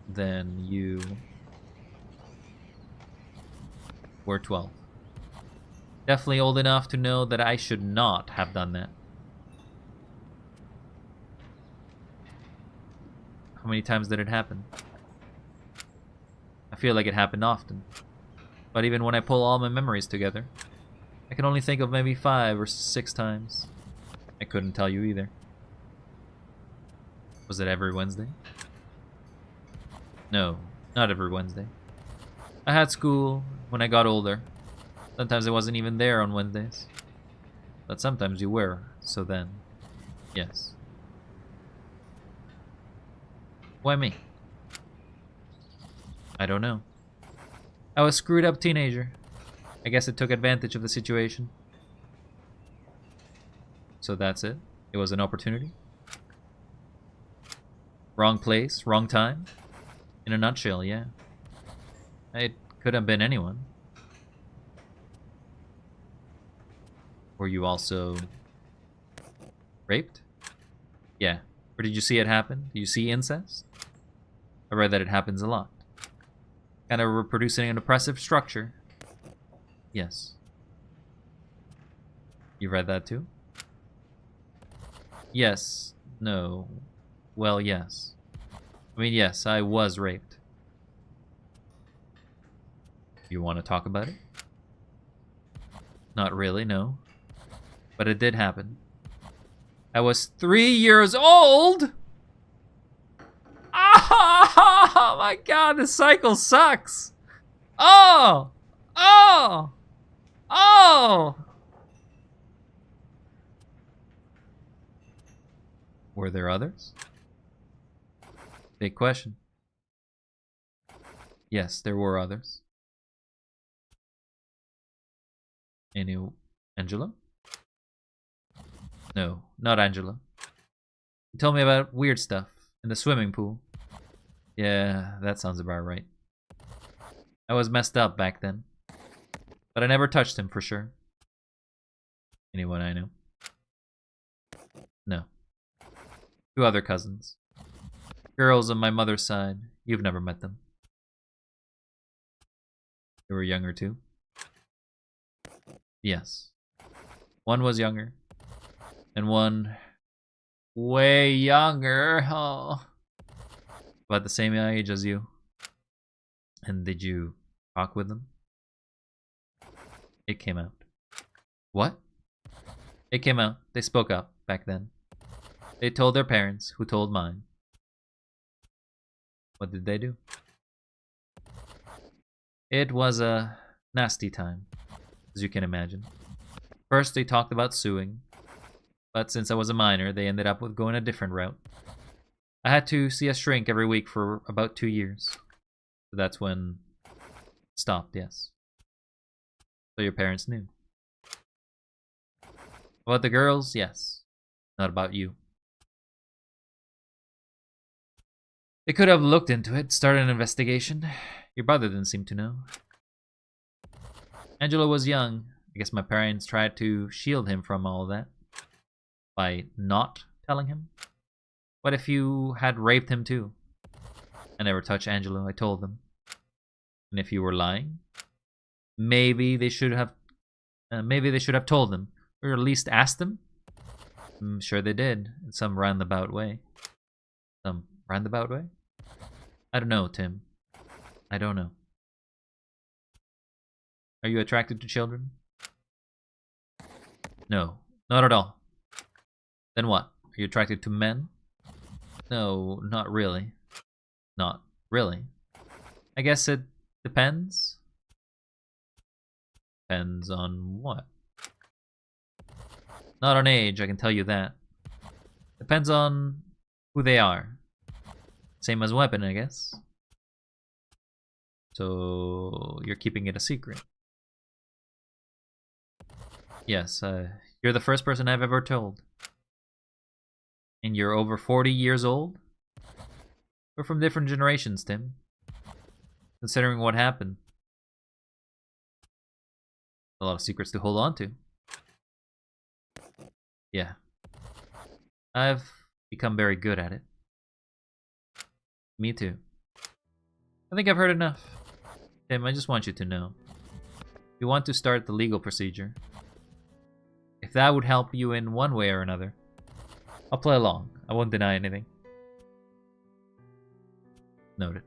then you were 12. Definitely old enough to know that I should not have done that. How many times did it happen? I feel like it happened often. But even when I pull all my memories together, I can only think of maybe 5 or 6 times. I couldn't tell you either. Was it every Wednesday? No, not every Wednesday. I had school when I got older. Sometimes I wasn't even there on Wednesdays. But sometimes you were, so then, yes. Why me? I don't know. I was a screwed up teenager. I guess it took advantage of the situation. So that's it? It was an opportunity? Wrong place, wrong time? In a nutshell, yeah. It could have been anyone. Were you also raped? Yeah. Or did you see it happen? Do you see incest? I read that it happens a lot. Kind of reproducing an oppressive structure. Yes. You read that too? Yes. No. Well, yes. I mean, yes, I was raped. You want to talk about it? Not really, no. But it did happen. I was 3 years old! Oh my god, this cycle sucks! Oh! Oh! Oh! Were there others? Big question. Yes, there were others. Any Angela? No, not Angela. You told me about weird stuff in the swimming pool. Yeah, that sounds about right. I was messed up back then. But I never touched him for sure. Anyone I know? No. 2 other cousins. Girls on my mother's side. You've never met them. They were younger too? Yes. One was younger. And one way younger. Oh. About the same age as you. And did you talk with them? It came out. What? It came out. They spoke up back then. They told their parents, who told mine. What did they do? It was a nasty time, as you can imagine. First, they talked about suing, but since I was a minor, they ended up with going a different route. I had to see a shrink every week for about 2 years. So that's when it stopped, yes. So your parents knew. About the girls, yes. Not about you. They could have looked into it, started an investigation. Your brother didn't seem to know. Angelo was young. I guess my parents tried to shield him from all of that. By not telling him. What if you had raped him too? I never touched Angelo, I told them. And if you were lying, maybe they should have told him, or at least asked him. I'm sure they did, in some roundabout way. Some roundabout way? I don't know, Tim. I don't know. Are you attracted to children? No, not at all. Then what? Are you attracted to men? No, not really. Not really. I guess it depends. Depends on what? Not on age, I can tell you that. Depends on who they are. Same as weapon, I guess. So you're keeping it a secret. Yes, you're the first person I've ever told. And you're over 40 years old? We're from different generations, Tim. Considering what happened. A lot of secrets to hold on to. Yeah. I've become very good at it. Me too. I think I've heard enough. Tim, I just want you to know. If you want to start the legal procedure, if that would help you in one way or another, I'll play along. I won't deny anything. Noted.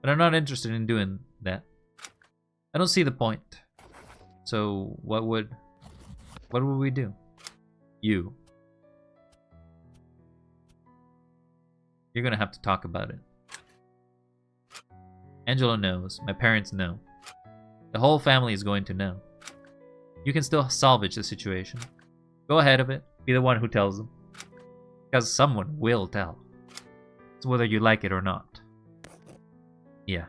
But I'm not interested in doing that. I don't see the point. So what would we do? You. You're gonna have to talk about it. Angelo knows. My parents know. The whole family is going to know. You can still salvage the situation. Go ahead of it. Be the one who tells them. Because someone will tell. It's whether you like it or not. Yeah.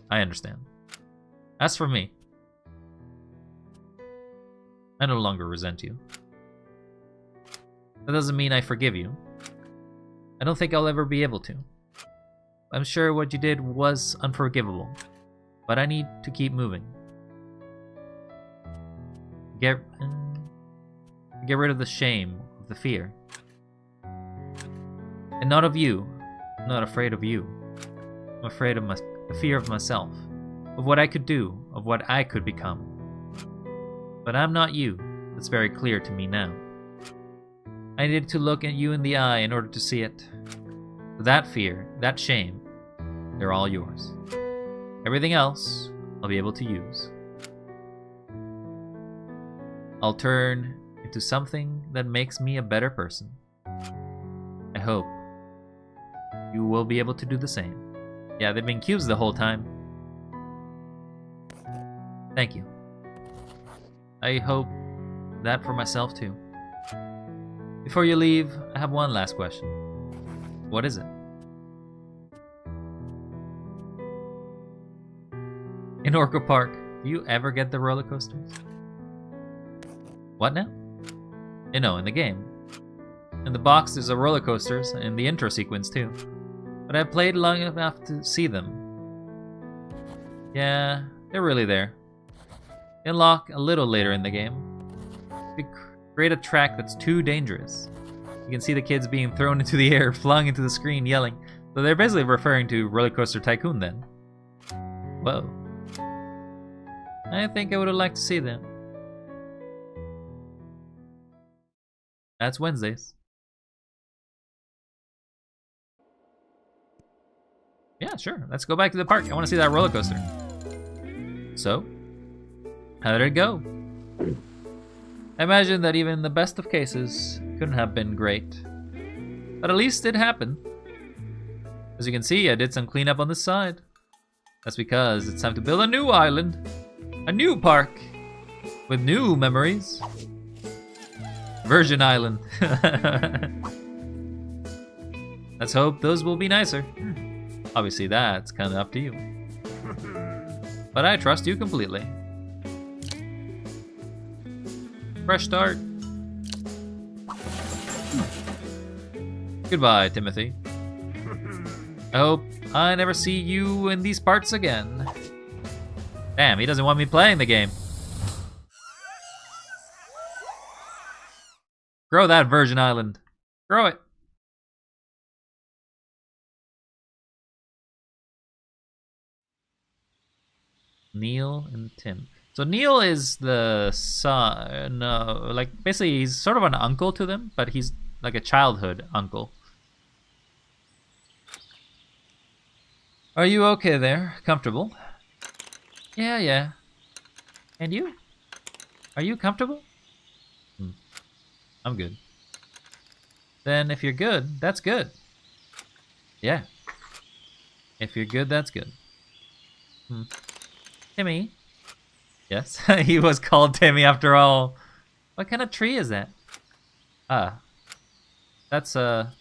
I understand. As for me, I no longer resent you. That doesn't mean I forgive you. I don't think I'll ever be able to. I'm sure what you did was unforgivable, but I need to keep moving. Get rid of the shame, of the fear. And not of you. I'm not afraid of you. I'm afraid of the fear of myself, of what I could do, of what I could become. But I'm not you. That's very clear to me now. I needed to look at you in the eye in order to see it. That fear, that shame, they're all yours. Everything else, I'll be able to use. I'll turn into something that makes me a better person. I hope you will be able to do the same. Yeah, they've been cubes the whole time. Thank you. I hope that for myself too. Before you leave, I have one last question. What is it? In Orca Park, do you ever get the roller coasters? What now? You know, in the game. In the box there's a roller coasters, and in the intro sequence too. But I've played long enough to see them. Yeah, they're really there. They unlock a little later in the game. They create a track that's too dangerous. You can see the kids being thrown into the air, flung into the screen, yelling. So they're basically referring to Roller Coaster Tycoon then. Whoa. I think I would have liked to see them. That's Wednesdays. Yeah, sure. Let's go back to the park. I want to see that roller coaster. So, how did it go? I imagine that even the best of cases couldn't have been great. But at least it happened. As you can see, I did some cleanup on the side. That's because it's time to build a new island. A new park. With new memories. Virgin Island. Let's hope those will be nicer. Obviously, that's kind of up to you. But I trust you completely. Fresh start. Goodbye, Timothy. I hope I never see you in these parts again. Damn, he doesn't want me playing the game. Grow that Virgin Island. Grow it. Neil and Tim. So Neil is the son, like basically he's sort of an uncle to them, but he's like a childhood uncle. Are you okay there? Comfortable? Yeah. And you? Are you comfortable? I'm good. Then if you're good, that's good. Yeah. If you're good, that's good. Timmy? Yes, he was called Timmy after all. What kind of tree is that? Ah. That's a...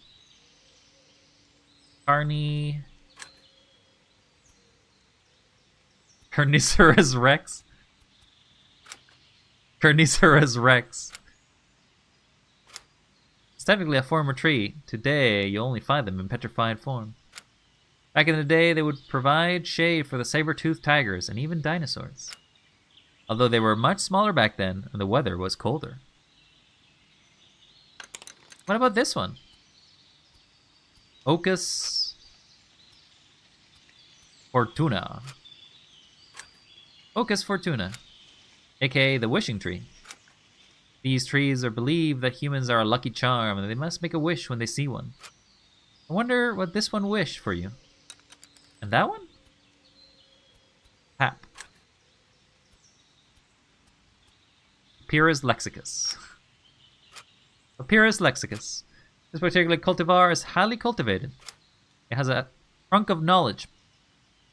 Carniceros Rex? Carniceros Rex. It's technically a former tree. Today, you only find them in petrified form. Back in the day, they would provide shade for the saber-toothed tigers and even dinosaurs. Although they were much smaller back then, and the weather was colder. What about this one? Ocus Fortuna. Ocus Fortuna, aka the wishing tree. These trees are believed that humans are a lucky charm and they must make a wish when they see one. I wonder what this one wished for you. And that one? Hap. Papyrus lexicus. Papyrus lexicus. This particular cultivar is highly cultivated. It has a trunk of knowledge,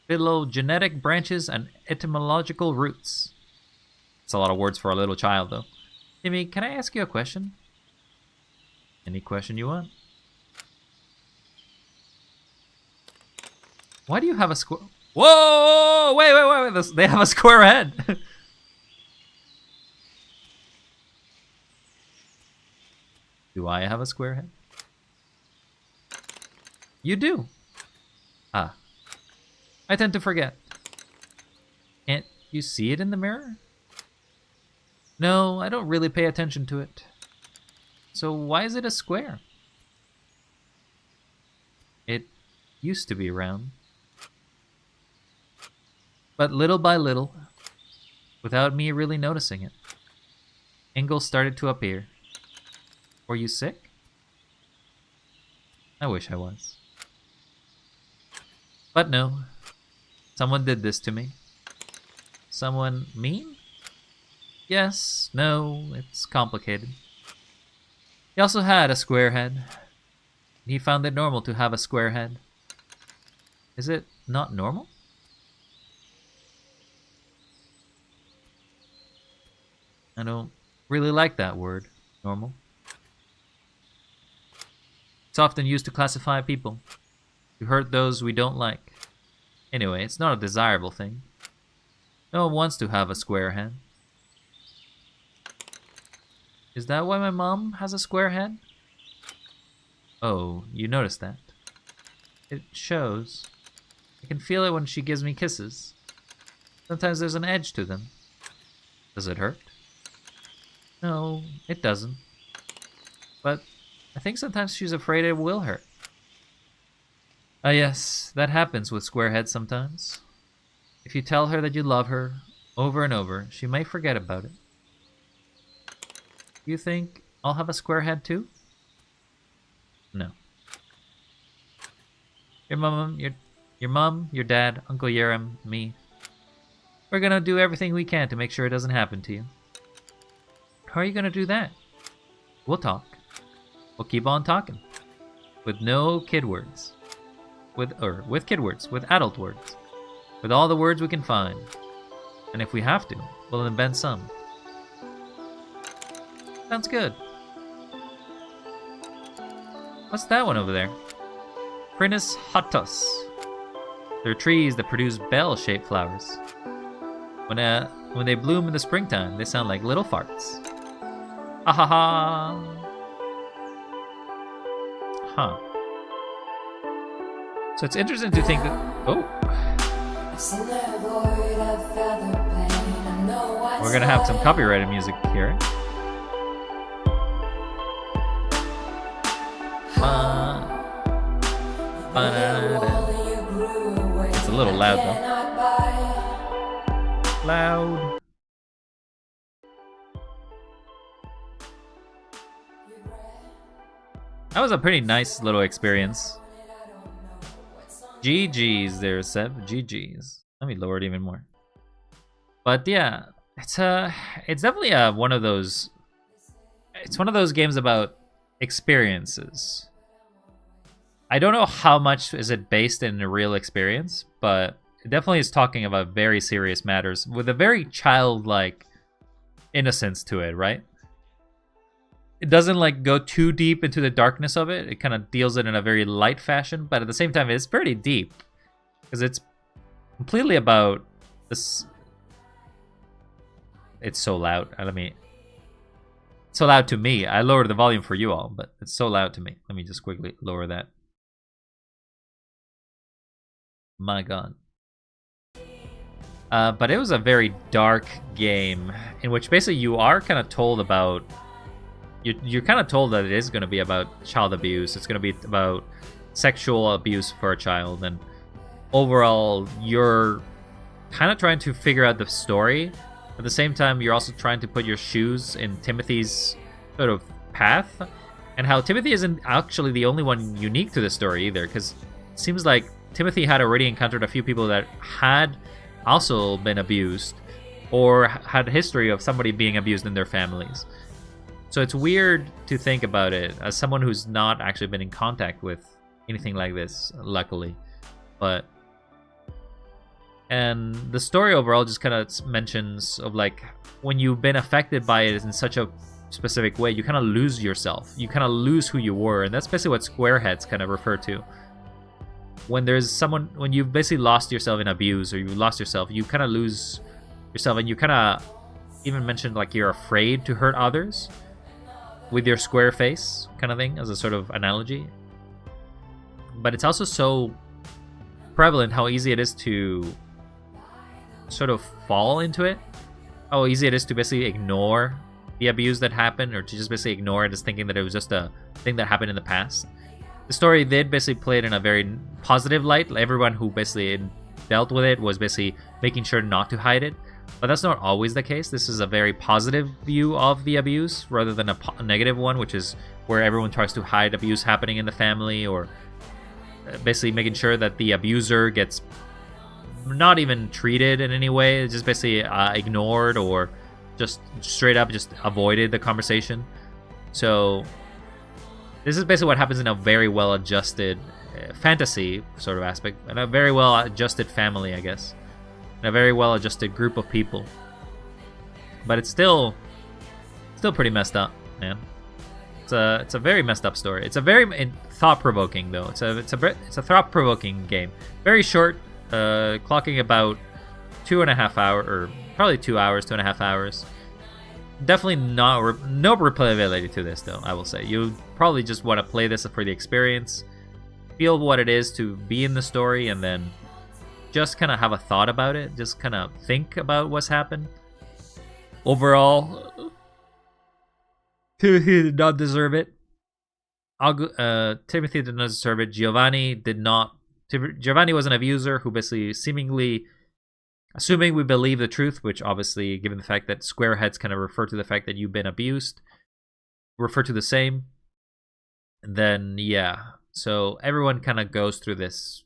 phylogenetic branches, and etymological roots. It's a lot of words for a little child, though. Timmy, can I ask you a question? Any question you want. Why do you have a square... Whoa! Wait. They have a square head. Do I have a square head? You do. Ah. I tend to forget. Can't you see it in the mirror? No, I don't really pay attention to it. So why is it a square? It used to be round. But little by little, without me really noticing it, angles started to appear. Were you sick? I wish I was. But no. Someone did this to me. Someone mean? Yes, no, it's complicated. He also had a square head. He found it normal to have a square head. Is it not normal? I don't really like that word, normal. It's often used to classify people, to hurt those we don't like. Anyway, it's not a desirable thing. No one wants to have a square head. Is that why my mom has a square head? Oh, you noticed that. It shows. I can feel it when she gives me kisses. Sometimes there's an edge to them. Does it hurt? No, it doesn't. But I think sometimes she's afraid it will hurt. Ah yes, that happens with square heads sometimes. If you tell her that you love her over and over, she may forget about it. You think I'll have a square head too? No. Your mom, your dad, Uncle Yerem, me. We're gonna do everything we can to make sure it doesn't happen to you. How are you gonna do that? We'll talk. We'll keep on talking. With no kid words. With kid words, with adult words. With all the words we can find. And if we have to, we'll invent some. Sounds good. What's that one over there? Prinus hatus. They're trees that produce bell-shaped flowers. When they bloom in the springtime, they sound like little farts. Ha ha ha! Huh. So it's interesting to think that... Oh! We're gonna have some copyrighted music here. It's a little loud though. Loud. That was a pretty nice little experience. GG's there, Seb. GG's. Let me lower it even more. But yeah, it's definitely one of those. It's one of those games about experiences. I don't know how much is it based in a real experience, but it definitely is talking about very serious matters with a very childlike innocence to it, right? It doesn't like go too deep into the darkness of it. It kind of deals it in a very light fashion, but at the same time, it's pretty deep because it's completely about this. It's so loud. It's so loud to me. I lowered the volume for you all, but it's so loud to me. Let me just quickly lower that. My God. But it was a very dark game in which basically you are kind of told about. You're kind of told that it is going to be about child abuse. It's going to be about sexual abuse for a child. And overall, you're kind of trying to figure out the story. At the same time, you're also trying to put your shoes in Timothy's sort of path. And how Timothy isn't actually the only one unique to the story either. Because it seems like Timothy had already encountered a few people that had also been abused. Or had a history of somebody being abused in their families. So it's weird to think about it as someone who's not actually been in contact with anything like this, luckily. And the story overall just kind of mentions of like when you've been affected by it in such a specific way, you kind of lose yourself. You kind of lose who you were, and that's basically what squareheads kind of refer to. When you've basically lost yourself in abuse or you've lost yourself, you kind of lose yourself, and you kind of even mentioned like you're afraid to hurt others. With your square face kind of thing as a sort of analogy. But it's also so prevalent how easy it is to sort of fall into it. How easy it is to basically ignore the abuse that happened, or to just basically ignore it as thinking that it was just a thing that happened in the past. The story did basically play it in a very positive light. Everyone who basically dealt with it was basically making sure not to hide it. But that's not always the case. This is a very positive view of the abuse rather than a negative one, which is where everyone tries to hide abuse happening in the family, or basically making sure that the abuser gets not even treated in any way, just basically ignored or just straight up just avoided the conversation. So this is basically what happens in a very well-adjusted fantasy sort of aspect, and a very well-adjusted family, I guess. A very well-adjusted group of people, but it's still pretty messed up, man. It's a very messed up story. It's a very thought-provoking though. It's a thought-provoking game. Very short, clocking about 2.5 hours, or probably 2 hours, 2.5 hours. Definitely no replayability to this though. I will say you probably just want to play this for the experience, feel what it is to be in the story, and then just kind of have a thought about it. Just kind of think about what's happened. Overall, Timothy did not deserve it. Timothy did not deserve it. Giovanni did not. Giovanni was an abuser who basically seemingly assuming we believe the truth, which obviously, given the fact that squareheads kind of refer to the fact that you've been abused, refer to the same, then yeah. So everyone kind of goes through this.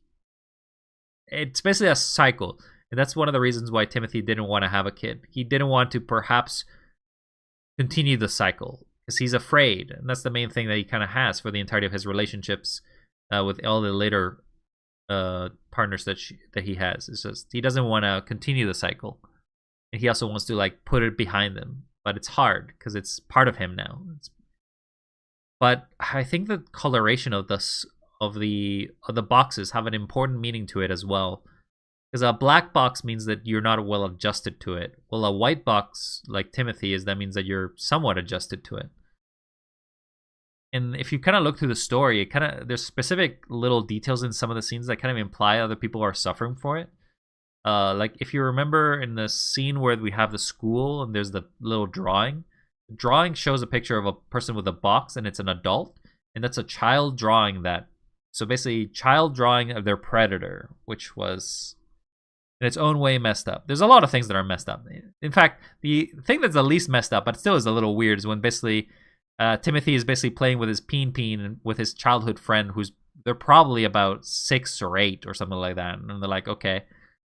It's basically a cycle. And that's one of the reasons why Timothy didn't want to have a kid. He didn't want to perhaps continue the cycle because he's afraid. And that's the main thing that he kind of has for the entirety of his relationships with all the later partners that he has. It's just he doesn't want to continue the cycle. And he also wants to like put it behind him. But it's hard because it's part of him now. But I think the coloration of the boxes have an important meaning to it as well. Because a black box means that you're not well adjusted to it. Well, a white box, like Timothy is, that means that you're somewhat adjusted to it. And if you kind of look through the story, there's specific little details in some of the scenes that kind of imply other people are suffering for it. Like if you remember in the scene where we have the school and there's the little drawing, the drawing shows a picture of a person with a box and it's an adult, and that's a child drawing that. So basically, child drawing of their predator, which was in its own way messed up. There's a lot of things that are messed up. In fact, the thing that's the least messed up, but still is a little weird, is when basically Timothy is basically playing with his peen and with his childhood friend, they're probably about 6 or 8 or something like that, and they're like, okay,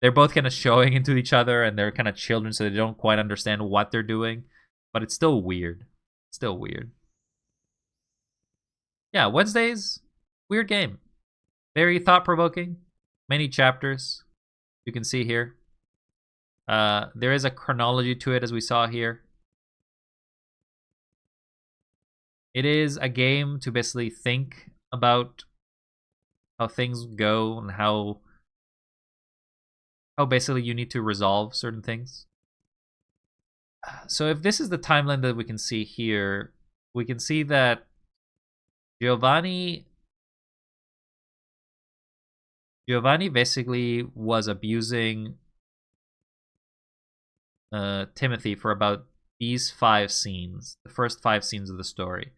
they're both kind of showing into each other, and they're kind of children, so they don't quite understand what they're doing, but it's still weird. Still weird. Yeah, Wednesdays, weird game, very thought-provoking, many chapters. You can see here. There is a chronology to it, as we saw here. It is a game to basically think about how things go and how basically you need to resolve certain things. So if this is the timeline that we can see here, we can see that Giovanni basically was abusing Timothy for about these 5 scenes, the first 5 scenes of the story.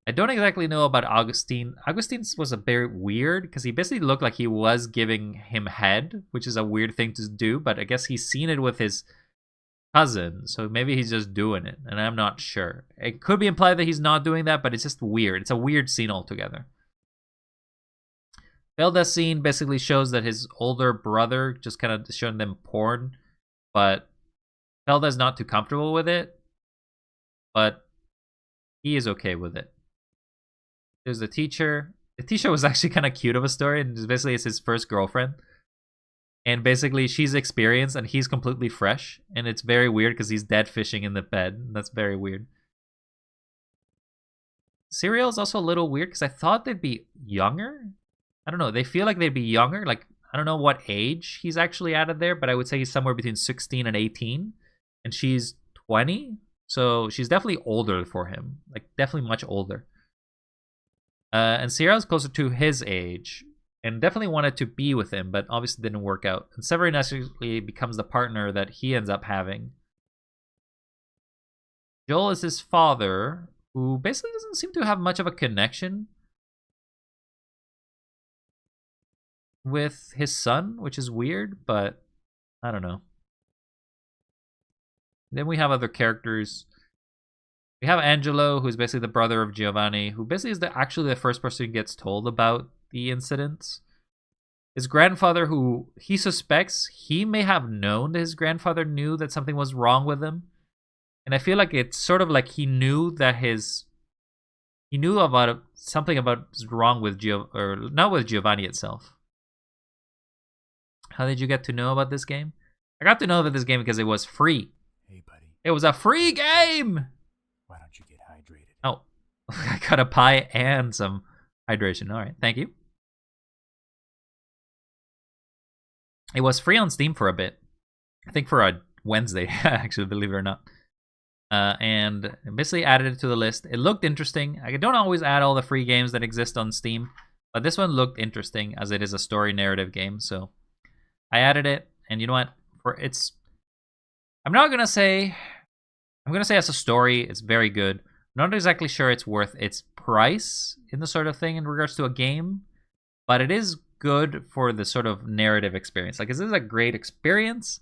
I don't exactly know about Augustine. Augustine was a very weird because he basically looked like he was giving him head, which is a weird thing to do, but I guess he's seen it with his cousin, so maybe he's just doing it, and I'm not sure. It could be implied that he's not doing that, but it's just weird. It's a weird scene altogether. Felda's scene basically shows that his older brother just kind of showing them porn, but Felda's not too comfortable with it, but he is okay with it. There's the teacher. The teacher was actually kind of cute of a story, and basically it's his first girlfriend. And basically she's experienced and he's completely fresh, and it's very weird because he's dead fishing in the bed. That's very weird. Serial is also a little weird because I thought they'd be younger. I don't know. They feel like they'd be younger. Like, I don't know what age he's actually added there, but I would say he's somewhere between 16 and 18. And she's 20. So she's definitely older for him. Like, definitely much older. And Sierra's closer to his age. And definitely wanted to be with him, but obviously didn't work out. And Severin actually becomes the partner that he ends up having. Joel is his father, who basically doesn't seem to have much of a connection with his son, which is weird, but I don't know. Then we have other characters. We have Angelo, who's basically the brother of Giovanni, who basically is actually the first person who gets told about the incidents. His grandfather, who he suspects he may have known that his grandfather knew that something was wrong with him. And I feel like it's sort of like he knew that he knew about something about wrong with not with Giovanni itself. How did you get to know about this game? I got to know about this game because it was free. Hey, buddy. It was a free game! Why don't you get hydrated? Oh, I got a pie and some hydration. All right, thank you. It was free on Steam for a bit. I think for a Wednesday, actually, believe it or not. And basically added it to the list. It looked interesting. I don't always add all the free games that exist on Steam, but this one looked interesting as it is a story narrative game, so I added it. And you know what? I'm gonna say as a story, it's very good. I'm not exactly sure it's worth its price in the sort of thing in regards to a game, but it is good for the sort of narrative experience. Like, is this a great experience?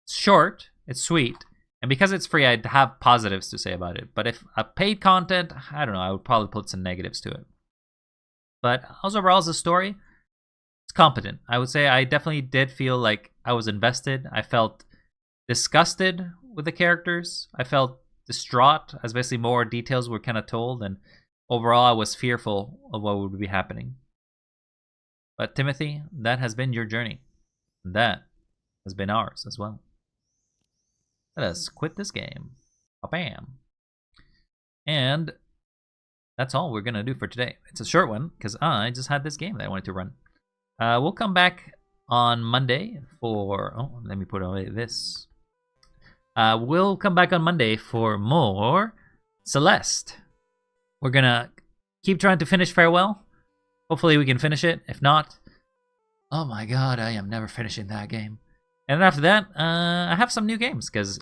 It's short, it's sweet, and because it's free, I'd have positives to say about it. But if a paid content, I don't know, I would probably put some negatives to it. But overall, as a story, it's competent. I would say I definitely did feel like I was invested. I felt disgusted with the characters. I felt distraught as basically more details were kind of told, and overall, I was fearful of what would be happening. But Timothy, that has been your journey. That has been ours as well. Let us quit this game. Bam. And that's all we're going to do for today. It's a short one because I just had this game that I wanted to run. We'll come back on Monday for... Oh, let me put away this. We'll come back on Monday for more Celeste. We're going to keep trying to finish Farewell. Hopefully we can finish it. If not, oh my god, I am never finishing that game. And then after that, I have some new games because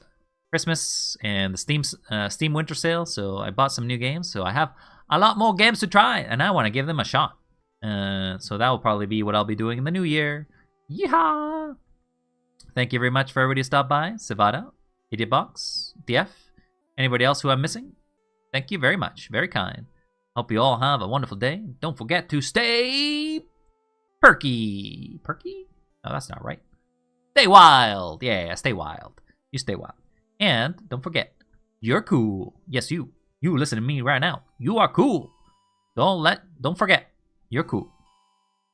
Christmas and the Steam Winter Sale, so I bought some new games. So I have a lot more games to try, and I want to give them a shot. So that will probably be what I'll be doing in the new year. Yeehaw! Thank you very much for everybody who stopped by. Savada, Idiotbox, DF, anybody else who I'm missing, thank you very much. Very kind. Hope you all have a wonderful day. Don't forget to stay perky. Perky? No, that's not right. Stay wild. Yeah, stay wild. You stay wild. And don't forget, you're cool. Yes, you. You listen to me right now. You are cool. Don't forget, you're cool.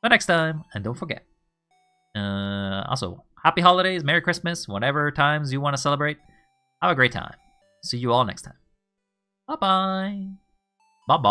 But next time, and don't forget. Also, happy holidays, Merry Christmas, whatever times you want to celebrate. Have a great time. See you all next time. Bye-bye. Bye-bye.